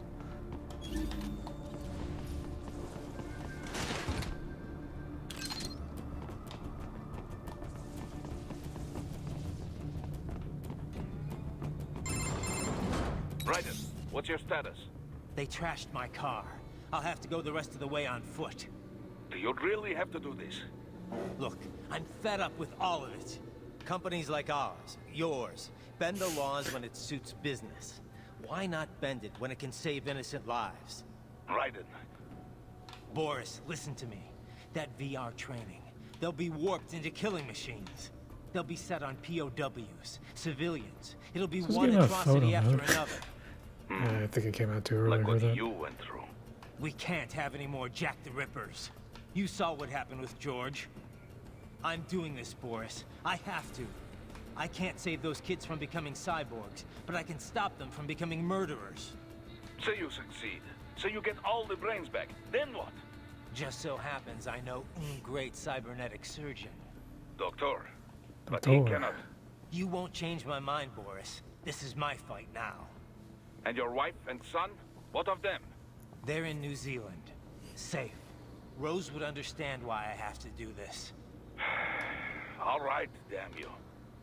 [SPEAKER 7] Ryder, what's your status?
[SPEAKER 5] They trashed my car. I'll have to go the rest of the way on foot.
[SPEAKER 7] Do you really have to do this?
[SPEAKER 5] Look, I'm fed up with all of it. Companies like ours, yours, bend the laws when it suits business. Why not bend it when it can save innocent lives?
[SPEAKER 7] Raiden.
[SPEAKER 5] Boris, listen to me. That VR training, they'll be warped into killing machines. They'll be set on POWs, civilians. It'll be one atrocity after another.
[SPEAKER 1] I think it came out too early
[SPEAKER 7] Like
[SPEAKER 1] for
[SPEAKER 7] what
[SPEAKER 1] that.
[SPEAKER 7] you went through.
[SPEAKER 5] We can't have any more Jack the Rippers. You saw what happened with George. I'm doing this, Boris. I have to. I can't save those kids from becoming cyborgs, but I can stop them from becoming murderers.
[SPEAKER 7] Say you succeed. Say you get all the brains back. Then what?
[SPEAKER 5] Just so happens I know great cybernetic surgeon.
[SPEAKER 7] Doctor. But he cannot.
[SPEAKER 5] You won't change my mind, Boris. This is my fight now.
[SPEAKER 7] And your wife and son? What of them?
[SPEAKER 5] They're in New Zealand. Safe. Rose would understand why I have to do this.
[SPEAKER 7] All right, damn you.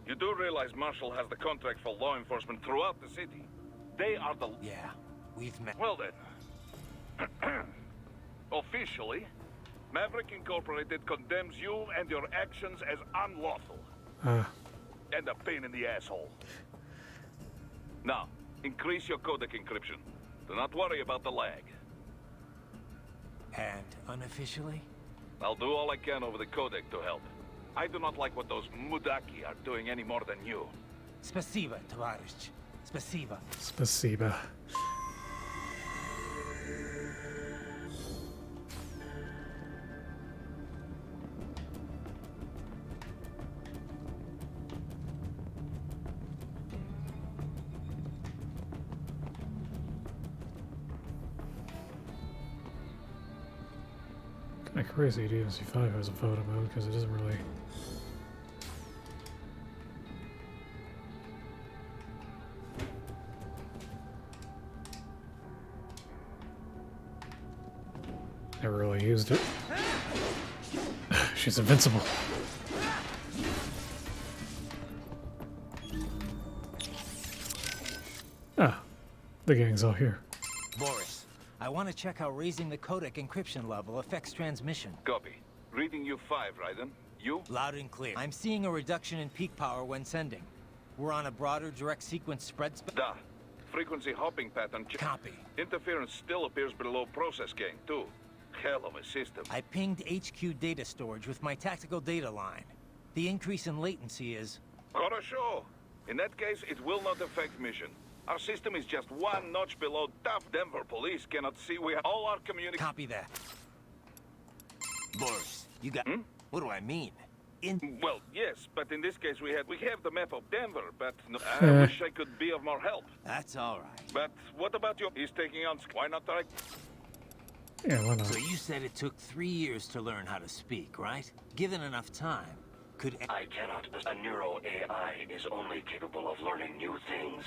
[SPEAKER 7] You do realize Marshall has the contract for law enforcement throughout the city. They are the...
[SPEAKER 5] Yeah, we've met...
[SPEAKER 7] Well then. Officially, Maverick Incorporated condemns you and your actions as unlawful. And a pain in the asshole. Now, increase your codec encryption. Do not worry about the lag.
[SPEAKER 5] And unofficially?
[SPEAKER 7] I'll do all I can over the codec to help. I do not like what those Mudaki are doing any more than you.
[SPEAKER 5] Spasiba, Tavarish. Spasiba.
[SPEAKER 1] Spasiba. Kind of crazy DMC5 has a photo mode because it doesn't really. Never really used it. She's invincible. Ah, the gang's all here.
[SPEAKER 5] Boris, I want to check how raising the codec encryption level affects transmission.
[SPEAKER 7] Copy. Reading you 5, Raiden. You?
[SPEAKER 5] Loud and clear. I'm seeing a reduction in peak power when sending. We're on a broader direct sequence spread
[SPEAKER 7] Da. Frequency hopping pattern.
[SPEAKER 5] Copy.
[SPEAKER 7] Interference still appears below process gain, too. Hell of a system.
[SPEAKER 5] I pinged HQ data storage with my tactical data line. The increase in latency is...
[SPEAKER 7] Хорошо. In that case, it will not affect mission. Our system is just one notch below tough. Denver police cannot see we have all our communication.
[SPEAKER 5] Copy that. Boris, you got... What do I mean?
[SPEAKER 7] Well, yes, but in this case we have the map of Denver, but no, I wish I could be of more help.
[SPEAKER 5] That's all right.
[SPEAKER 7] But what about you? He's taking on... Why not try...
[SPEAKER 1] Yeah, why not?
[SPEAKER 5] So you said it took 3 years to learn how to speak, right? Given enough time, could...
[SPEAKER 4] I cannot. A neuro AI is only capable of learning new things,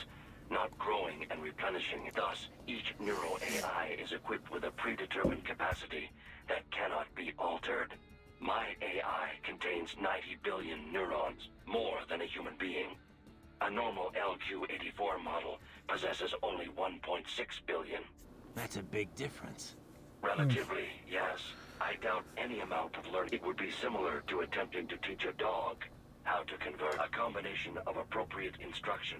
[SPEAKER 4] not growing and replenishing. Thus, each neuro AI is equipped with a predetermined capacity that cannot be altered. My AI contains 90 billion neurons, more than a human being. A normal LQ-84 model possesses only 1.6 billion.
[SPEAKER 5] That's a big difference.
[SPEAKER 4] Relatively, yes. I doubt any amount of learning. It would be similar to attempting to teach a dog how to convert a combination of appropriate instruction.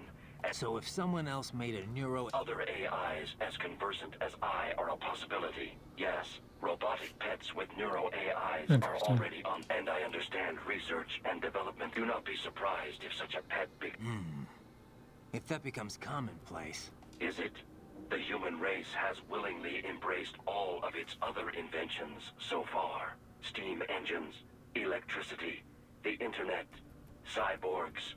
[SPEAKER 5] So if someone else made a neuro...
[SPEAKER 4] Other AIs as conversant as I are a possibility. Yes, robotic pets with neuro AIs are already on, and I understand research and development. Do not be surprised if such a pet
[SPEAKER 5] If that becomes commonplace...
[SPEAKER 4] Is it? The human race has willingly embraced all of its other inventions so far. Steam engines, electricity, the internet, cyborgs.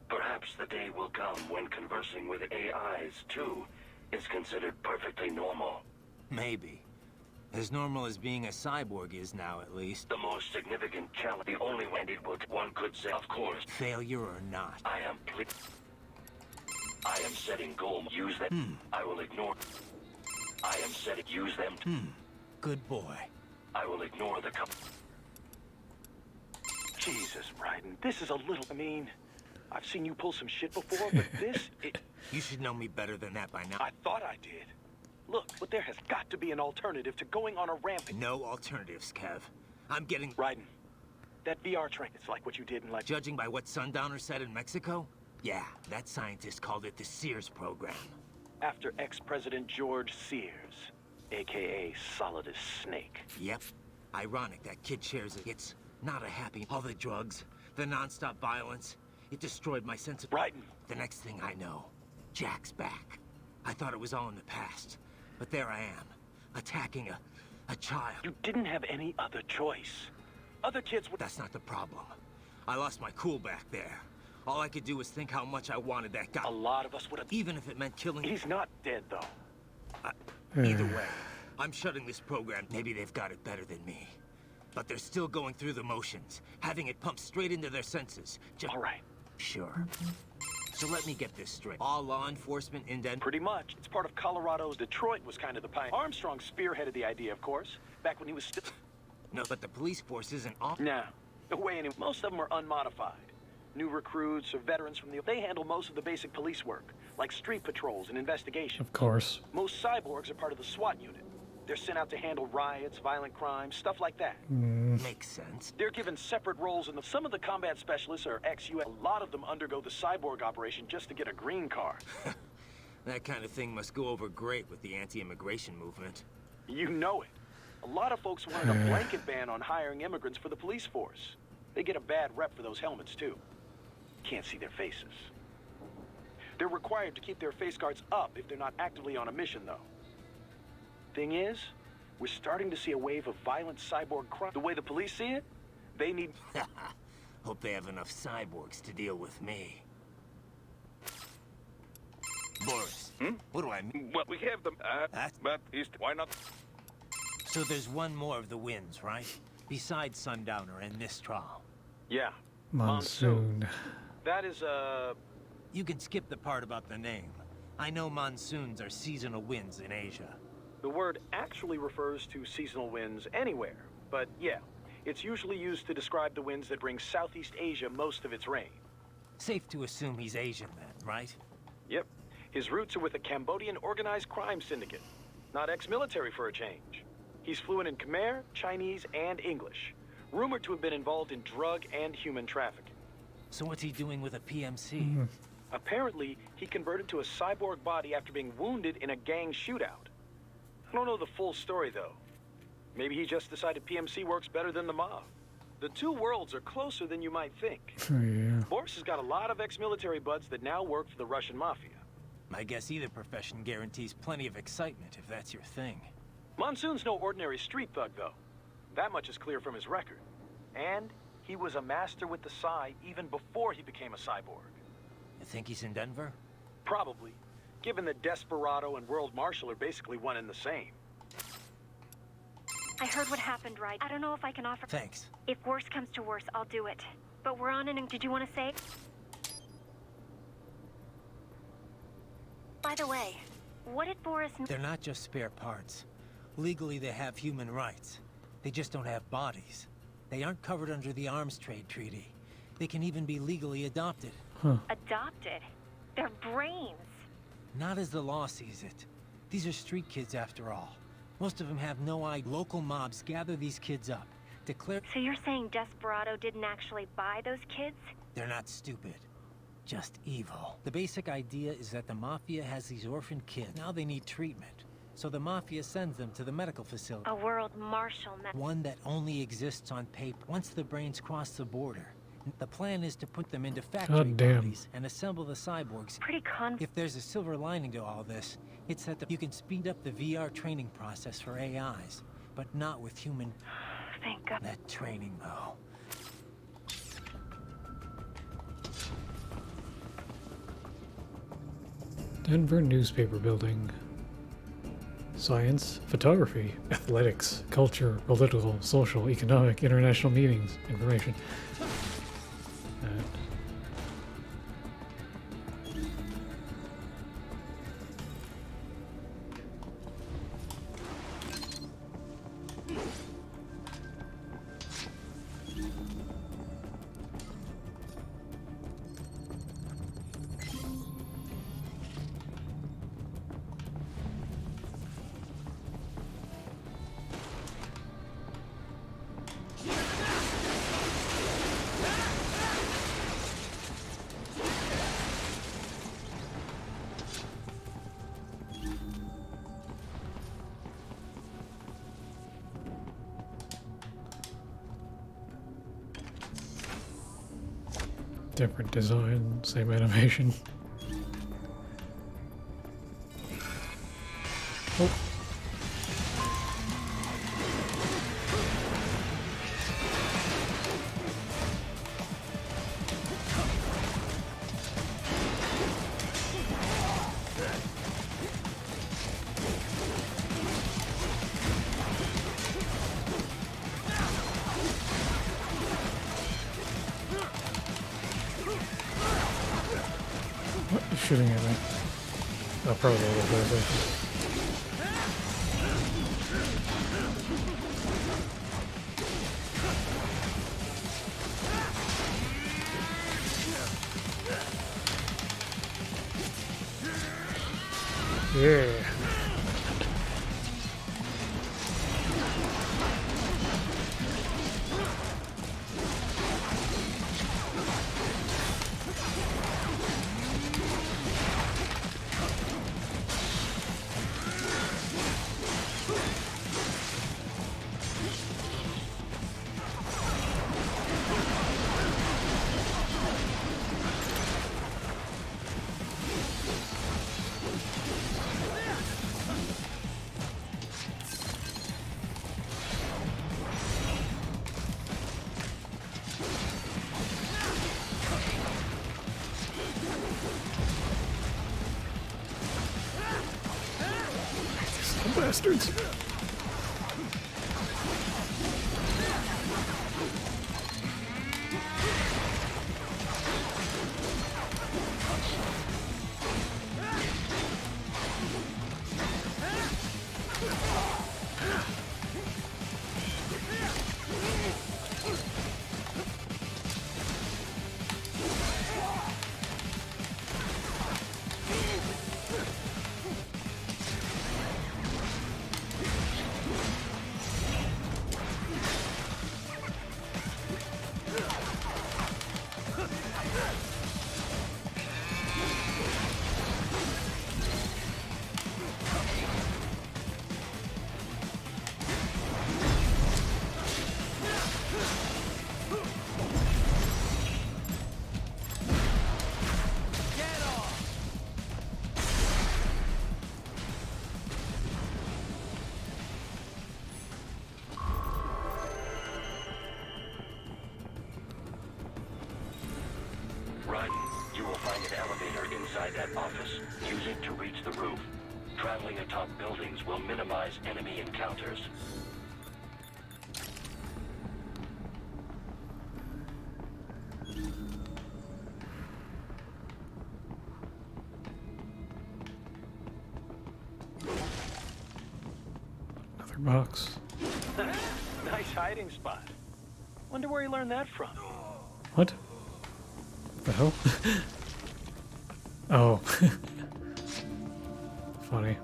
[SPEAKER 4] Perhaps the day will come when conversing with AIs, too, is considered perfectly normal.
[SPEAKER 5] Maybe. As normal as being a cyborg is now, at least.
[SPEAKER 4] The most significant challenge, the only one it would, one could say, of course.
[SPEAKER 5] Failure or not.
[SPEAKER 4] I am setting goals. Use them. I will ignore. I am setting. Use them.
[SPEAKER 5] Good boy.
[SPEAKER 4] I will ignore the
[SPEAKER 3] Jesus, Raiden, this is a little... I mean, I've seen you pull some shit before, but this...
[SPEAKER 5] You should know me better than that by now.
[SPEAKER 3] I thought I did. Look, but there has got to be an alternative to going on a rampage.
[SPEAKER 5] No alternatives, Kev. I'm getting...
[SPEAKER 3] Raiden, that VR train, it's like what you did in like...
[SPEAKER 5] Judging by what Sundowner said in Mexico? Yeah, that scientist called it the Sears program.
[SPEAKER 3] After ex-President George Sears, a.k.a. Solid as Snake.
[SPEAKER 5] Yep. Ironic that kid shares it. It's not a happy... All the drugs, the non-stop violence, it destroyed my sense of...
[SPEAKER 3] Raiden!
[SPEAKER 5] The next thing I know, Jack's back. I thought it was all in the past, but there I am, attacking a child.
[SPEAKER 3] You didn't have any other choice. Other kids would...
[SPEAKER 5] That's not the problem. I lost my cool back there. All I could do was think how much I wanted that guy.
[SPEAKER 3] A lot of us would have...
[SPEAKER 5] Even if it meant killing...
[SPEAKER 3] He's not dead, though.
[SPEAKER 5] Either way, I'm shutting this program. Maybe they've got it better than me. But they're still going through the motions, having it pumped straight into their senses.
[SPEAKER 3] All right.
[SPEAKER 5] Sure. So let me get this straight. All law enforcement in Denver?
[SPEAKER 3] Pretty much. It's part of Colorado's. Detroit was kind of the pioneer. Armstrong spearheaded the idea, of course, back when he was still...
[SPEAKER 5] No, but the police force isn't off...
[SPEAKER 3] Nah. No way any... Most of them are unmodified. New recruits or veterans from the... They handle most of the basic police work, like street patrols and investigation.
[SPEAKER 1] Of course.
[SPEAKER 3] Most cyborgs are part of the SWAT unit. They're sent out to handle riots, violent crimes, stuff like that.
[SPEAKER 5] Makes sense.
[SPEAKER 3] They're given separate roles in the... Some of the combat specialists are ex-US. A lot of them undergo the cyborg operation just to get a green card.
[SPEAKER 5] That kind of thing must go over great with the anti-immigration movement.
[SPEAKER 3] You know it. A lot of folks wanted a blanket ban on hiring immigrants for the police force. They get a bad rep for those helmets, too. Can't see their faces. They're required to keep their face guards up if they're not actively on a mission, though. Thing is, we're starting to see a wave of violent cyborg crime. The way the police see it, they need...
[SPEAKER 5] Hope they have enough cyborgs to deal with me. Boris, what do I mean?
[SPEAKER 7] Well, we have them, but why not?
[SPEAKER 5] So there's one more of the wins, right? Besides Sundowner and this trial.
[SPEAKER 3] Yeah.
[SPEAKER 1] Monsoon.
[SPEAKER 3] That is,
[SPEAKER 5] You can skip the part about the name. I know monsoons are seasonal winds in Asia.
[SPEAKER 3] The word actually refers to seasonal winds anywhere, but yeah, it's usually used to describe the winds that bring Southeast Asia most of its rain.
[SPEAKER 5] Safe to assume he's Asian then, right?
[SPEAKER 3] Yep. His roots are with a Cambodian organized crime syndicate. Not ex-military for a change. He's fluent in Khmer, Chinese, and English. Rumored to have been involved in drug and human trafficking.
[SPEAKER 5] So what's he doing with a PMC?
[SPEAKER 3] Apparently, he converted to a cyborg body after being wounded in a gang shootout. I don't know the full story, though. Maybe he just decided PMC works better than the mob. The two worlds are closer than you might think. Boris has got a lot of ex-military buds that now work for the Russian mafia.
[SPEAKER 5] I guess either profession guarantees plenty of excitement, if that's your thing.
[SPEAKER 3] Monsoon's no ordinary street thug, though. That much is clear from his record. And he was a master with the Psy even before he became a cyborg.
[SPEAKER 5] You think he's in Denver?
[SPEAKER 3] Probably, given that Desperado and World Marshal are basically one and the same.
[SPEAKER 8] I heard what happened, right? I don't know if I can offer...
[SPEAKER 5] Thanks.
[SPEAKER 8] If worse comes to worse, I'll do it. But we're on an... Did you want to say? By the way, what did Boris...
[SPEAKER 5] They're not just spare parts. Legally, they have human rights. They just don't have bodies. They aren't covered under the Arms Trade Treaty. They can even be legally adopted.
[SPEAKER 8] Adopted? They're brains.
[SPEAKER 5] Not as the law sees it. These are street kids after all. Most of them have no idea. Local mobs gather these kids up, declare...
[SPEAKER 8] So you're saying Desperado didn't actually buy those kids?
[SPEAKER 5] They're not stupid. Just evil. The basic idea is that the Mafia has these orphaned kids. Now they need treatment. So the Mafia sends them to the medical facility.
[SPEAKER 8] A World Marshal...
[SPEAKER 5] One that only exists on paper. Once the brains cross the border, the plan is to put them into factory bodies and assemble the cyborgs. If there's a silver lining to all this, it's that you can speed up the VR training process for AIs, but not with human...
[SPEAKER 8] Thank God.
[SPEAKER 5] That training, though.
[SPEAKER 1] Denver newspaper building. science, photography, athletics, culture, political, social, economic, international meetings, information. Different design, same animation. Oh. What is shooting at me? Oh, probably a little bit of yeah. Bastards.
[SPEAKER 4] Run. You will find an elevator inside that office. Use it to reach the roof. Traveling atop buildings will minimize enemy encounters.
[SPEAKER 1] Another box.
[SPEAKER 3] Nice hiding spot. Wonder where he learned that from.
[SPEAKER 1] What? The hell? Oh. Funny.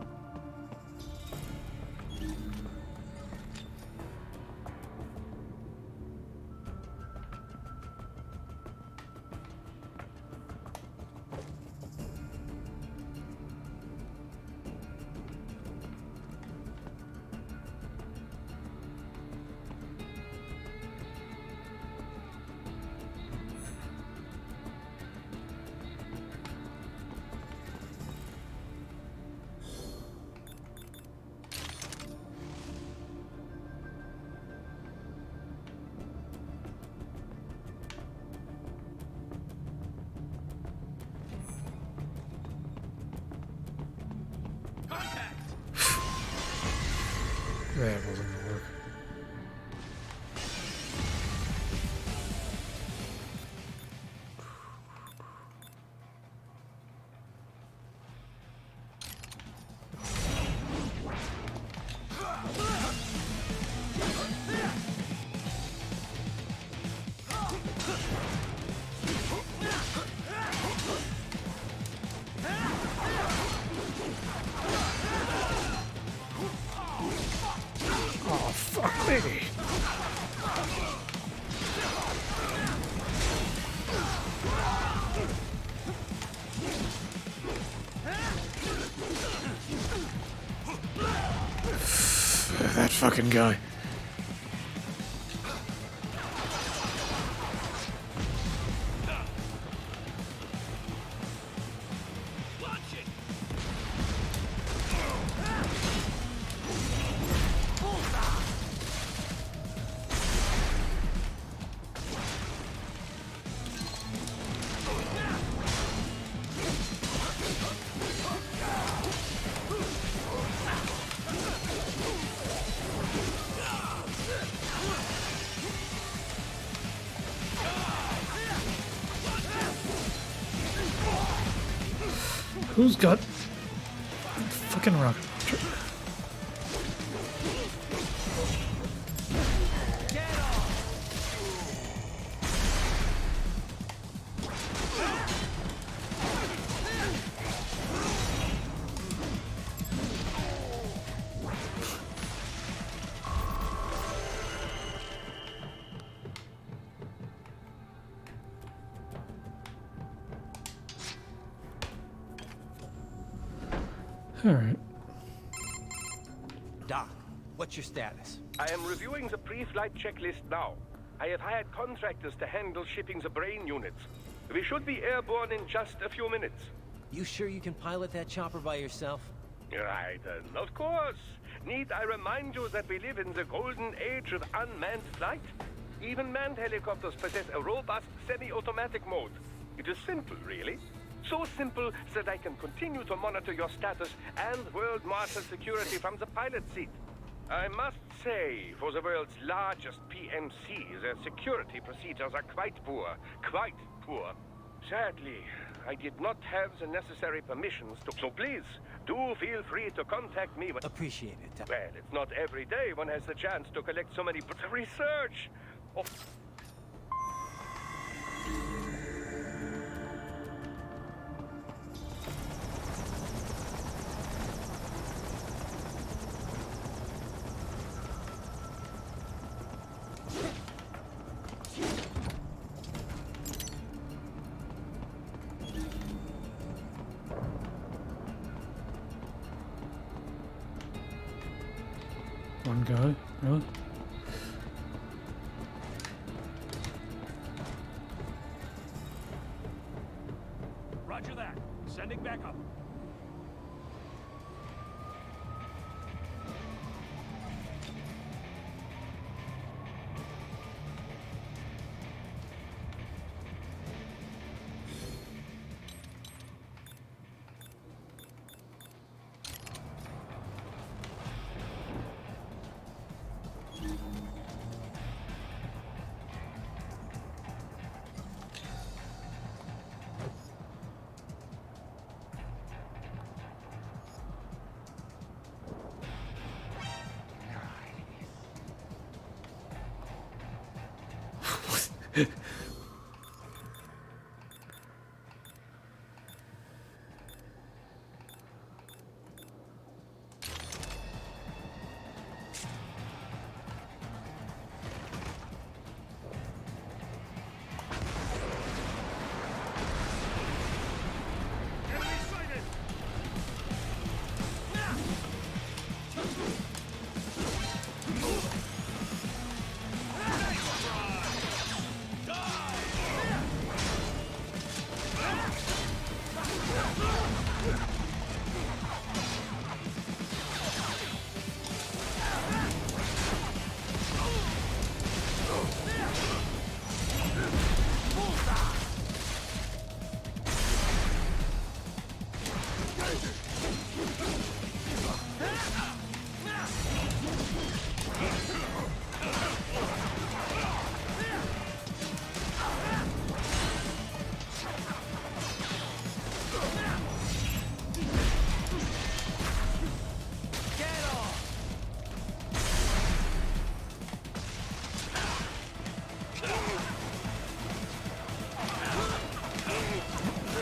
[SPEAKER 1] That wasn't gonna work. Oh, fuck me! That fucking guy. Who's got fucking rocket launcher? All right.
[SPEAKER 11] Doc, what's your status?
[SPEAKER 6] I am reviewing the pre-flight checklist now. I have hired contractors to handle shipping the brain units. We should be airborne in just a few minutes.
[SPEAKER 11] You sure you can pilot that chopper by yourself?
[SPEAKER 6] Right, of course. Need I remind you that we live in the golden age of unmanned flight? Even manned helicopters possess a robust semi-automatic mode. It is simple, really. So simple that I can continue to monitor your status and world marshal security from the pilot seat. I must say, for the world's largest PMC, their security procedures are quite poor. Quite poor. Sadly, I did not have the necessary permissions to... So please, do feel free to contact me when...
[SPEAKER 11] Appreciate it.
[SPEAKER 6] Well, it's not every day one has the chance to collect so many... research! Oh.
[SPEAKER 1] One guy, really?
[SPEAKER 15] Roger that. Sending backup.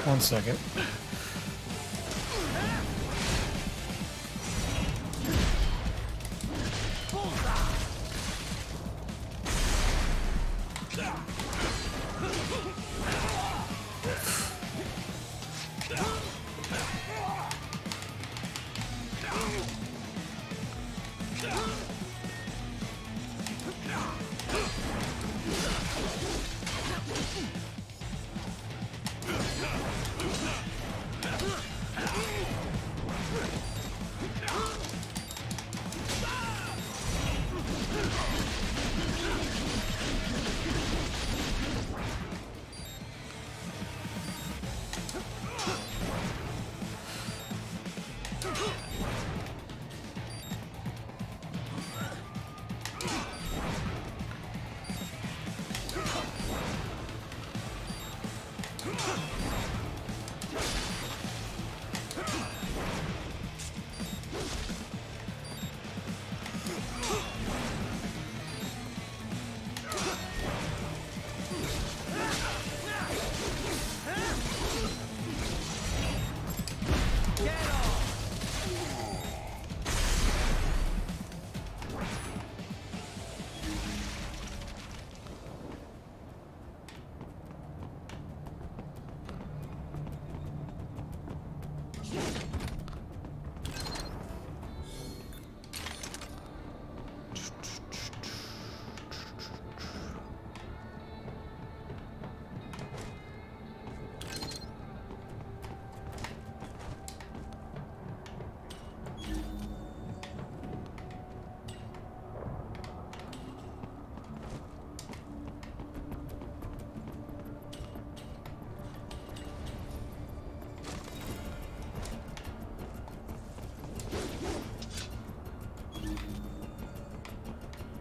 [SPEAKER 1] 1 second.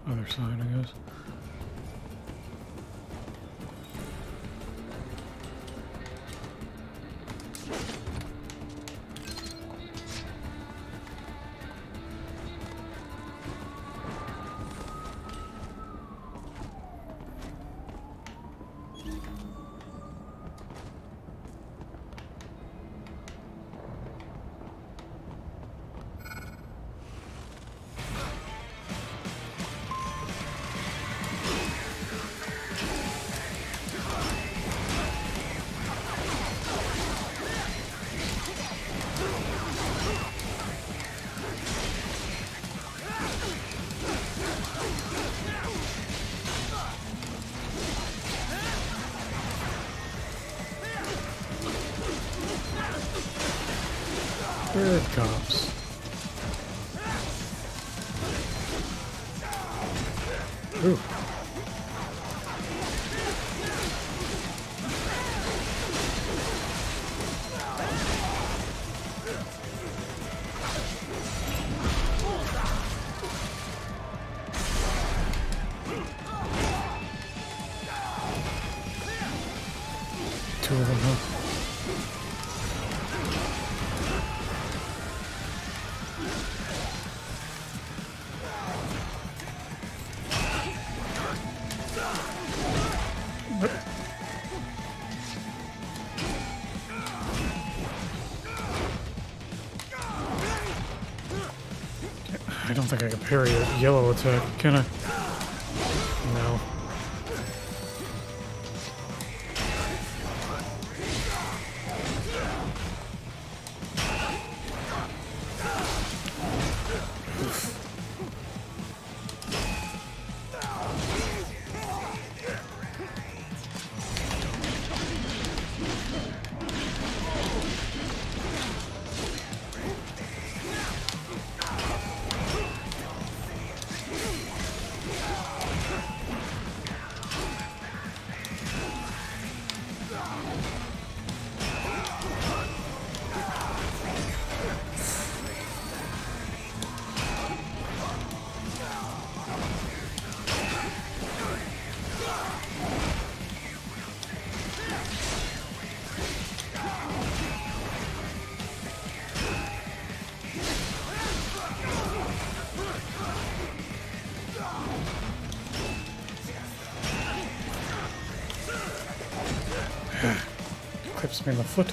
[SPEAKER 1] Other side, I guess. Where are cops? Ooh. Two of them, huh? I don't think I can parry a yellow attack, can I? No. Trips me in the foot. Is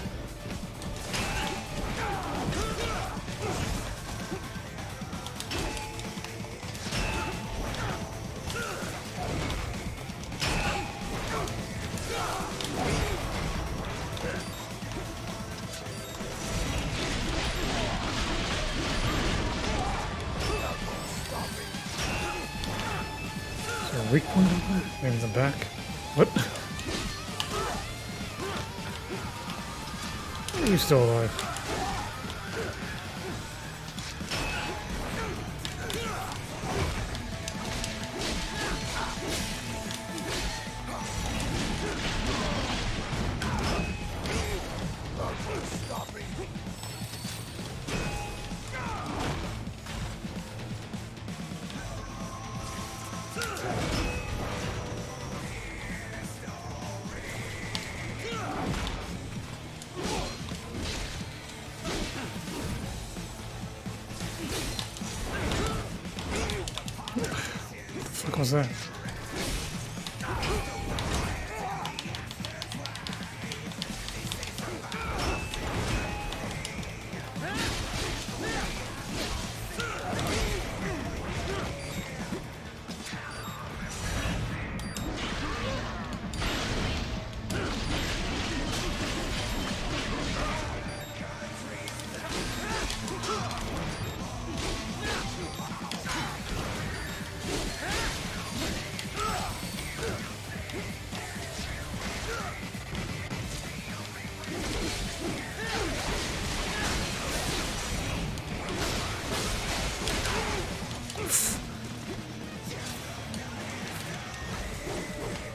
[SPEAKER 1] there a weak point over there? Maybe in the back? What? Are you still alive? What was that?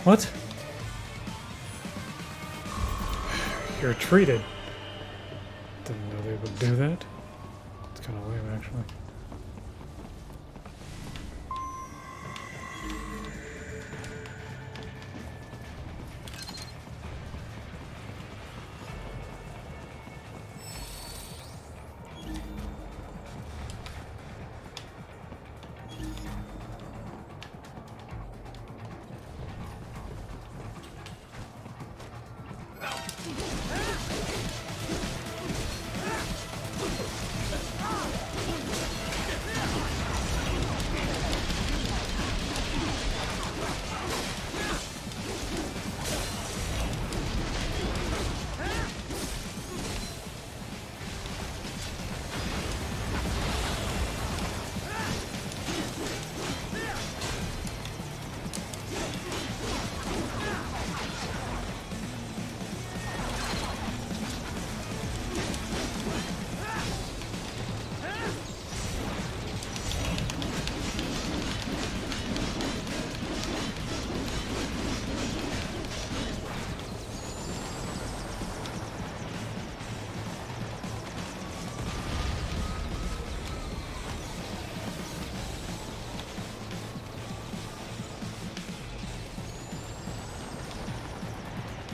[SPEAKER 1] What? You're treated. Didn't know they would do that. It's kind of lame, actually.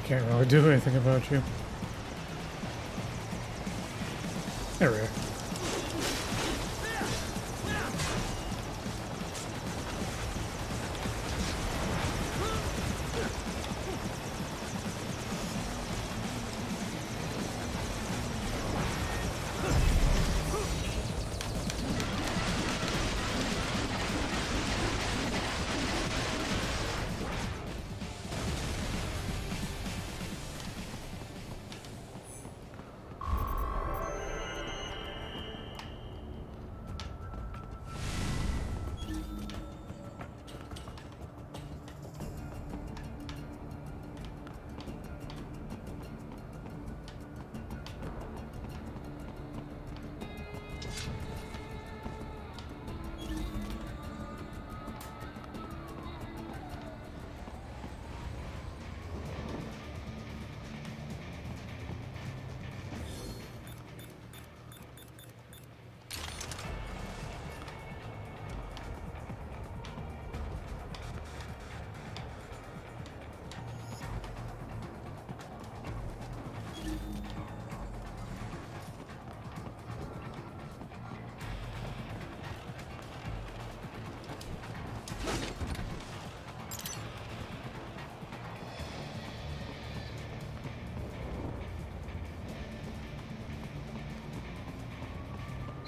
[SPEAKER 1] Can't really do anything about you. There we are.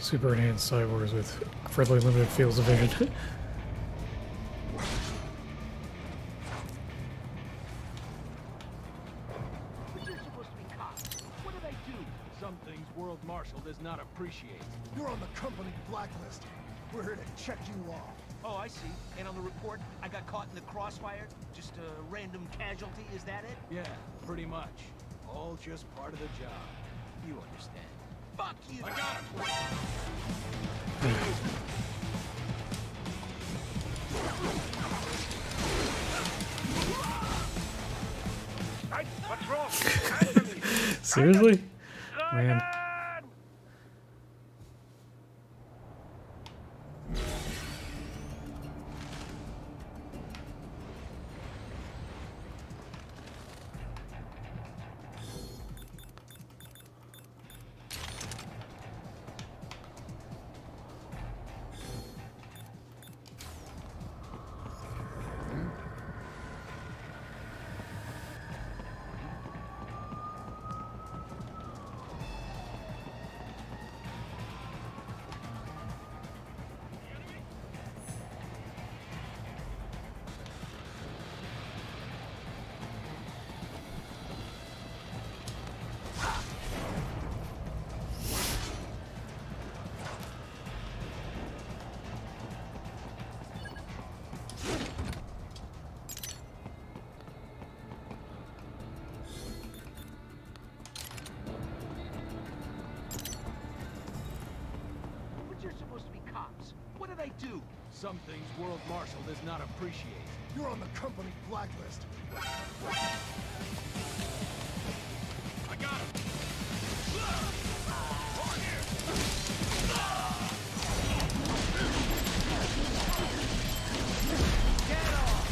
[SPEAKER 1] super enhanced cyborgs with fairly limited fields of vision.
[SPEAKER 15] But you're supposed to be cops. What do they do? Some things World Marshal does not appreciate.
[SPEAKER 14] You're on the company blacklist. We're here to check you off.
[SPEAKER 2] Oh, I see. And on the report, I got caught in the crossfire? Just a random casualty, is that it?
[SPEAKER 15] Yeah, pretty much. All just part of the job.
[SPEAKER 2] You understand. Fuck you!
[SPEAKER 15] I got him!
[SPEAKER 6] Hey, what's wrong? Answer me.
[SPEAKER 1] Seriously? Man.
[SPEAKER 2] But you're supposed to be cops. What do they do?
[SPEAKER 15] Some things World Marshal does not appreciate.
[SPEAKER 14] You're on the company blacklist.
[SPEAKER 15] I got him! Over here!
[SPEAKER 2] Get off!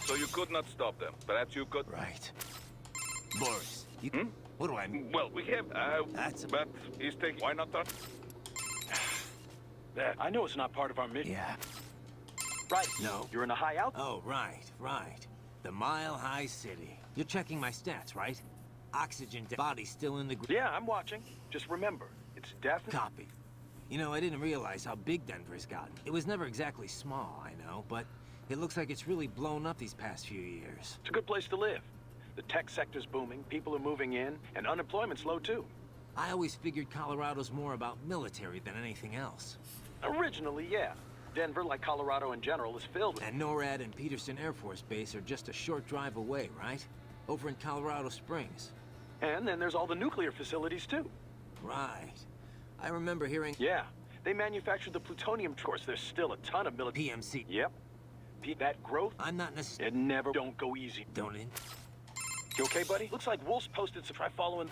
[SPEAKER 7] So you could not stop them. Perhaps you could.
[SPEAKER 5] Right. Boris, you...
[SPEAKER 7] Hmm?
[SPEAKER 5] What do I mean?
[SPEAKER 7] Well, we have.
[SPEAKER 5] That's a...
[SPEAKER 7] But he's taking. Why not talk?
[SPEAKER 3] I know it's not part of our mission.
[SPEAKER 5] Yeah.
[SPEAKER 3] Right.
[SPEAKER 5] No.
[SPEAKER 3] You're in a high altitude.
[SPEAKER 5] Oh, right. The Mile High City. You're checking my stats, right? Oxygen body's still in the...
[SPEAKER 3] Yeah, I'm watching. Just remember, it's definitely...
[SPEAKER 5] Copy. You know, I didn't realize how big Denver's gotten. It was never exactly small, I know, but it looks like it's really blown up these past few years.
[SPEAKER 3] It's a good place to live. The tech sector's booming, people are moving in, and unemployment's low too.
[SPEAKER 5] I always figured Colorado's more about military than anything else.
[SPEAKER 3] Originally, yeah. Denver, like Colorado in general, is filled with...
[SPEAKER 5] And NORAD and Peterson Air Force Base are just a short drive away, right? Over in Colorado Springs.
[SPEAKER 3] And then there's all the nuclear facilities too.
[SPEAKER 5] Right. I remember hearing...
[SPEAKER 3] Yeah. They manufacture the plutonium. Of course, there's still a ton of military...
[SPEAKER 5] PMC.
[SPEAKER 3] Yep. That growth...
[SPEAKER 5] I'm not necessarily...
[SPEAKER 3] It never don't go easy.
[SPEAKER 5] Don't it?
[SPEAKER 3] You okay, buddy? Looks like Wolf's posted, so try following...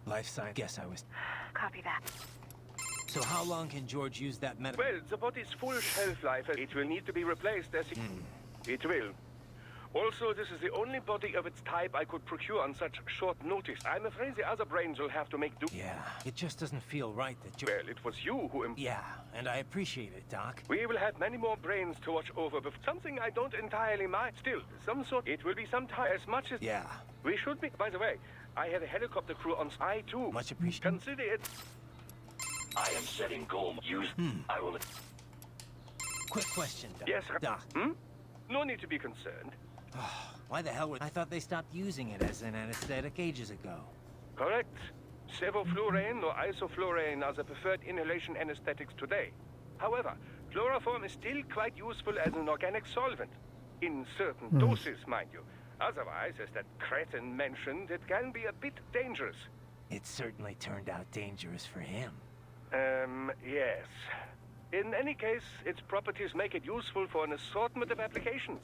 [SPEAKER 5] Life science. Guess I was...
[SPEAKER 8] Copy that.
[SPEAKER 5] So how long can George use that
[SPEAKER 6] Well, the body's full shelf life. It will need to be replaced as it will. Also, this is the only body of its type I could procure on such short notice. I'm afraid the other brains will have to make do.
[SPEAKER 11] Yeah, it just doesn't feel right that you...
[SPEAKER 6] Well, it was you who...
[SPEAKER 11] Yeah, and I appreciate it, Doc.
[SPEAKER 6] We will have many more brains to watch over, but something I don't entirely mind. Still, some sort... It will be some time, as much as...
[SPEAKER 11] Yeah.
[SPEAKER 6] We should be... By the way, I have a helicopter crew on I too.
[SPEAKER 11] Much appreciated.
[SPEAKER 6] Consider it...
[SPEAKER 4] I am setting goal. Use... I will...
[SPEAKER 11] Quick question, Doc.
[SPEAKER 6] Yes,
[SPEAKER 11] Doc.
[SPEAKER 6] No need to be concerned.
[SPEAKER 11] Why the hell would... I thought they stopped using it as an anesthetic ages ago.
[SPEAKER 6] Correct. Sevoflurane or isoflurane are the preferred inhalation anesthetics today. However, chloroform is still quite useful as an organic solvent. In certain doses, mind you. Otherwise, as that cretin mentioned, it can be a bit dangerous.
[SPEAKER 11] It certainly turned out dangerous for him.
[SPEAKER 6] Yes. In any case, its properties make it useful for an assortment of applications.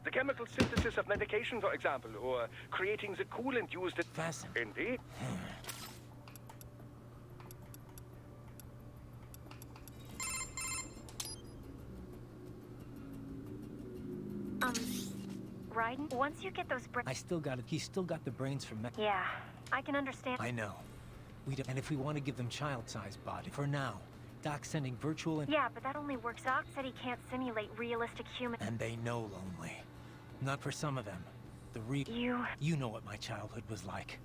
[SPEAKER 6] The chemical synthesis of medication, for example, or creating the coolant used at...
[SPEAKER 11] Fascinating.
[SPEAKER 6] Indeed.
[SPEAKER 8] Raiden, once you get those
[SPEAKER 11] I still got it. He's still got the brains from...
[SPEAKER 8] Yeah, I can understand.
[SPEAKER 11] I know. We don't... And if we want to give them child-sized body, for now, Doc's sending virtual...
[SPEAKER 8] Yeah, but that only works. Doc said he can't simulate realistic human...
[SPEAKER 11] And they know lonely. Not for some of them. You know what my childhood was like.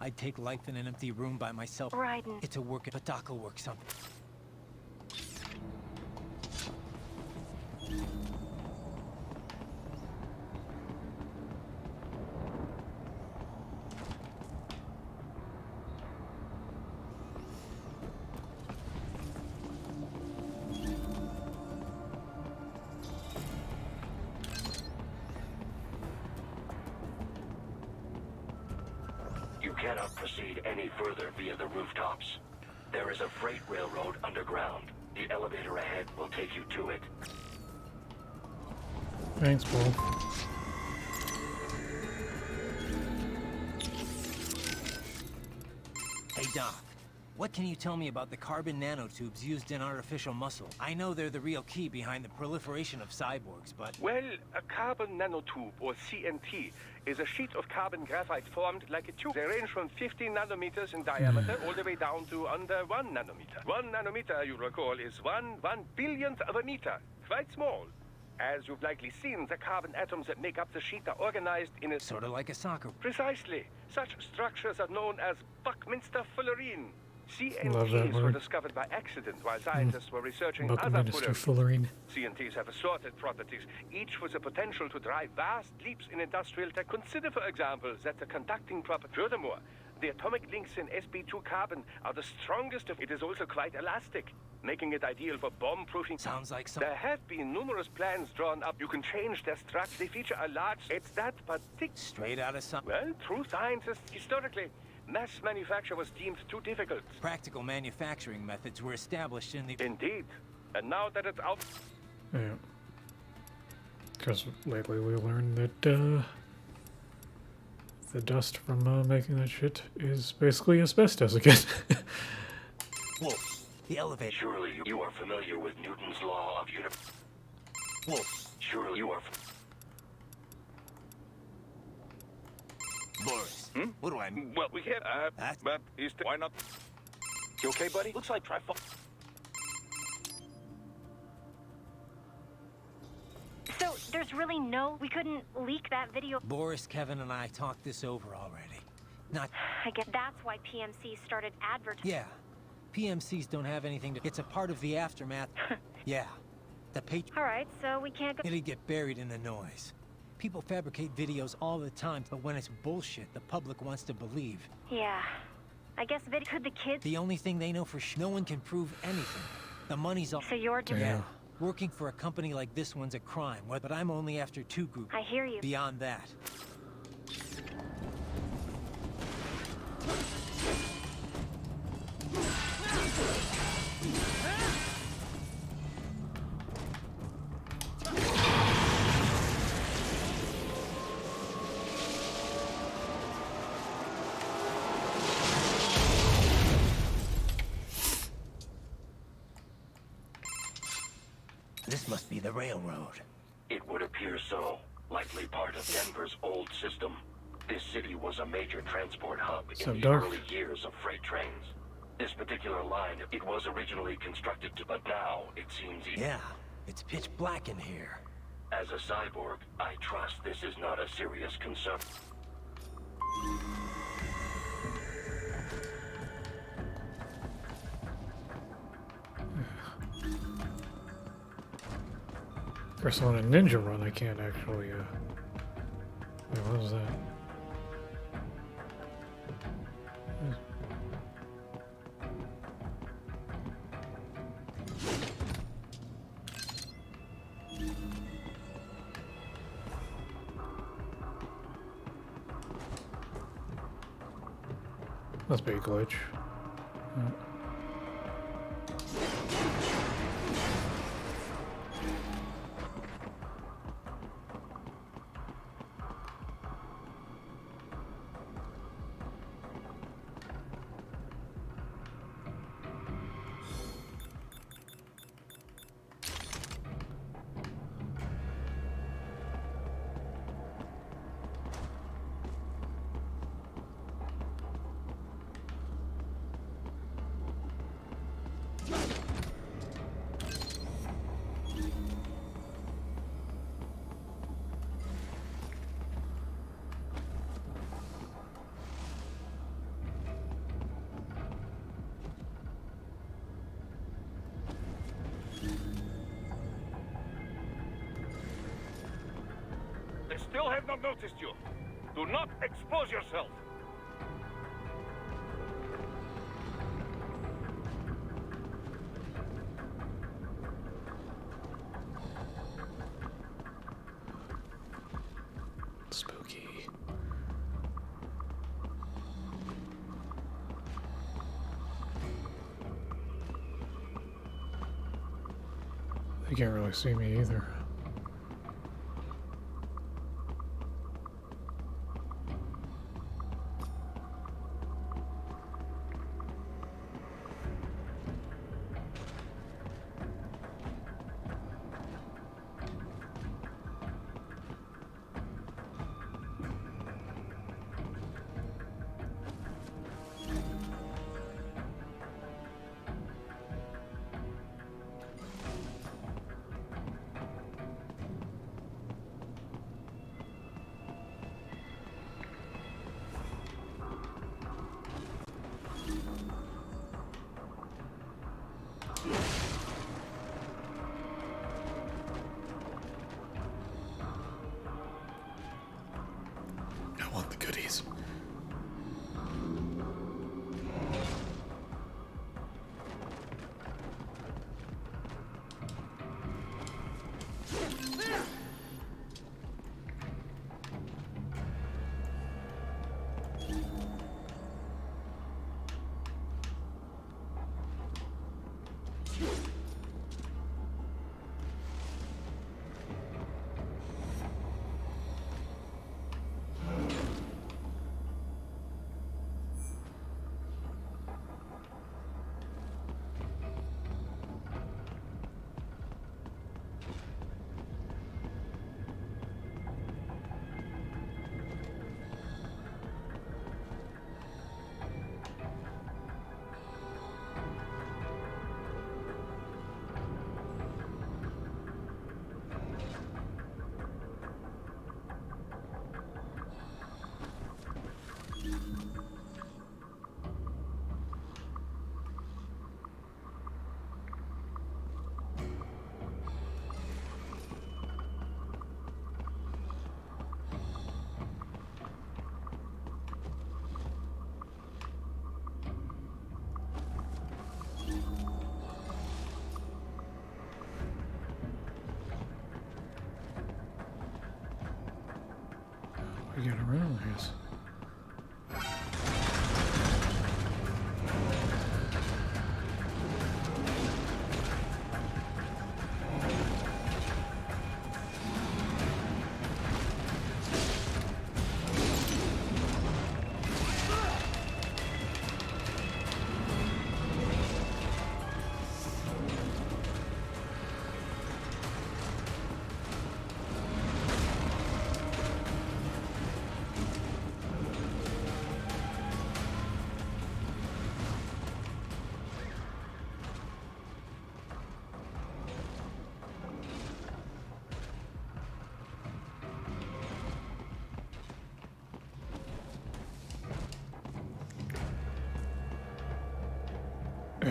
[SPEAKER 11] I'd take life in an empty room by myself.
[SPEAKER 8] Raiden.
[SPEAKER 11] It's a work... But Doc will work something.
[SPEAKER 4] You cannot proceed any further via the rooftops. There is a freight railroad underground. The elevator ahead will take you to it.
[SPEAKER 1] Thanks, Paul.
[SPEAKER 11] Hey, Doc. What can you tell me about the carbon nanotubes used in artificial muscle? I know they're the real key behind the proliferation of cyborgs, but...
[SPEAKER 6] Well, a carbon nanotube, or CNT, is a sheet of carbon graphite formed like a tube. They range from 15 nanometers in diameter all the way down to under 1 nanometer. 1 nanometer, you recall, is one billionth of a meter. Quite small. As you've likely seen, the carbon atoms that make up the sheet are organized in a...
[SPEAKER 11] Sort of like a soccer...
[SPEAKER 6] Precisely. Such structures are known as Buckminster fullerene. CNTs were discovered by accident while scientists were researching other fullerene. CNTs have assorted properties, each with the potential to drive vast leaps in industrial tech. Consider, for example, that the conducting property... Furthermore, the atomic links in sp2 carbon are the strongest of... It is also quite elastic, making it ideal for bomb-proofing.
[SPEAKER 11] Sounds like some...
[SPEAKER 6] There have been numerous plans drawn up. You can change their structure. They feature a large... It's that particular...
[SPEAKER 11] Straight out of some...
[SPEAKER 6] Well, true scientists, historically... Mass manufacture was deemed too difficult.
[SPEAKER 11] Practical manufacturing methods were established in the...
[SPEAKER 6] Indeed. And now that it's out...
[SPEAKER 1] Yeah. Because lately we learned that, the dust from, making that shit is basically asbestos again.
[SPEAKER 11] Wolf, the elevator...
[SPEAKER 4] Surely you are familiar with Newton's law of
[SPEAKER 11] Wolf,
[SPEAKER 4] surely you are...
[SPEAKER 11] Boris, what do I mean?
[SPEAKER 7] Well, we can't, but is why not?
[SPEAKER 3] You okay, buddy? Looks like
[SPEAKER 8] So, there's really no... We couldn't leak that video...
[SPEAKER 11] Boris, Kevin, and I talked this over already. Not...
[SPEAKER 8] I guess that's why PMC started advertising...
[SPEAKER 11] Yeah. PMCs don't have anything to... It's a part of the aftermath. Yeah. The
[SPEAKER 8] Alright, so we can't go...
[SPEAKER 11] It'd get buried in the noise. People fabricate videos all the time, but when it's bullshit, the public wants to believe.
[SPEAKER 8] Yeah. I guess could the kids...
[SPEAKER 11] The only thing they know for sure, no one can prove anything. The money's all...
[SPEAKER 8] So you're doing...
[SPEAKER 11] Yeah. Working for a company like this one's a crime, but I'm only after 2 groups.
[SPEAKER 8] I hear you.
[SPEAKER 11] Beyond that. This must be the railroad.
[SPEAKER 4] It would appear so. likely part of Denver's old system. This city was a major transport hub
[SPEAKER 1] So
[SPEAKER 4] in the
[SPEAKER 1] dark.
[SPEAKER 4] early years of freight trains. This particular line, it was originally constructed to, but now it seems...
[SPEAKER 11] Yeah, it's pitch black in here.
[SPEAKER 4] As a cyborg, I trust this is not a serious concern.
[SPEAKER 1] Of course, on a ninja run, I can't actually, wait, what was that? Must be a glitch.
[SPEAKER 7] They still have not noticed you. Do not expose yourself.
[SPEAKER 1] Spooky. They can't really see me either. I want the goodies. We get around this.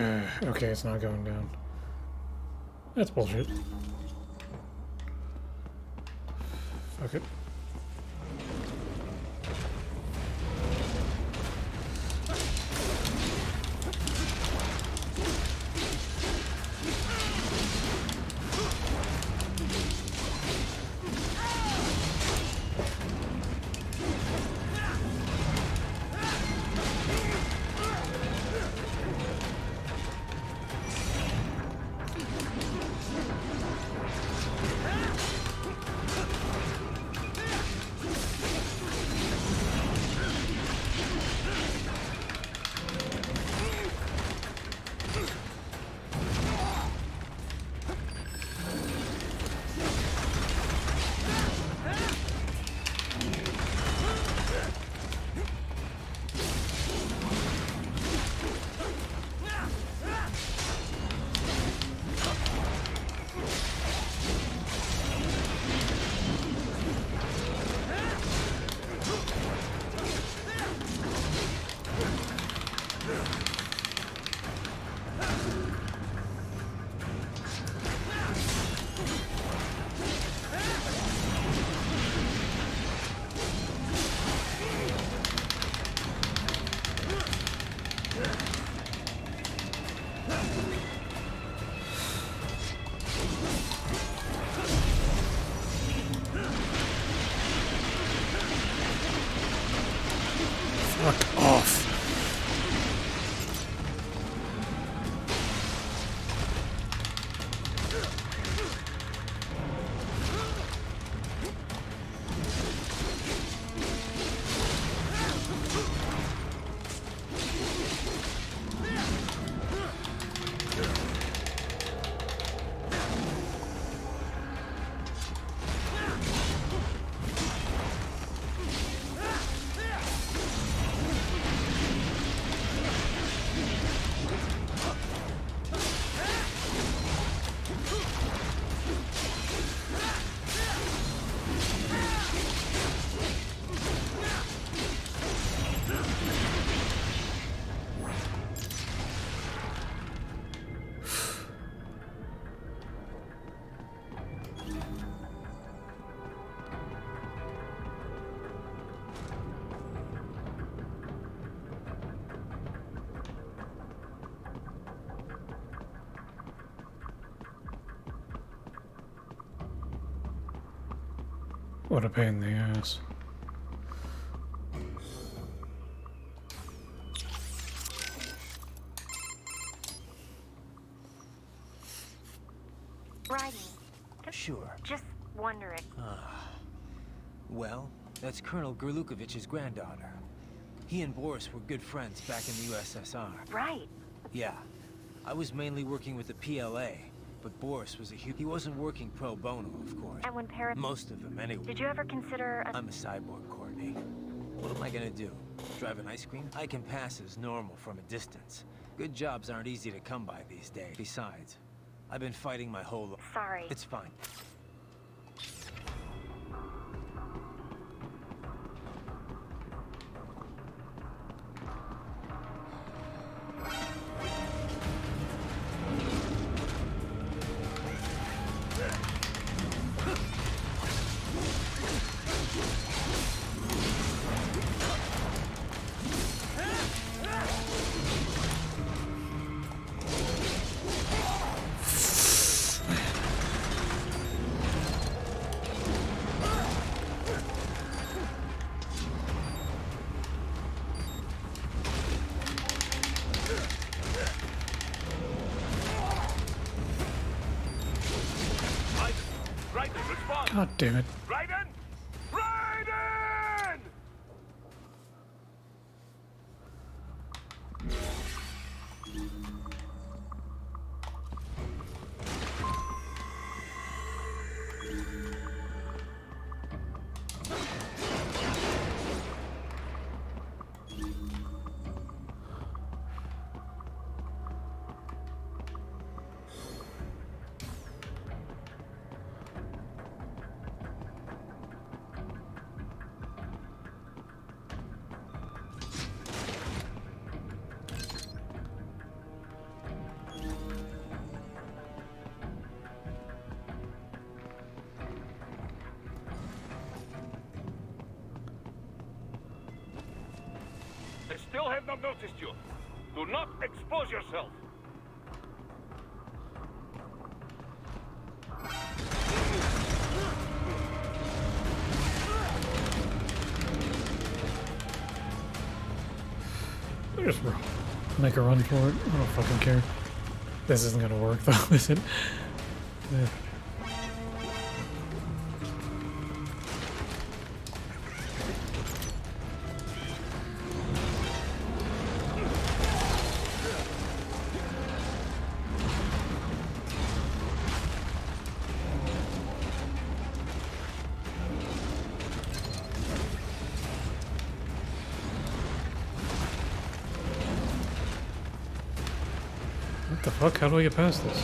[SPEAKER 1] Okay, it's not going down. That's bullshit. Fuck it. Fuck off. What a pain in the ass.
[SPEAKER 8] Riding.
[SPEAKER 11] Sure.
[SPEAKER 8] Just wondering.
[SPEAKER 11] Well, that's Colonel Gerlukovich's granddaughter. He and Boris were good friends back in the USSR.
[SPEAKER 8] Right.
[SPEAKER 11] Yeah. I was mainly working with the PLA, but Boris was he wasn't working pro bono, of course.
[SPEAKER 8] And when
[SPEAKER 11] Most of them, anyway.
[SPEAKER 8] Did you ever consider
[SPEAKER 11] I'm a cyborg, Courtney. What am I gonna do? Drive an ice cream? I can pass as normal from a distance. Good jobs aren't easy to come by these days. Besides, I've been fighting my whole life.
[SPEAKER 8] Sorry.
[SPEAKER 11] It's fine.
[SPEAKER 1] God damn it.
[SPEAKER 7] Raiden! Raiden! you. Do not expose yourself.
[SPEAKER 1] Just make a run for it. I don't fucking care. This isn't gonna work though, is it? Yeah. What the fuck? How do I get past this?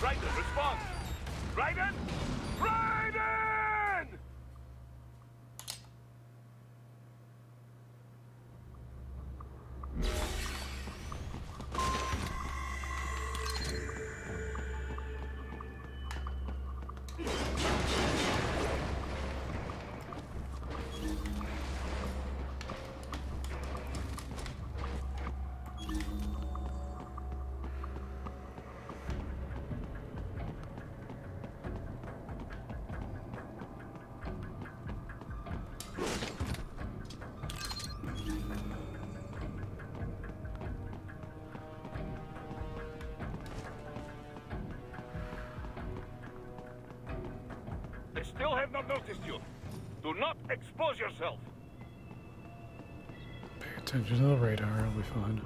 [SPEAKER 7] Raiden, respond! Raiden! Raiden! They still have not noticed you. Do not expose yourself.
[SPEAKER 1] Pay attention to the radar, it'll be fine.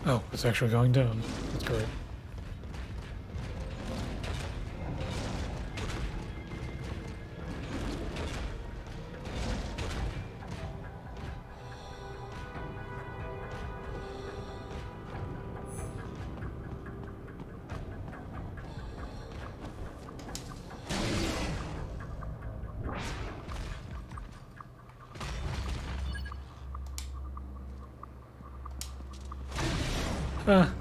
[SPEAKER 1] Oh, it's actually going down. That's great. Ah.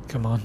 [SPEAKER 1] Come on.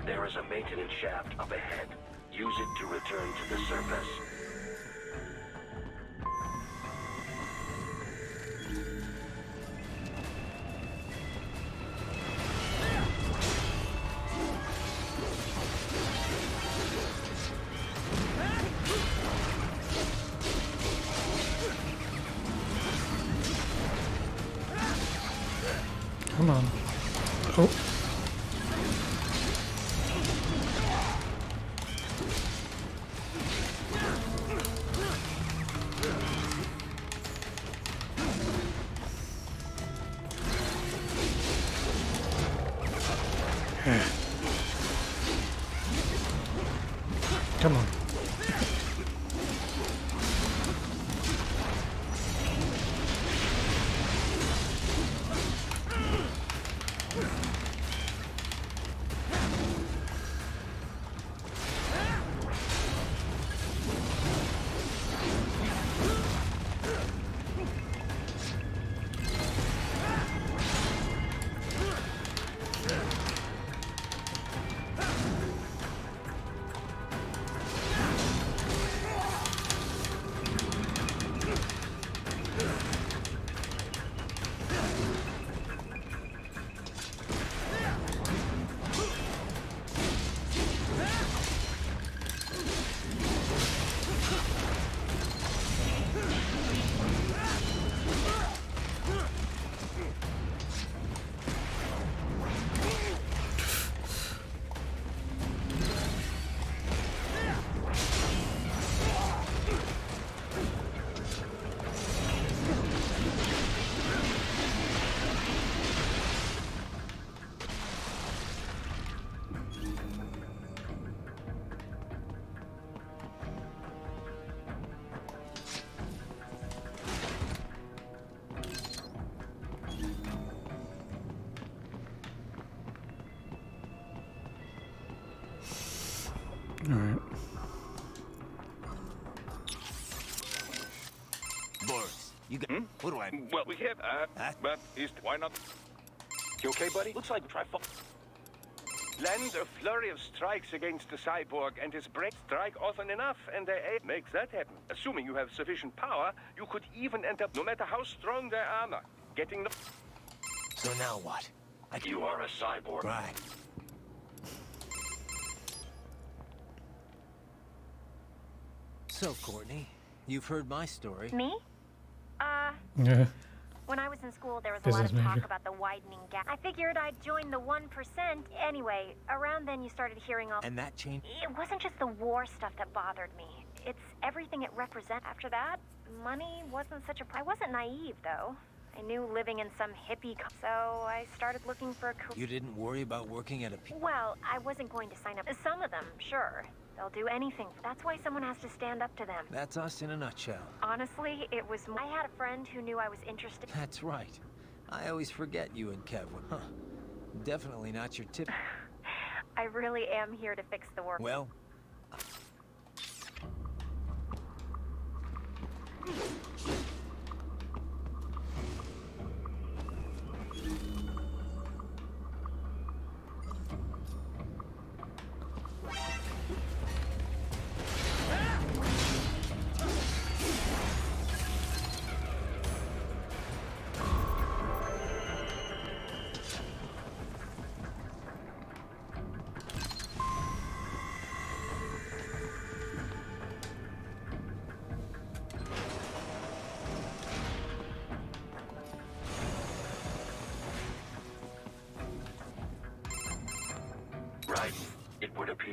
[SPEAKER 4] There is a maintenance shaft up ahead. Use it to return to the surface.
[SPEAKER 1] Come on. Oh. Come on. Alright.
[SPEAKER 5] Boris, you got... What do I...
[SPEAKER 6] Well, we have, but why not?
[SPEAKER 3] You okay, buddy? Looks like
[SPEAKER 6] Land a flurry of strikes against the cyborg and his break. Strike often enough, and their aid makes that happen. Assuming you have sufficient power, you could even end up, no matter how strong their armor, getting the...
[SPEAKER 5] So now what?
[SPEAKER 4] You are a cyborg.
[SPEAKER 5] Right. So, Courtney, you've heard my story.
[SPEAKER 8] Me?
[SPEAKER 1] Yeah.
[SPEAKER 8] When I was in school, there was a
[SPEAKER 1] Business
[SPEAKER 8] lot of
[SPEAKER 1] major.
[SPEAKER 8] talk about the widening gap. I figured I'd join the 1%. Anyway, around then you started hearing all...
[SPEAKER 5] And that changed?
[SPEAKER 8] It wasn't just the war stuff that bothered me. It's everything it represents. After that, money wasn't such a... I wasn't naive, though. I knew living in some hippie... So I started looking for a career.
[SPEAKER 5] You didn't worry about working at a...
[SPEAKER 8] Well, I wasn't going to sign up. Some of them, sure. They'll do anything. That's why someone has to stand up to them.
[SPEAKER 5] That's us in a nutshell.
[SPEAKER 8] Honestly, it was... I had a friend who knew I was interested...
[SPEAKER 5] That's right. I always forget you and Kev. Huh. Definitely not your tip.
[SPEAKER 8] I really am here to fix the world.
[SPEAKER 5] Well...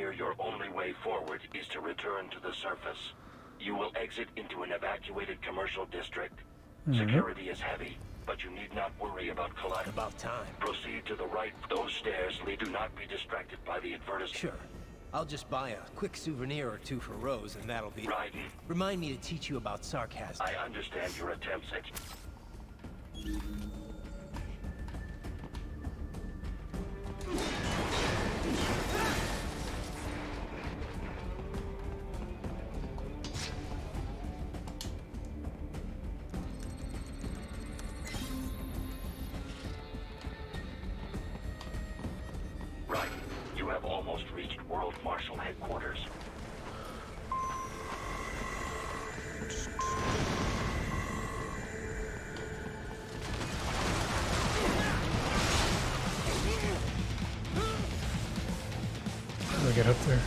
[SPEAKER 4] here, your only way forward is to return to the surface. You will exit into an evacuated commercial district. Security is heavy, but you need not worry about colliding.
[SPEAKER 11] About time.
[SPEAKER 4] Proceed to the right. Those stairs lead. Do not be distracted by the advertisement.
[SPEAKER 11] Sure. I'll just buy a quick souvenir or two for Rose, and that'll be...
[SPEAKER 4] Raiden.
[SPEAKER 11] Remind me to teach you about sarcasm.
[SPEAKER 4] I understand your attempts at... Raiden, you have almost reached World Marshal Headquarters.
[SPEAKER 1] How do I get up there?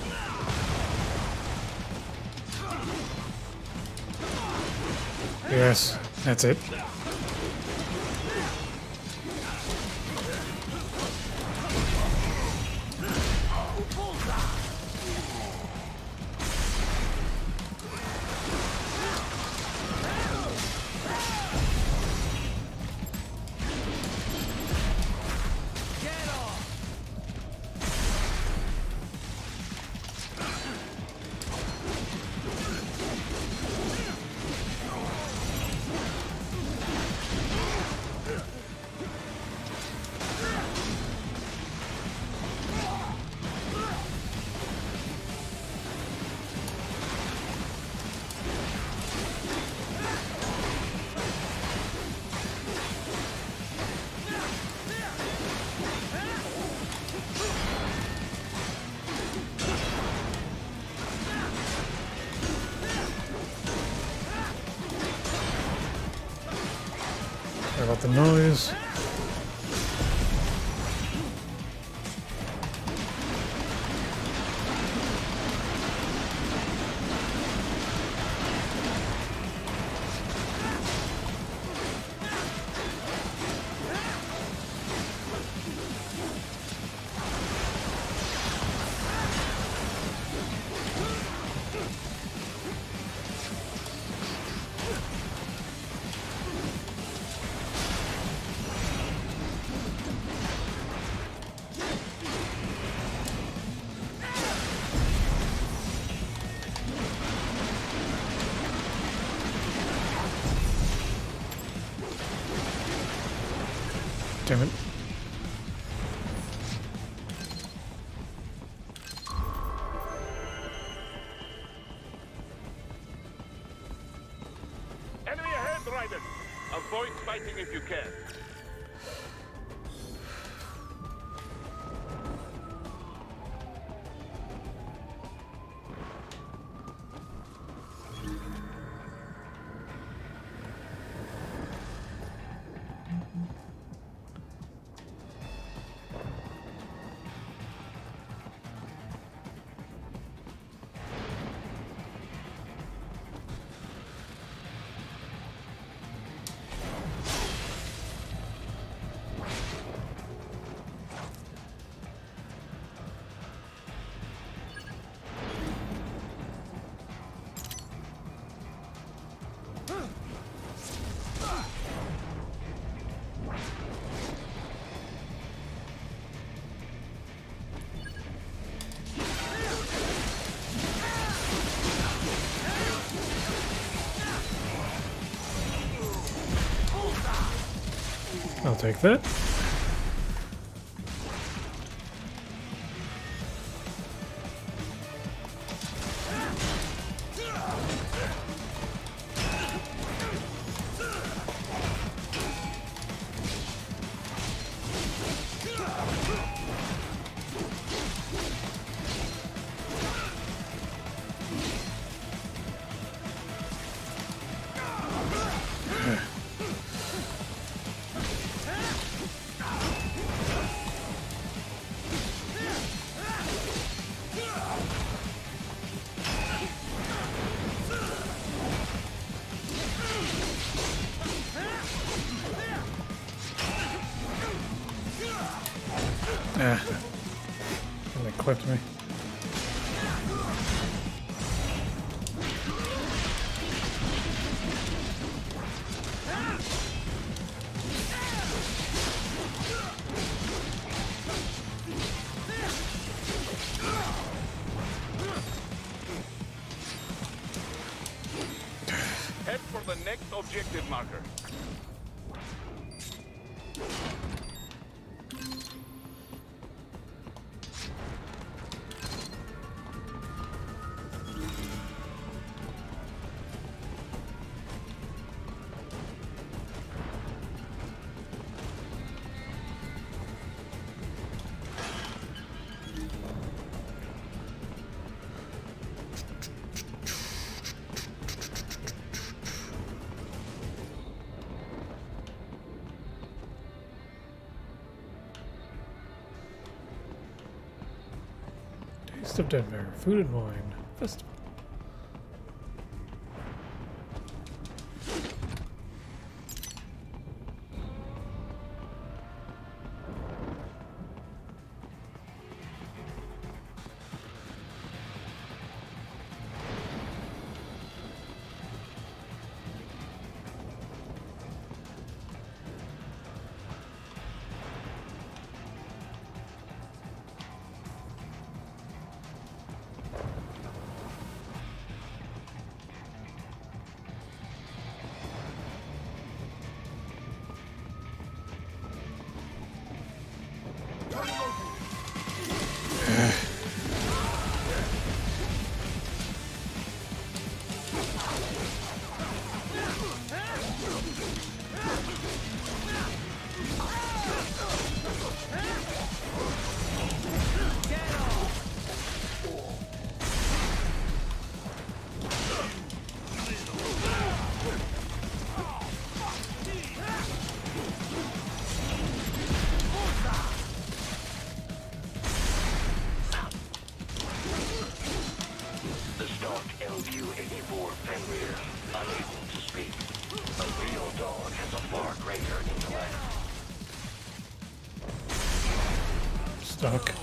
[SPEAKER 1] Yes, that's it. Sorry about the noise. Damn it.
[SPEAKER 7] Enemy ahead, Raiden! Avoid fighting if you can.
[SPEAKER 1] I'll take that. Ah. And they clipped me.
[SPEAKER 7] objective marker.
[SPEAKER 1] Taste of Denver, Food and Wine Festival. Stuck.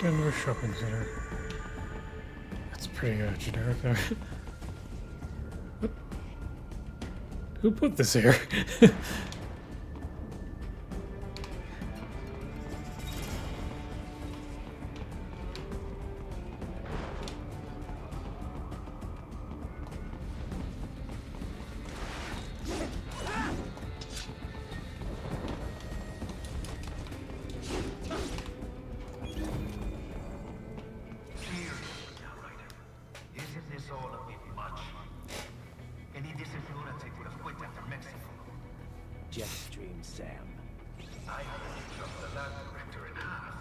[SPEAKER 1] Denver Shopping Center. That's pretty generic there. Who put this here?
[SPEAKER 5] Jetstream, Sam.
[SPEAKER 10] I from the lab director in half.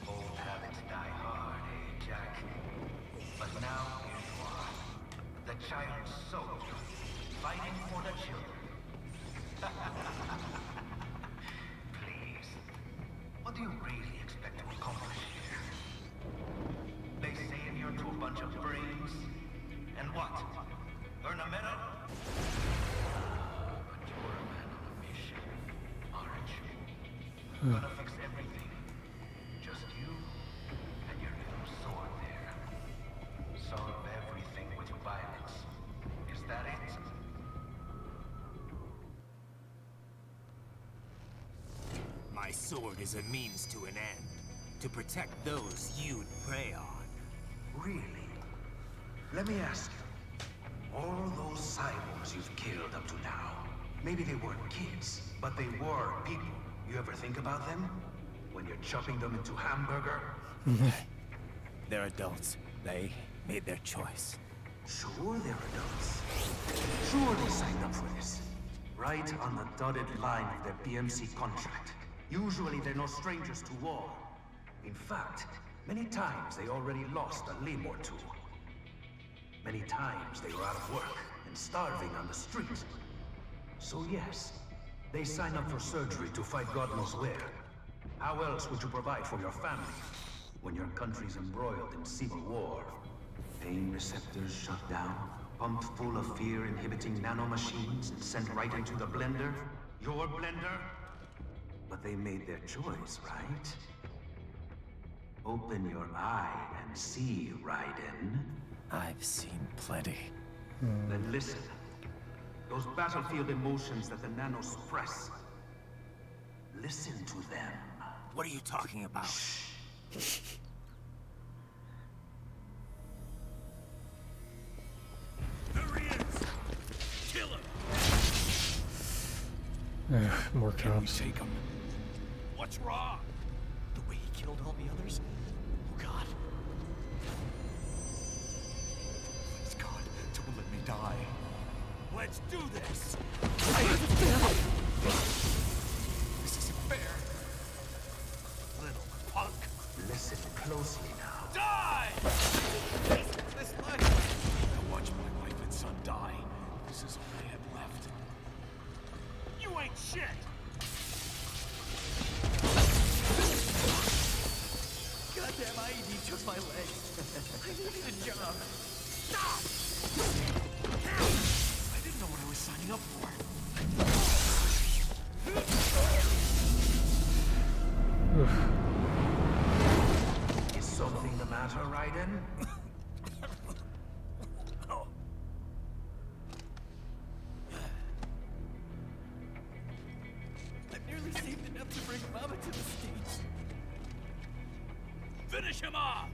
[SPEAKER 10] Old habits die hard, eh, Jack? But now here you are. The child soldier, fighting for the children. Please, what do you really expect to accomplish here? They say in here to a bunch of brains. And what? Earn a medal? Gonna fix everything. Just you and your little sword there. Solve everything with violence. Is that it?
[SPEAKER 5] My sword is a means to an end. To protect those you'd prey on.
[SPEAKER 10] Really? Let me ask you. All those cyborgs you've killed up to now, Maybe they weren't kids, but they were people. You ever think about them? When you're chopping them into hamburger?
[SPEAKER 2] They're adults. They made their choice.
[SPEAKER 10] Sure they're adults. Sure they signed up for this. Right on the dotted line of their BMC contract. Usually they're no strangers to war. In fact, many times they already lost a limb or two. Many times they were out of work and starving on the street. So yes, they sign up for surgery to fight God knows where. How else would you provide for your family when your country's embroiled in civil war? Pain receptors shut down, pumped full of fear-inhibiting nanomachines and sent right into the blender? Your blender? But they made their choice, right? Open your eye and see, Raiden.
[SPEAKER 2] I've seen plenty.
[SPEAKER 10] Then listen. Those battlefield emotions that the nanos suppress. Listen to them.
[SPEAKER 5] What are you talking about?
[SPEAKER 10] There he is! Kill him!
[SPEAKER 1] More cops.
[SPEAKER 10] Take him. What's wrong?
[SPEAKER 12] The way he killed all the others? Oh God. Please God, don't let me die.
[SPEAKER 10] Let's do this!
[SPEAKER 12] This isn't fair.
[SPEAKER 10] Little punk. Listen closely now.
[SPEAKER 12] Die! This life.
[SPEAKER 10] I watched my wife and son die. This is all I had left. You ain't shit!
[SPEAKER 12] Goddamn IED took my leg. I needed a job. Stop! I didn't know what I was signing up for.
[SPEAKER 10] Is something the matter, Raiden?
[SPEAKER 12] I've nearly saved enough to bring Mama to the States.
[SPEAKER 10] Finish him off!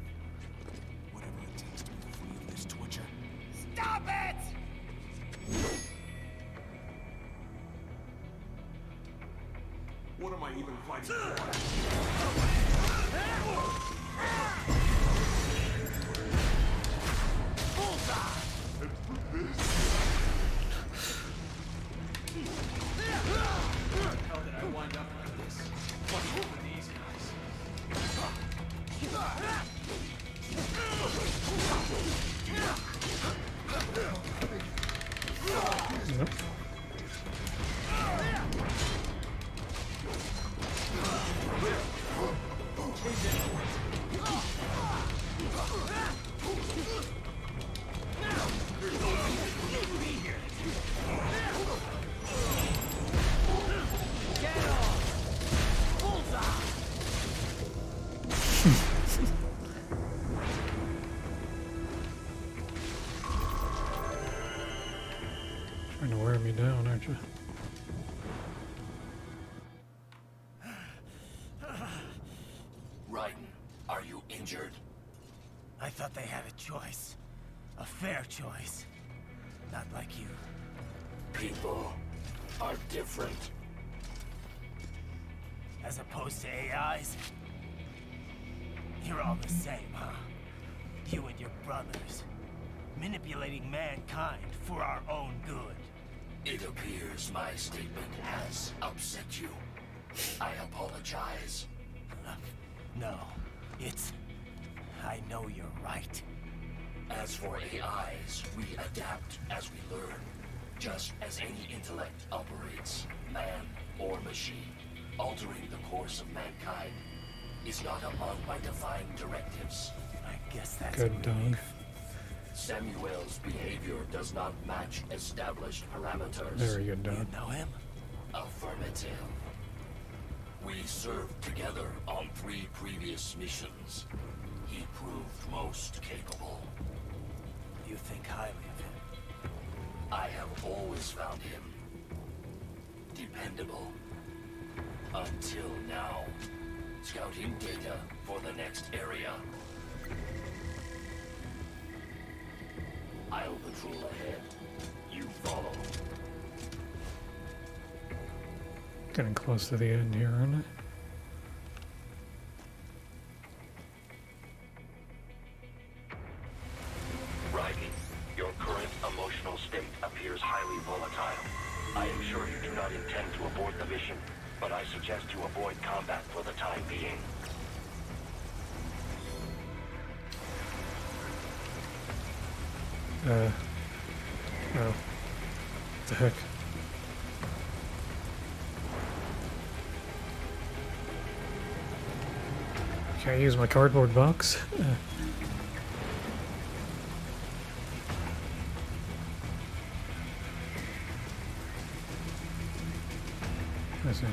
[SPEAKER 10] Whatever it takes to be free of this torture.
[SPEAKER 12] Stop it!
[SPEAKER 9] What am I even fighting for?
[SPEAKER 15] How did I wind up like this? What's over these guys?
[SPEAKER 1] Nope. Trying to wear me down, aren't you?
[SPEAKER 4] Raiden, are you injured?
[SPEAKER 5] I thought they had a choice. A fair choice. Not like you.
[SPEAKER 4] People are different.
[SPEAKER 5] As opposed to AIs? You're all the same, huh? You and your brothers. Manipulating mankind for our own good.
[SPEAKER 4] It appears my statement has upset you. I apologize.
[SPEAKER 5] No, it's... I know you're right.
[SPEAKER 4] As for AIs, we adapt as we learn. Just as any intellect operates, man or machine. Altering the course of mankind is not among my defined directives.
[SPEAKER 5] I guess that's
[SPEAKER 1] Good dog.
[SPEAKER 4] Samuel's behavior does not match established parameters.
[SPEAKER 1] Very good dog.
[SPEAKER 5] You know him?
[SPEAKER 4] Affirmative. We served together on 3 previous missions. He proved most capable.
[SPEAKER 5] You think highly of him?
[SPEAKER 4] I have always found him dependable. Until now. Scouting data for the next area. I'll patrol ahead. You follow.
[SPEAKER 1] Getting close to the end here, aren't I?
[SPEAKER 4] Riley, your current emotional state appears highly volatile. I am sure you do not intend to abort the mission, but I suggest you avoid combat for the time being.
[SPEAKER 1] Oh. What the heck? Can't use my cardboard box? I see.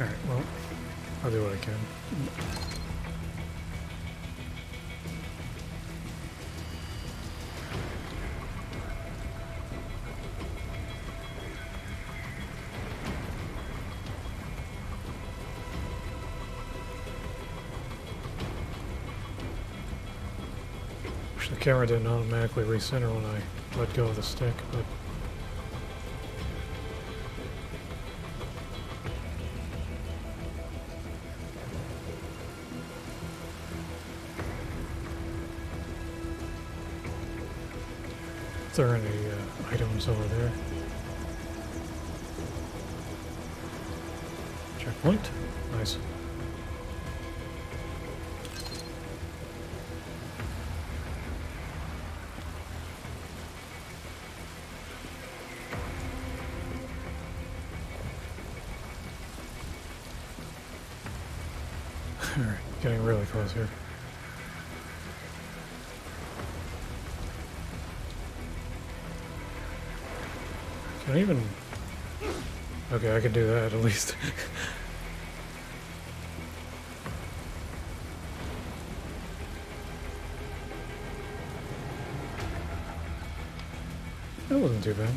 [SPEAKER 1] Alright, well, I'll do what I can. Wish the camera didn't automatically recenter when I let go of the stick, but there are any items over there. Checkpoint. Nice. Alright, getting really close here. Can I even... Okay, I can do that at least. That wasn't too bad.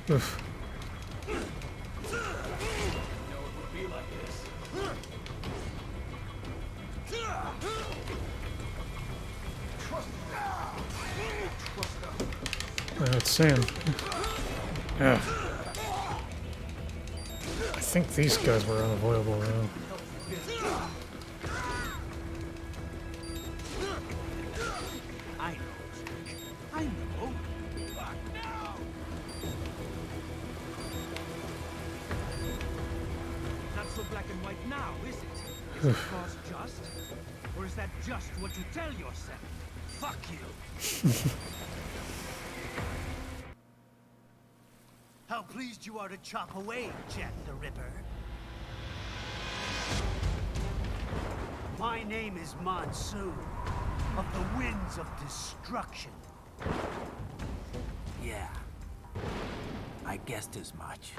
[SPEAKER 1] Oof. It's sand. Yeah. I think these guys were unavoidable though.
[SPEAKER 12] I know. Not so black and white now, is it? Is the cause just? Or is that just what you tell yourself? Fuck you.
[SPEAKER 16] How pleased you are to chop away, Jack the Ripper. My name is Monsoon, of the Winds of Destruction.
[SPEAKER 2] Yeah. I guessed as much.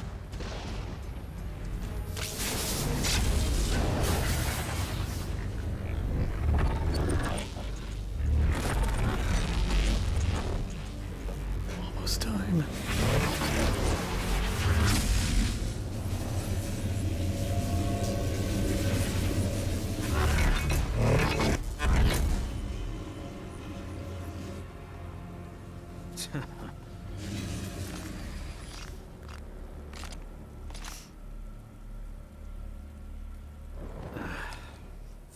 [SPEAKER 1] Almost time.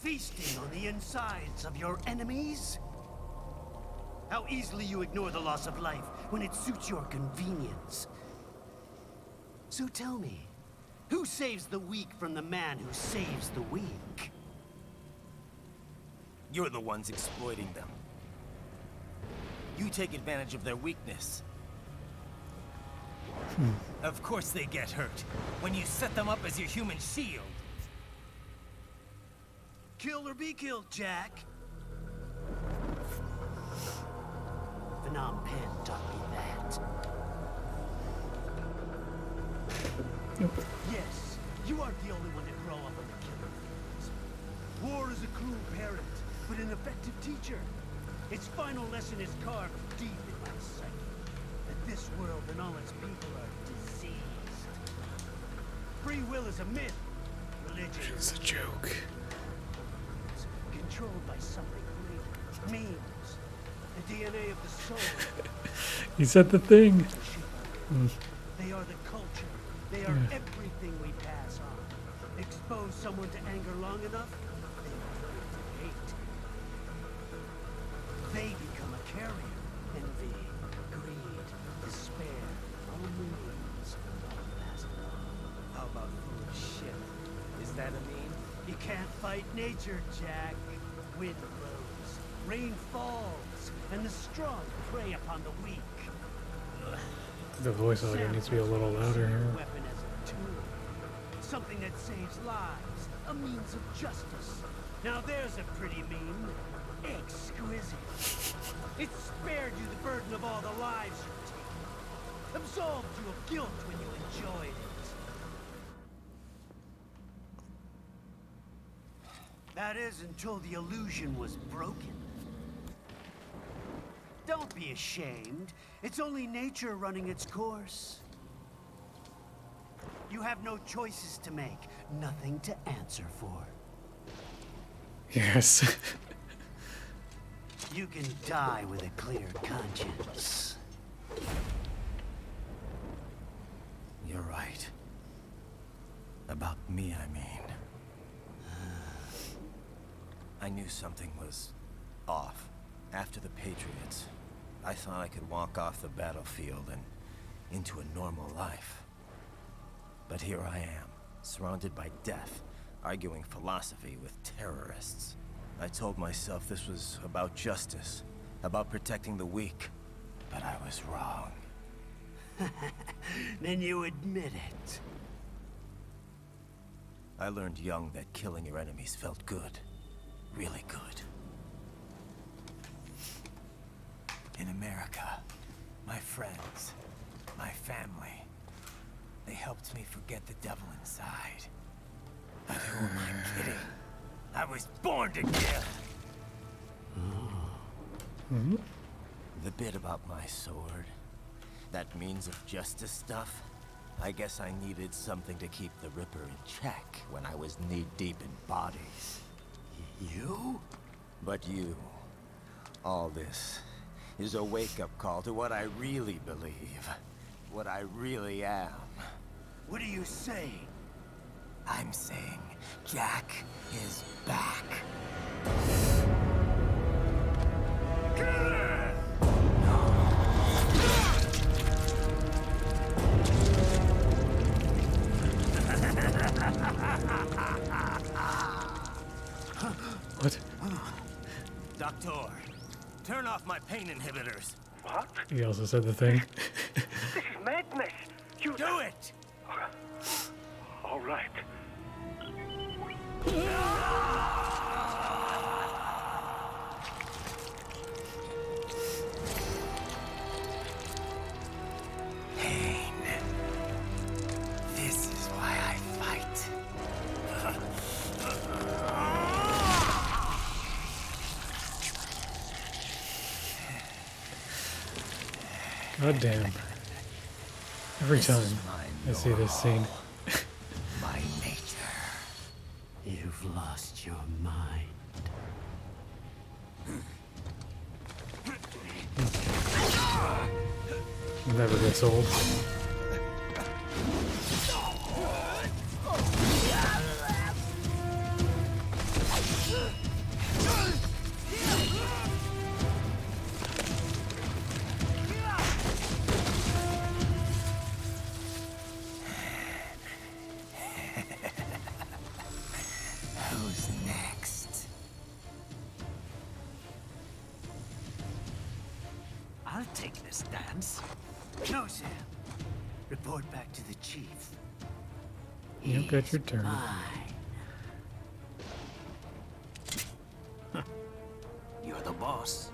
[SPEAKER 16] Feasting on the insides of your enemies? How easily you ignore the loss of life when it suits your convenience. So tell me, who saves the weak from the man who saves the weak?
[SPEAKER 5] You're the ones exploiting them. You take advantage of their weakness. Of course they get hurt when you set them up as your human shield.
[SPEAKER 16] Kill or be killed, Jack. Phnom Penh taught me that. Yes, you aren't the only one to grow up on the killing fields. War is a cruel parent, but an effective teacher. Its final lesson is carved deep in my psyche. That this world and all its people are diseased. Free will is a myth. Religion
[SPEAKER 1] It's a joke.
[SPEAKER 16] Controlled by something greater. Memes. The DNA of the soul.
[SPEAKER 1] He said the thing.
[SPEAKER 16] They are the culture. They are everything we pass on. Expose someone to anger long enough, they will learn to hate. They become a carrier. Envy, greed, despair, all memes, all passed on. How about foolish shit? Is that a meme? You can't fight nature, Jack. Wind blows, rain falls, and the strong prey upon the weak.
[SPEAKER 1] The voice audio needs to be a little louder here.
[SPEAKER 16] Weapon as a tool. Something that saves lives. A means of justice. Now there's a pretty meme. Exquisite. It spared you the burden of all the lives you've taken. Absolved you of guilt when you enjoyed it. That is until the illusion was broken. Don't be ashamed. It's only nature running its course. You have no choices to make, nothing to answer for.
[SPEAKER 1] Yes.
[SPEAKER 16] You can die with a clear conscience.
[SPEAKER 11] You're right. About me, I mean. I knew something was off. After the Patriots, I thought I could walk off the battlefield and into a normal life. But here I am, surrounded by death, arguing philosophy with terrorists. I told myself this was about justice, about protecting the weak, but I was wrong.
[SPEAKER 16] Then you admit it.
[SPEAKER 11] I learned young that killing your enemies felt good. Really good. In America, my friends, my family, they helped me forget the devil inside. But who am I kidding? I was born to kill! The bit about my sword, that means of justice stuff, I guess I needed something to keep the Ripper in check when I was knee-deep in bodies. You? But you, all this, is a wake-up call to what I really believe. What I really am.
[SPEAKER 16] What are you saying?
[SPEAKER 11] I'm saying Jack is back.
[SPEAKER 1] What?
[SPEAKER 11] Doctor, turn off my pain inhibitors.
[SPEAKER 6] What?
[SPEAKER 1] He also said the thing.
[SPEAKER 6] This is madness. You
[SPEAKER 11] do it.
[SPEAKER 6] All right.
[SPEAKER 11] Pain. This is why I fight.
[SPEAKER 1] God damn. Every time I see this scene.
[SPEAKER 11] My nature.
[SPEAKER 16] You've lost your mind.
[SPEAKER 1] Never gets old.
[SPEAKER 11] Who's next?
[SPEAKER 16] I'll take this dance. No, Sam. Report back to the chief.
[SPEAKER 1] You got your turn.
[SPEAKER 16] You're the boss.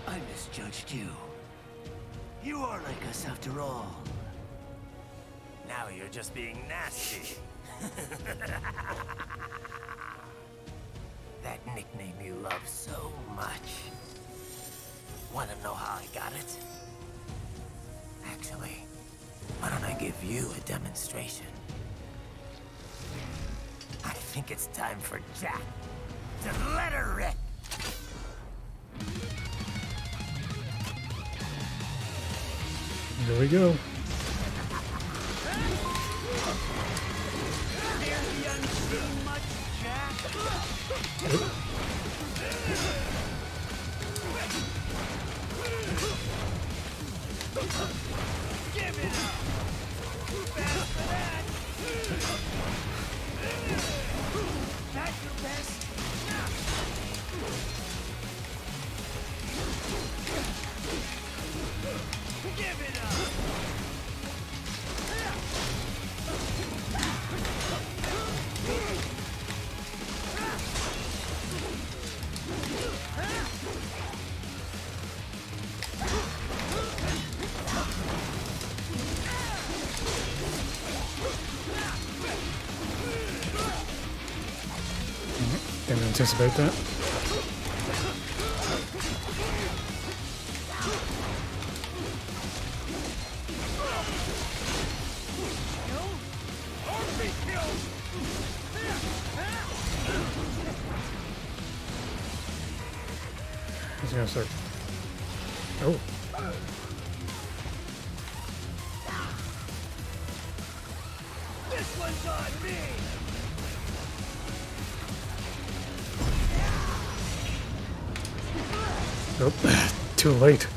[SPEAKER 16] I misjudged you. You are like us after all.
[SPEAKER 11] Now you're just being nasty.
[SPEAKER 5] That nickname you love so much. Want to know how I got it? Actually, why don't I give you a demonstration? I think it's time for Jack to let her rip.
[SPEAKER 1] There we go.
[SPEAKER 12] Give it up! Too fast for that! That's your best! Give it up!
[SPEAKER 1] Didn't anticipate that. He's gonna start. Oh.
[SPEAKER 12] This one's on me!
[SPEAKER 1] Nope. Too late.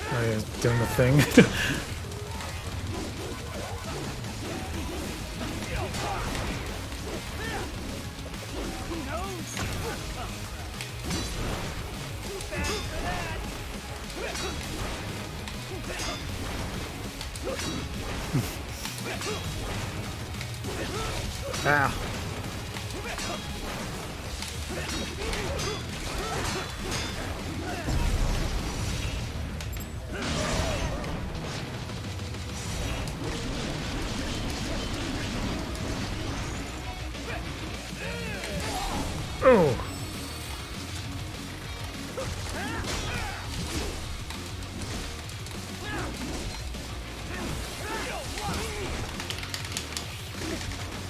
[SPEAKER 1] I am doing the thing. Ah. Oh.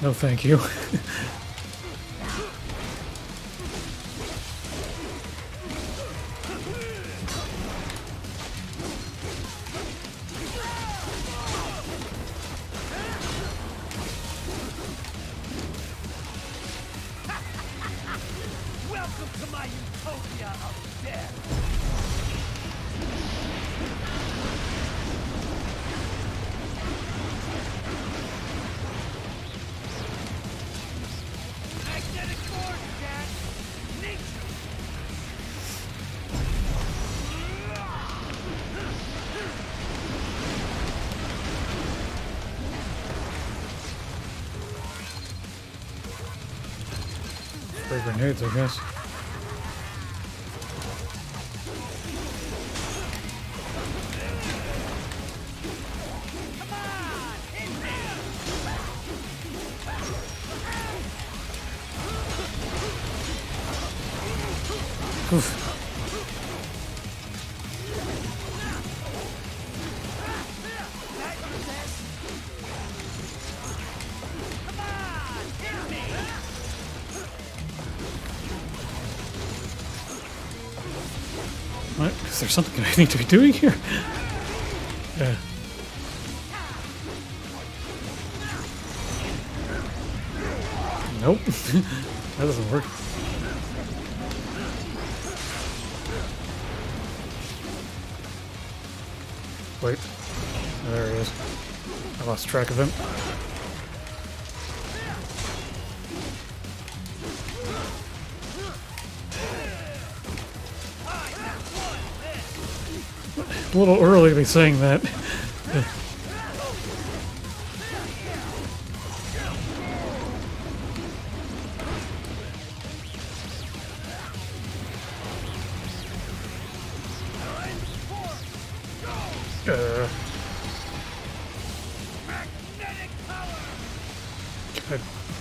[SPEAKER 1] No, thank you.
[SPEAKER 12] Welcome to my utopia of death! Magnetic force, Jack! Nature!
[SPEAKER 1] For grenades, I guess. Oof. What? Is there something I need to be doing here? Yeah. Nope. That doesn't work. Wait. Oh, there he is. I lost track of him. a little early to be saying that.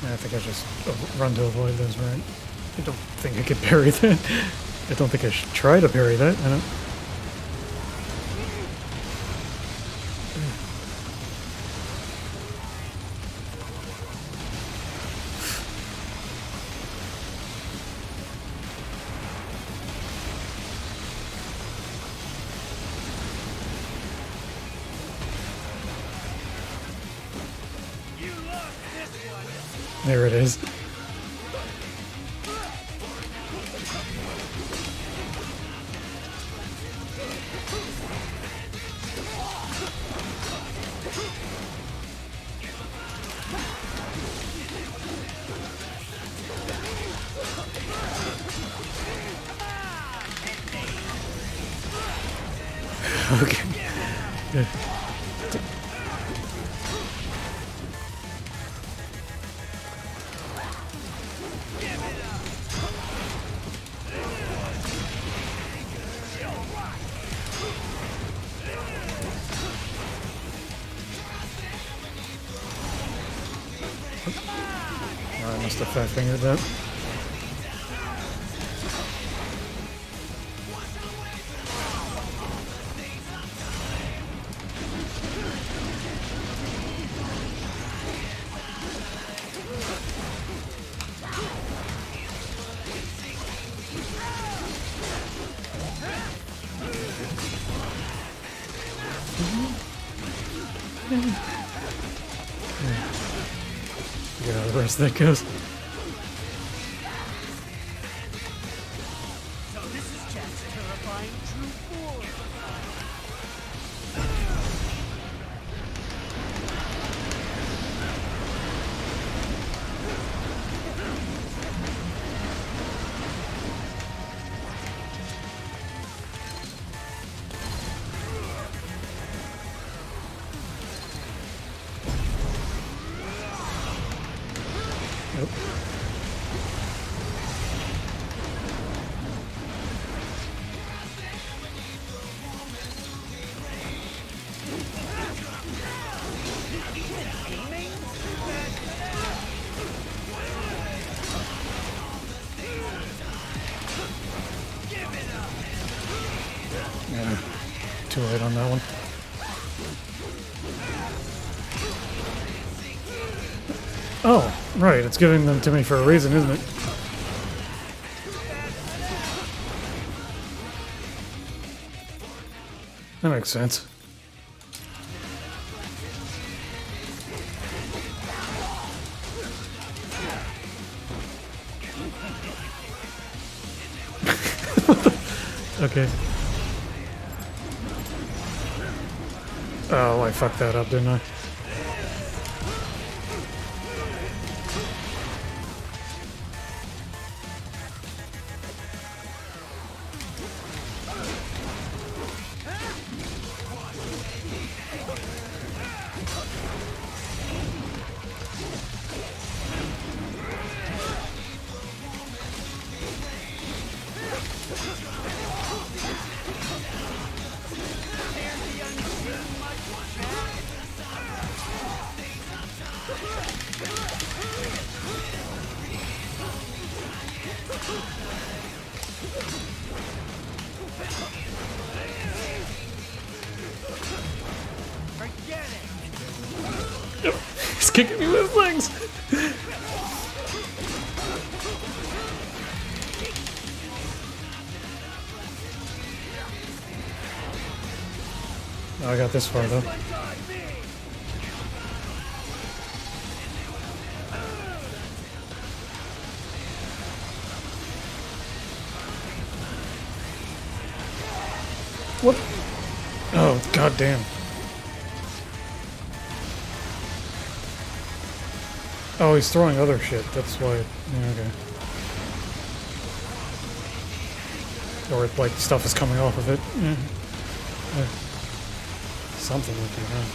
[SPEAKER 1] I think I just run to avoid those, right? I don't think I could parry that. I don't think I should try to parry that. I don't. There it is. Okay. Yeah. I must have fat fingered that. Yeah, the rest of that goes.
[SPEAKER 16] So this is Jack's terrifying true form.
[SPEAKER 1] Nope. Yeah, too late on that one. Oh, right, it's giving them to me for a reason, isn't it? That makes sense. Okay. Oh, I fucked that up, didn't I? He's kicking me with his legs. Oh, I got this far though. What? Oh, goddamn. Oh, he's throwing other shit. That's why. Yeah, okay. Or like stuff is coming off of it. Yeah. Yeah. Something like that.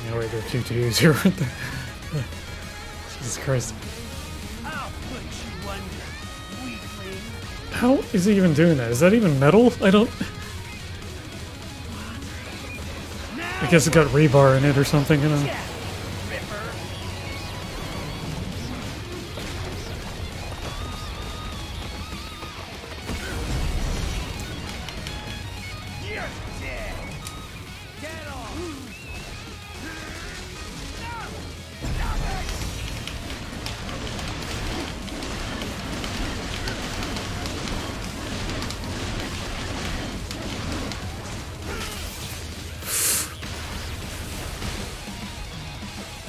[SPEAKER 1] No way, there are QTEs here. Jesus Christ.
[SPEAKER 16] I'll put you under, weakling.
[SPEAKER 1] How is he even doing that? Is that even metal? I don't... I guess it got rebar in it or something, you know?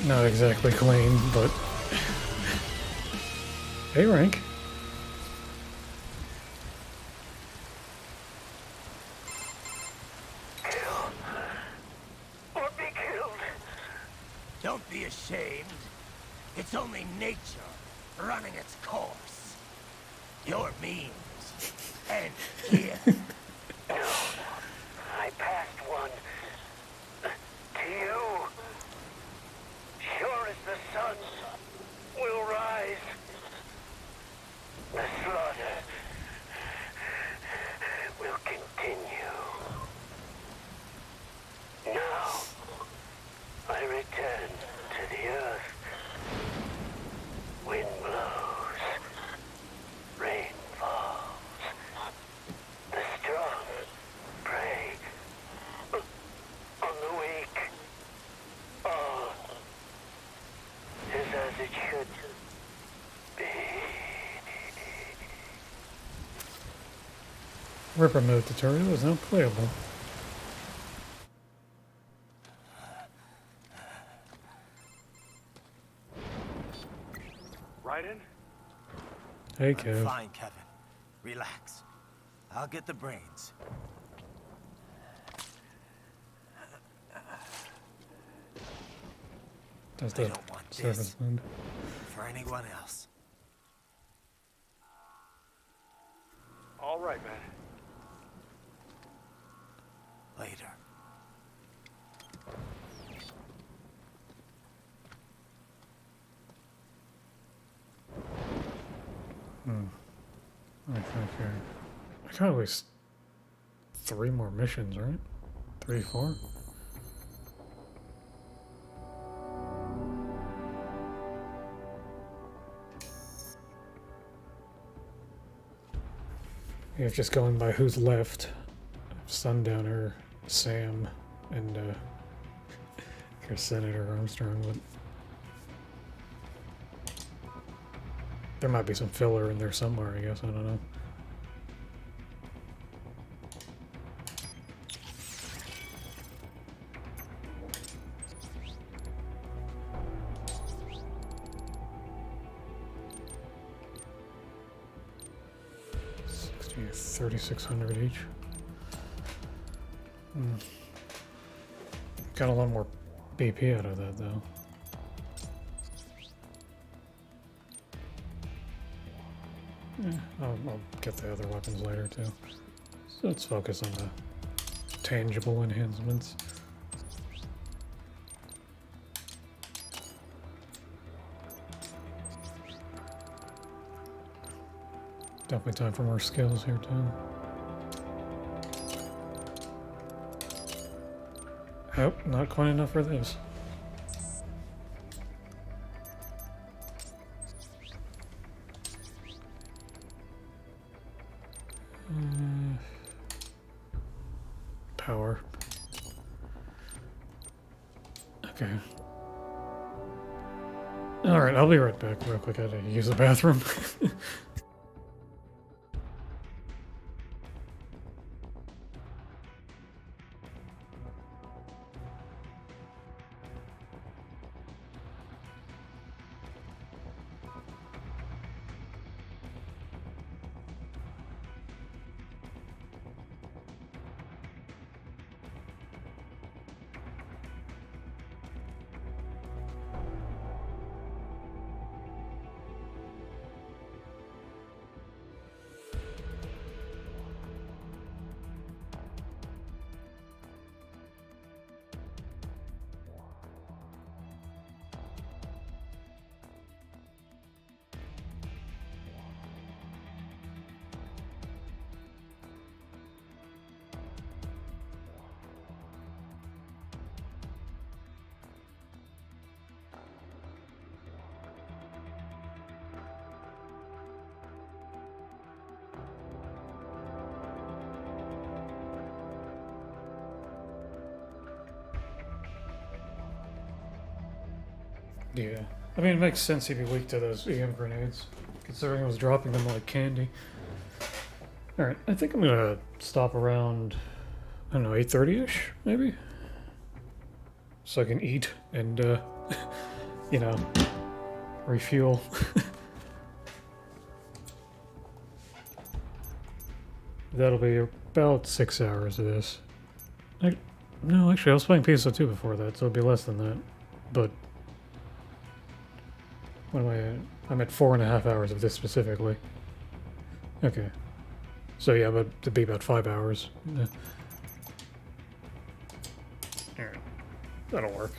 [SPEAKER 1] Not exactly clean, but... Hey, Rank.
[SPEAKER 4] Kill. Or be killed.
[SPEAKER 5] Don't be ashamed. It's only nature running its course. Your means end here.
[SPEAKER 4] No. I passed one. To you. Sure as the sun will rise. The slaughter will continue. Now, I return to the earth. Wind blows. Rain falls. The strong prey on the weak. All is as it should be.
[SPEAKER 1] Ripper mode tutorial is now playable.
[SPEAKER 6] Raiden?
[SPEAKER 1] Hey,
[SPEAKER 11] I'm
[SPEAKER 1] Kev.
[SPEAKER 11] fine, Kevin. Relax. I'll get the brains.
[SPEAKER 1] Does
[SPEAKER 11] I
[SPEAKER 1] the
[SPEAKER 11] don't want
[SPEAKER 1] service
[SPEAKER 11] this
[SPEAKER 1] mode.
[SPEAKER 11] for anyone else.
[SPEAKER 6] All right, man.
[SPEAKER 11] Later.
[SPEAKER 1] I think I got at least 3 more missions, right? 3, 4? Yeah, just going by who's left. Sundowner, Sam, and Senator Armstrong. But there might be some filler in there somewhere, I guess. I don't know. $3,600 each. Got a lot more BP out of that, though. I'll get the other weapons later, too. So let's focus on the tangible enhancements. Definitely time for more skills here, too. Oh, not quite enough for this. Power. Okay. Alright, I'll be right back real quick. I had to use the bathroom. Yeah. I mean, it makes sense he'd be weak to those EM grenades, considering I was dropping them like candy. Alright, I think I'm gonna stop around, I don't know, 8:30-ish, maybe? So I can eat and, you know, refuel. That'll be about 6 hours of this. No, actually, I was playing PS2 before that, so it'll be less than that. But what am I at? I'm at 4.5 hours of this specifically. Okay. So yeah, but it'd be about 5 hours. Yeah. Alright. That'll work.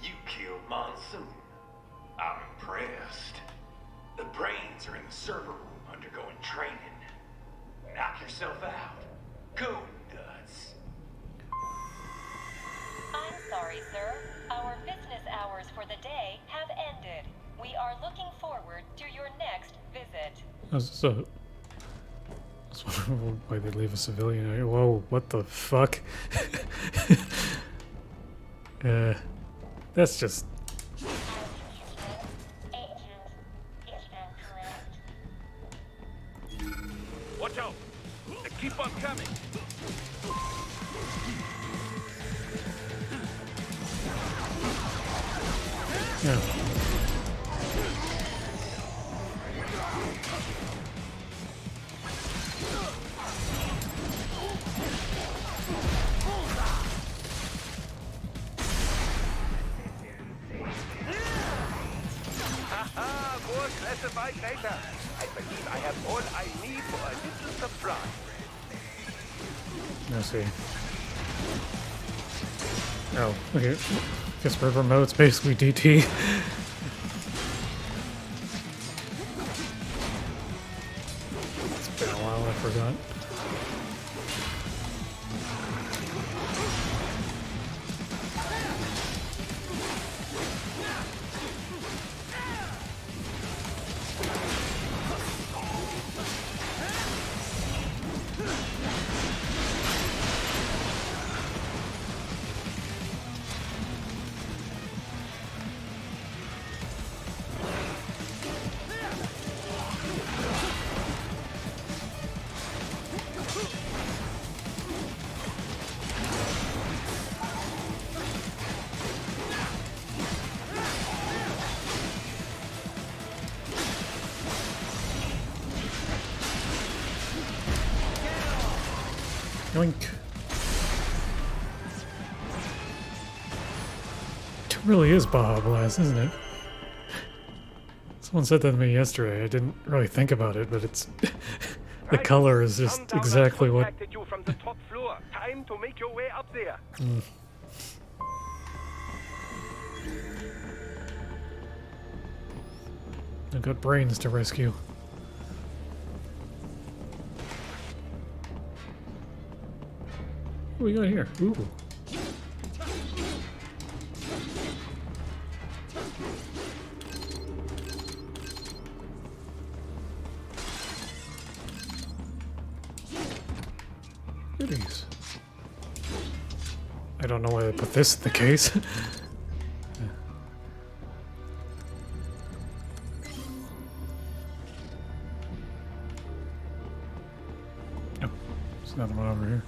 [SPEAKER 9] You killed Monsoon. I'm impressed. The brains are in the server room undergoing training. Knock yourself out. Coon does.
[SPEAKER 17] I'm sorry, sir. Our business hours for the day have ended. We are looking forward to your next visit.
[SPEAKER 1] I was wondering why they'd leave a civilian out here. Whoa, what the fuck? That's just...
[SPEAKER 6] Watch out! They keep on coming!
[SPEAKER 1] Yeah.
[SPEAKER 6] Haha, more classified data. I believe I have all I need for a little surprise.
[SPEAKER 1] I see. Oh, okay. Guess river mode's basically DT. It's been a while, I forgot. Yoink. It really is Baja Blast, isn't it? Someone said that to me yesterday. I didn't really think about it, but it's... the color is just exactly what...
[SPEAKER 6] You from the top floor. Time to make your way up there.
[SPEAKER 1] I've got brains to rescue. What do we got here? Ooh. Goodies. I don't know why they put this in the case. Oh, there's another one over here.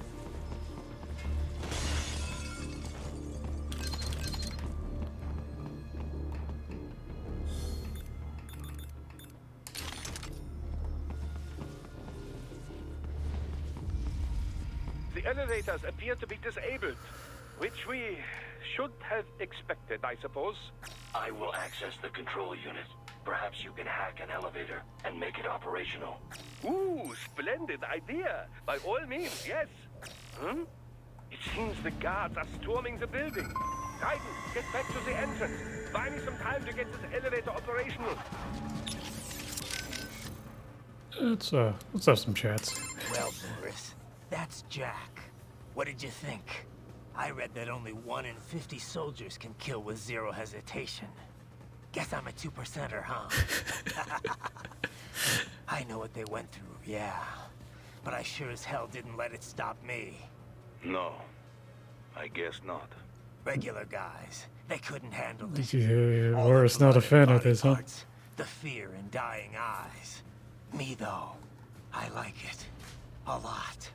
[SPEAKER 6] The elevators appear to be disabled, which we should have expected, I suppose.
[SPEAKER 4] I will access the control unit. Perhaps you can hack an elevator and make it operational.
[SPEAKER 6] Ooh, splendid idea. By all means, yes. It seems the guards are storming the building. Titan, get back to the entrance. Buy me some time to get this elevator operational.
[SPEAKER 1] Let's have some chats.
[SPEAKER 5] Well, Boris, that's Jack. What did you think? I read that only 1 in 50 soldiers can kill with zero hesitation. Guess I'm a 2%er, huh? I know what they went through, yeah. But I sure as hell didn't let it stop me.
[SPEAKER 7] No, I guess not.
[SPEAKER 5] Regular guys, they couldn't handle it.
[SPEAKER 1] Yeah,
[SPEAKER 5] All
[SPEAKER 1] Laura's
[SPEAKER 5] the
[SPEAKER 1] not a
[SPEAKER 5] blood
[SPEAKER 1] fan
[SPEAKER 5] and
[SPEAKER 1] of
[SPEAKER 5] body
[SPEAKER 1] this, huh?
[SPEAKER 5] parts, the fear in dying eyes. Me, though, I like it. A lot.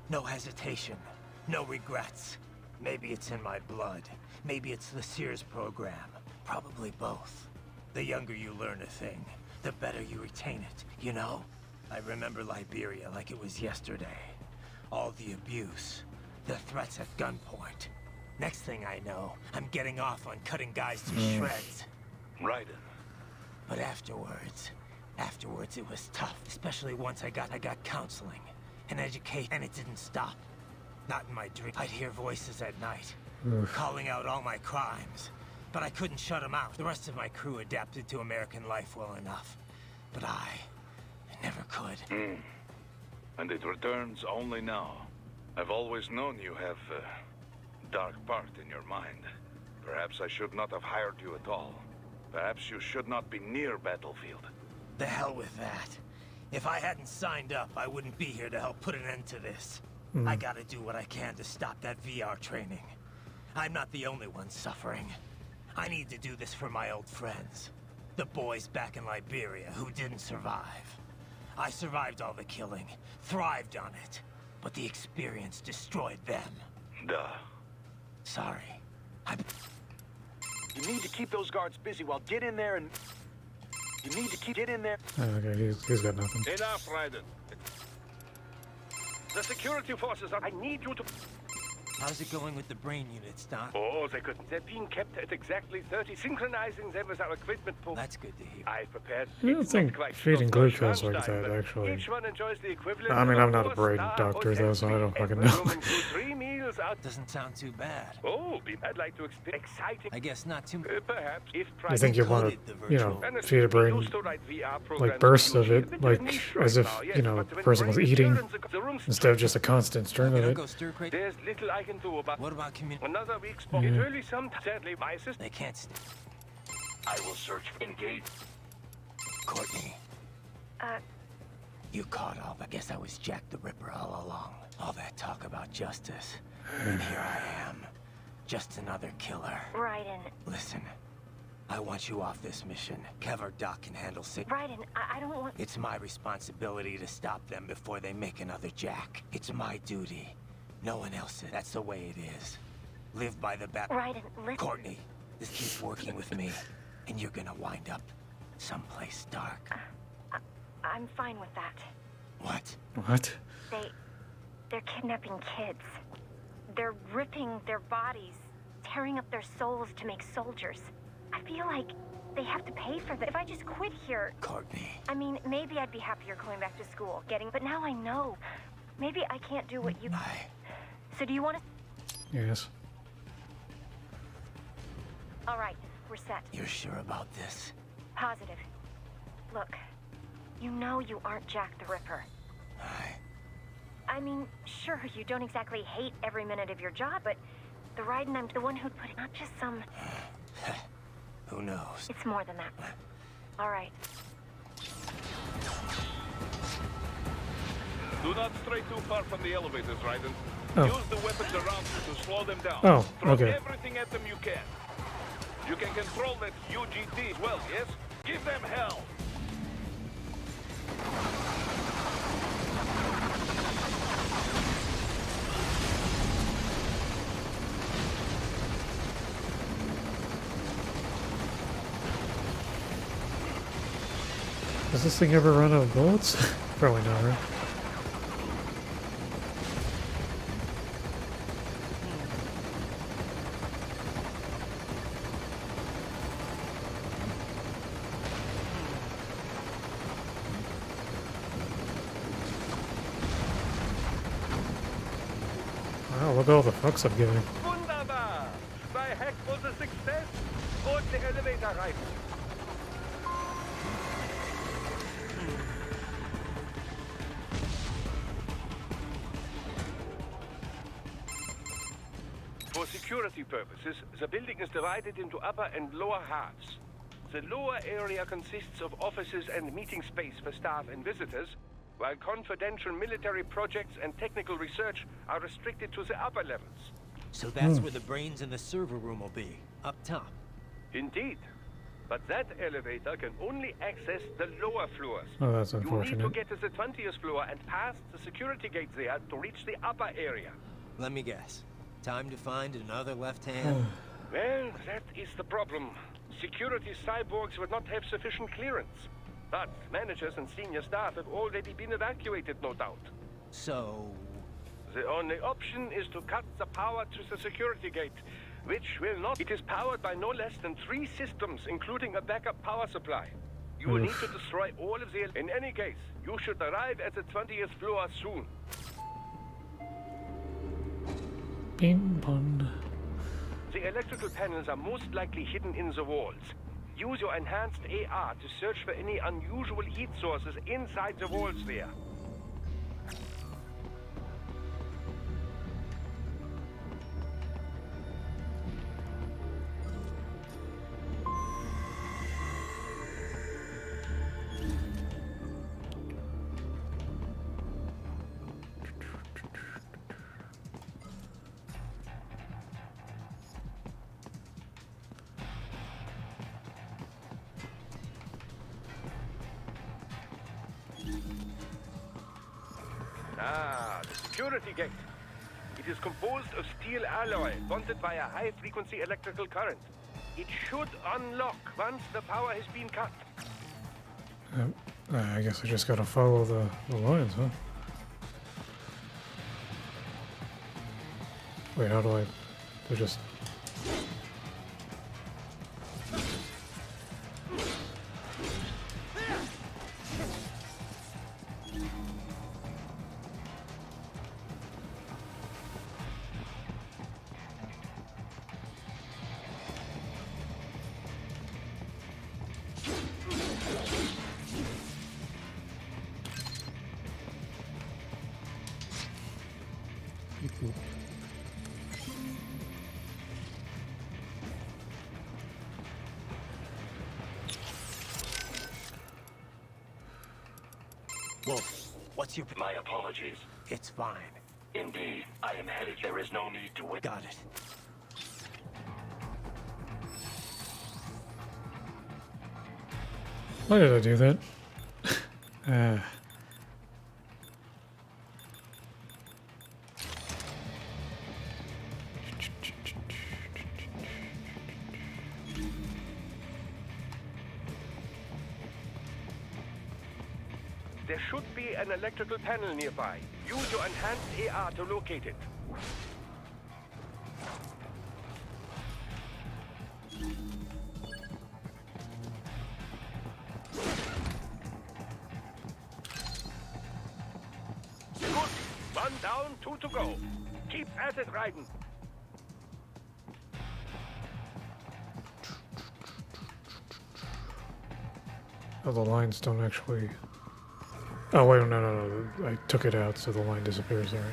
[SPEAKER 5] No hesitation. No regrets. Maybe it's in my blood. Maybe it's the Sears program. Probably both. The younger you learn a thing, the better you retain it, you know? I remember Liberia like it was yesterday. All the abuse, the threats at gunpoint. Next thing I know, I'm getting off on cutting guys to shreds.
[SPEAKER 7] Raiden.
[SPEAKER 5] But afterwards it was tough. Especially once I got counseling and education, and it didn't stop. Not in my dream. I'd hear voices at night, calling out all my crimes. But I couldn't shut them out. The rest of my crew adapted to American life well enough. But I never could.
[SPEAKER 7] And it returns only now. I've always known you have a dark part in your mind. Perhaps I should not have hired you at all. Perhaps you should not be near battlefield.
[SPEAKER 5] The hell with that. If I hadn't signed up, I wouldn't be here to help put an end to this. I gotta do what I can to stop that VR training. I'm not the only one suffering. I need to do this for my old friends. The boys back in Liberia who didn't survive. I survived all the killing, thrived on it, but the experience destroyed them.
[SPEAKER 7] Duh.
[SPEAKER 5] Sorry.
[SPEAKER 3] You need to keep those guards busy while get in there and... You need to get in there.
[SPEAKER 1] Okay, he's got nothing.
[SPEAKER 6] Enough, Raiden. The security forces are... I need you to...
[SPEAKER 5] How's it going with the brain units, Doc?
[SPEAKER 6] Oh, they're being kept at exactly 30, synchronizing them with our equipment pool.
[SPEAKER 5] That's good to hear.
[SPEAKER 6] I prepared...
[SPEAKER 1] I don't think feeding glucose like that, actually.
[SPEAKER 6] Each one enjoys the equivalent
[SPEAKER 1] I mean, I'm not a
[SPEAKER 6] of
[SPEAKER 1] brain doctor, though, so I don't fucking know.
[SPEAKER 6] 3 meals out.
[SPEAKER 5] Doesn't sound too bad.
[SPEAKER 6] Oh, I'd like to experience exciting...
[SPEAKER 5] I guess not too...
[SPEAKER 6] perhaps, if...
[SPEAKER 1] I think you want to, you know, feed a brain, like, bursts of it, like, as if, you know, the person was eating, instead of just a constant stream of it.
[SPEAKER 6] There's little I can do about...
[SPEAKER 5] What about
[SPEAKER 6] Another week's book. It really sadly, my sister...
[SPEAKER 5] They can't stay.
[SPEAKER 4] I will search for engage.
[SPEAKER 5] Courtney. You caught all that. I guess I was Jack the Ripper all along. All that talk about justice. And here I am. Just another killer.
[SPEAKER 8] Raiden.
[SPEAKER 5] Listen. I want you off this mission. Kev or Doc can handle sick.
[SPEAKER 8] Raiden, I don't want...
[SPEAKER 5] It's my responsibility to stop them before they make another Jack. It's my duty. No one else's. That's the way it is. Live by the back.
[SPEAKER 8] Raiden, listen.
[SPEAKER 5] Courtney, just keep working with me, and you're gonna wind up someplace dark.
[SPEAKER 8] I'm fine with that.
[SPEAKER 5] What?
[SPEAKER 1] What?
[SPEAKER 8] They're kidnapping kids. They're ripping their bodies, tearing up their souls to make soldiers. I feel like they have to pay for that. If I just quit here...
[SPEAKER 5] Courtney.
[SPEAKER 8] I mean, maybe I'd be happier going back to school, but now I know. Maybe I can't do what you... So do you want to...
[SPEAKER 1] Yes.
[SPEAKER 8] All right, we're set.
[SPEAKER 5] You're sure about this?
[SPEAKER 8] Positive. Look, you know you aren't Jack the Ripper. I mean, sure, you don't exactly hate every minute of your job, but the Raiden, I'm the one who'd put it, not just some...
[SPEAKER 5] Who knows?
[SPEAKER 8] It's more than that. All right.
[SPEAKER 7] Do not stray too far from the elevators, Raiden.
[SPEAKER 1] Oh.
[SPEAKER 7] Use the weapons around you to slow them down.
[SPEAKER 1] Oh,
[SPEAKER 7] Throw
[SPEAKER 1] okay.
[SPEAKER 7] everything at them you can. You can control that UGT as well, yes? Give them hell!
[SPEAKER 1] Does this thing ever run out of bullets? Probably not, right? Wow, look at all the fucks I'm getting.
[SPEAKER 6] Wunderbar! My hack was a success. Hold the elevator right. For security purposes, the building is divided into upper and lower halves. The lower area consists of offices and meeting space for staff and visitors, while confidential military projects and technical research are restricted to the upper levels.
[SPEAKER 5] So that's where the brains in the server room will be, up top.
[SPEAKER 6] Indeed. But that elevator can only access the lower floors.
[SPEAKER 1] Oh, that's
[SPEAKER 6] You need
[SPEAKER 1] unfortunate.
[SPEAKER 6] to get to the 20th floor and pass the security gate there to reach the upper area.
[SPEAKER 5] Let me guess. Time to find another left hand?
[SPEAKER 6] Well, that is the problem. Security cyborgs would not have sufficient clearance. But managers and senior staff have already been evacuated, no doubt.
[SPEAKER 5] So...
[SPEAKER 6] The only option is to cut the power to the security gate, which will not... It is powered by no less than 3 systems, including a backup power supply. You will need to destroy all of the... In any case, you should arrive at the 20th floor soon.
[SPEAKER 1] Bing bong.
[SPEAKER 6] The electrical panels are most likely hidden in the walls. Use your enhanced AR to search for any unusual heat sources inside the walls there. Ah, the security gate. It is composed of steel alloy, bonded by a high-frequency electrical current. It should unlock once the power has been cut.
[SPEAKER 1] I guess I just gotta follow the lines, huh? Wait, how do I just...
[SPEAKER 5] Wolf, what's your...
[SPEAKER 4] My apologies.
[SPEAKER 5] It's fine.
[SPEAKER 4] Indeed, I am headed. There is no need to wait.
[SPEAKER 5] Got it.
[SPEAKER 1] Why did I do that?
[SPEAKER 6] There should be an electrical panel nearby. Use your enhanced AR to locate it. Good. 1 down, 2 to go. Keep at it, Raiden.
[SPEAKER 1] Oh, the lines don't actually... Oh, wait, no. I took it out, so the line disappears, alright.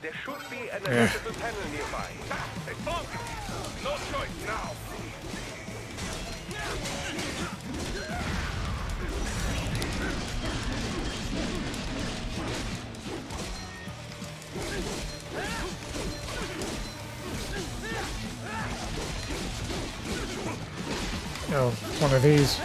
[SPEAKER 6] There should be an electrical panel nearby. It's broken. No choice now.
[SPEAKER 1] Oh, one of these.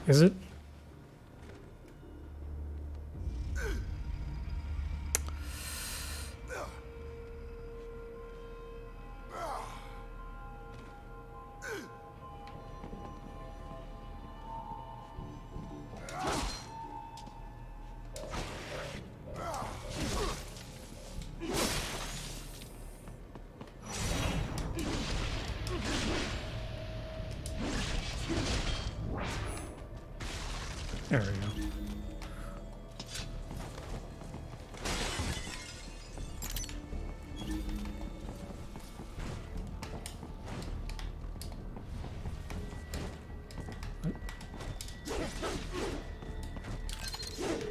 [SPEAKER 1] Is it? There we go.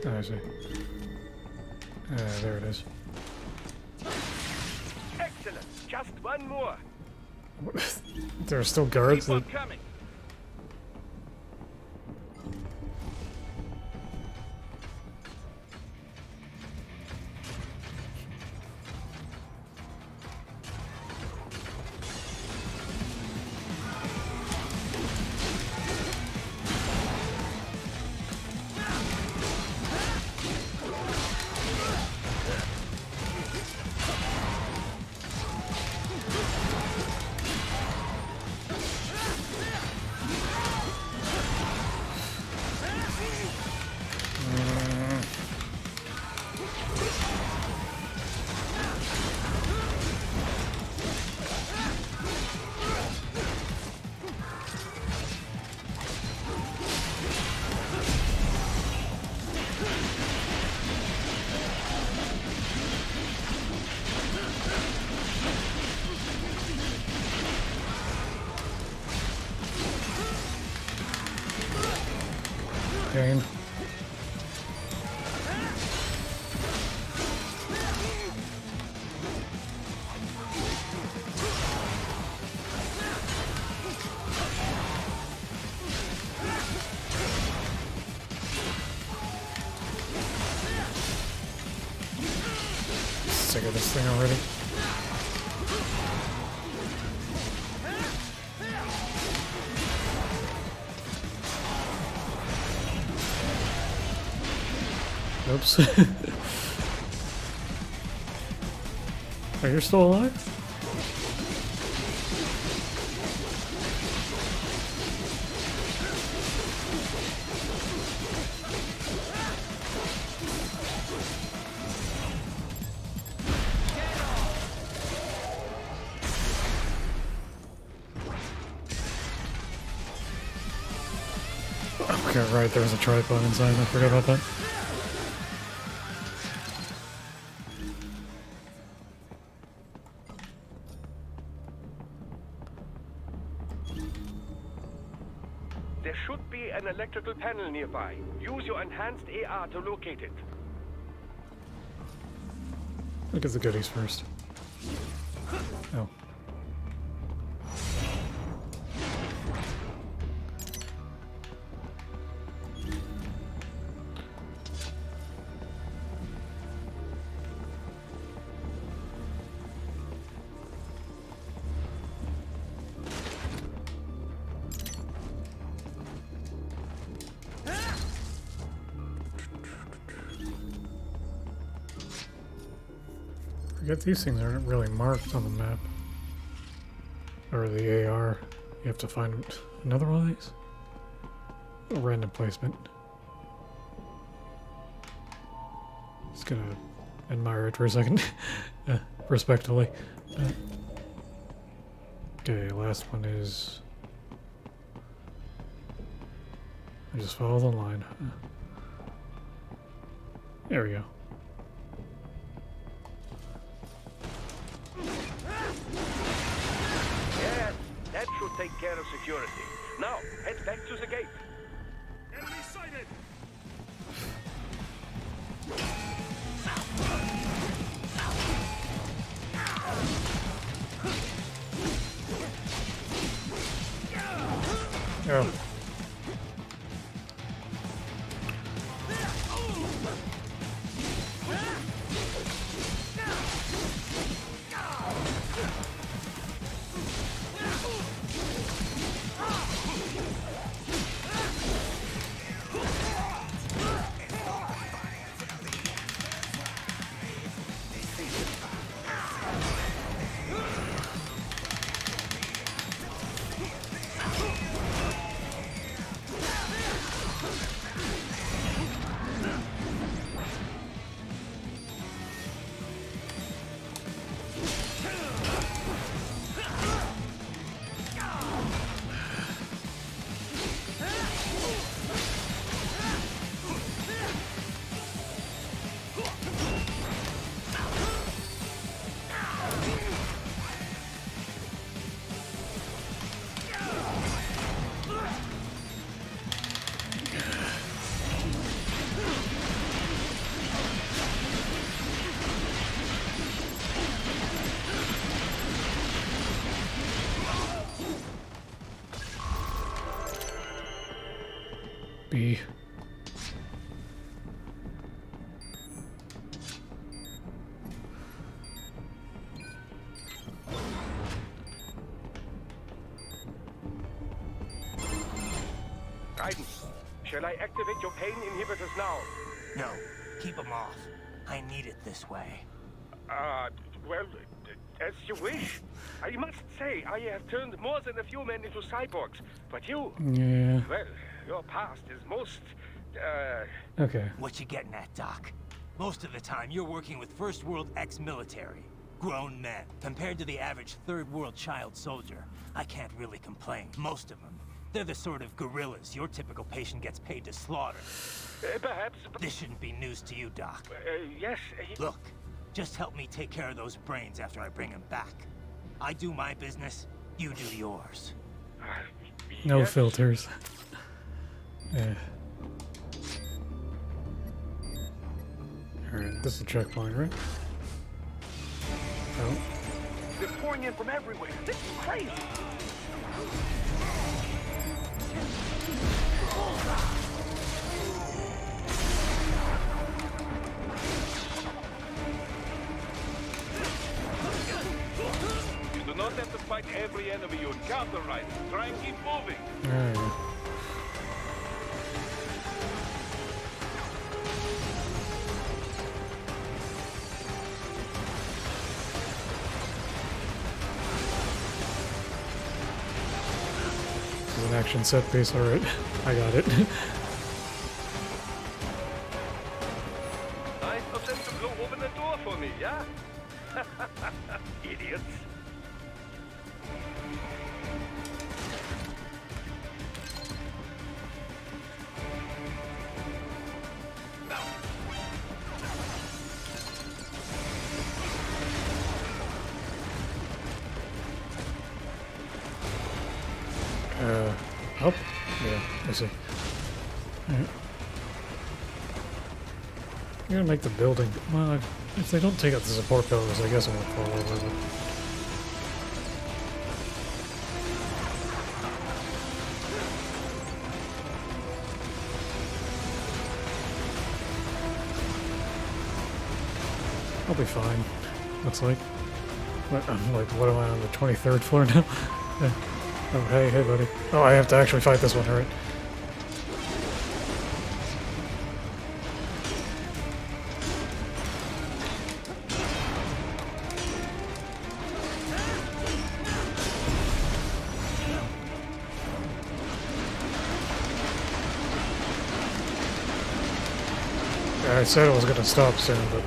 [SPEAKER 1] I see. There it is.
[SPEAKER 6] Excellent. Just one more.
[SPEAKER 1] There are still guards
[SPEAKER 6] Keep on
[SPEAKER 1] that...
[SPEAKER 6] coming.
[SPEAKER 1] Pain. Sick of this thing already. Oops. Are you still alive? Okay, right, there was a tripod inside, I forgot about that.
[SPEAKER 6] There should be an electrical panel nearby. Use your enhanced AR to locate it.
[SPEAKER 1] Look at the goodies first. Oh. Forget these things aren't really marked on the map. Or the AR. You have to find another one of these? A random placement. Just gonna admire it for a second. Respectfully. Okay, last one is... I just follow the line. There we go.
[SPEAKER 6] Yes, that should take care of security. Now, head back to the gate. Enemy sighted!
[SPEAKER 1] Oh. E.
[SPEAKER 6] Raiden, shall I activate your pain inhibitors now?
[SPEAKER 5] No, keep them off. I need it this way.
[SPEAKER 6] Well, as you wish. I must say, I have turned more than a few men into cyborgs. But you...
[SPEAKER 1] Yeah.
[SPEAKER 6] Well, your past is most,
[SPEAKER 1] Okay.
[SPEAKER 5] What you getting at, Doc? Most of the time, you're working with First World ex-military. Grown men. Compared to the average Third World child soldier, I can't really complain. Most of them. They're the sort of guerrillas your typical patient gets paid to slaughter.
[SPEAKER 6] Perhaps...
[SPEAKER 5] This shouldn't be news to you, Doc.
[SPEAKER 6] Yes...
[SPEAKER 5] Look, just help me take care of those brains after I bring them back. I do my business, you do yours.
[SPEAKER 1] No filters. Yeah. Alright, this is a checkpoint, right? Oh.
[SPEAKER 6] They're pouring in from everywhere. This is crazy.
[SPEAKER 7] You do not have to fight every enemy you encounter, right? Try and keep moving.
[SPEAKER 1] Alright. This is an action set piece, alright. I got it.
[SPEAKER 6] Nice of them to blow open the door for me, yeah? Idiots.
[SPEAKER 1] Up? Yeah, I see. Alright. You're gonna make the building. Well, if they don't take out the support pillars, I guess I won't fall over. But... I'll be fine. Looks like. What, I'm like, what am I on the 23rd floor now? Yeah. Oh, hey, buddy. Oh, I have to actually fight this one, alright. I said I was gonna stop soon, but...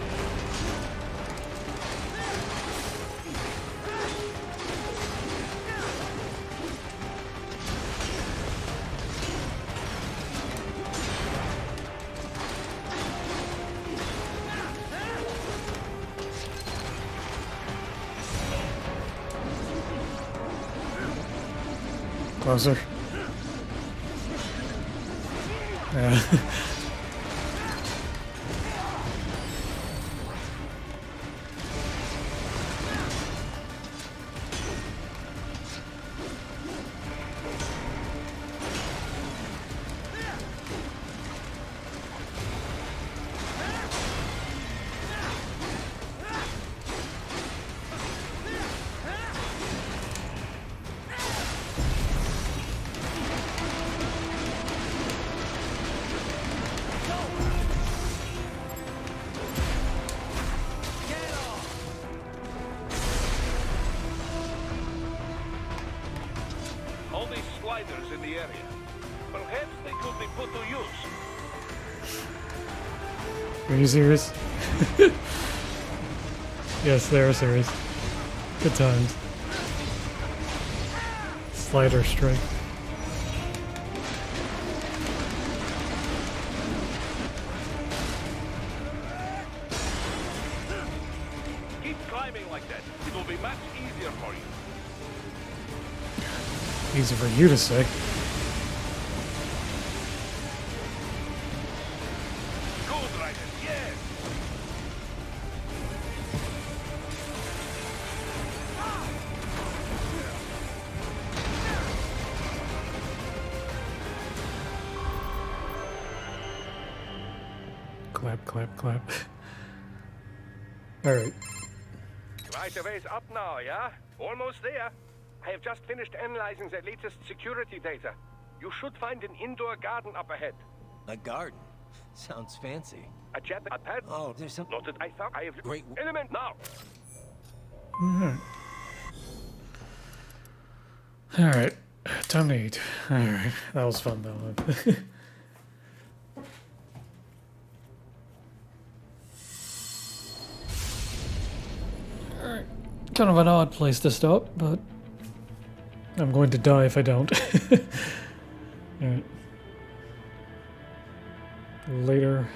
[SPEAKER 1] Closer. Yeah.
[SPEAKER 7] All these sliders in the area. Perhaps they could be put to use.
[SPEAKER 1] Are you serious? Yes, they are serious. Good times. Slider strike.
[SPEAKER 7] Keep climbing like that. It will be much easier for you.
[SPEAKER 1] Easy for you to say.
[SPEAKER 7] Good, Raiden. Yes.
[SPEAKER 1] Clap, clap, clap. Alright.
[SPEAKER 6] Right away's up now, yeah? Almost there. I have just finished analyzing the latest security data. You should find an indoor garden up ahead.
[SPEAKER 11] A garden? Sounds fancy.
[SPEAKER 6] A jet, a pad?
[SPEAKER 11] Oh, there's some...
[SPEAKER 6] Not that I thought I have...
[SPEAKER 11] Great...
[SPEAKER 6] Element now!
[SPEAKER 1] Alright. Time to eat. Alright. That was fun though. Alright. Kind of an odd place to stop, but I'm going to die if I don't. Alright. Later.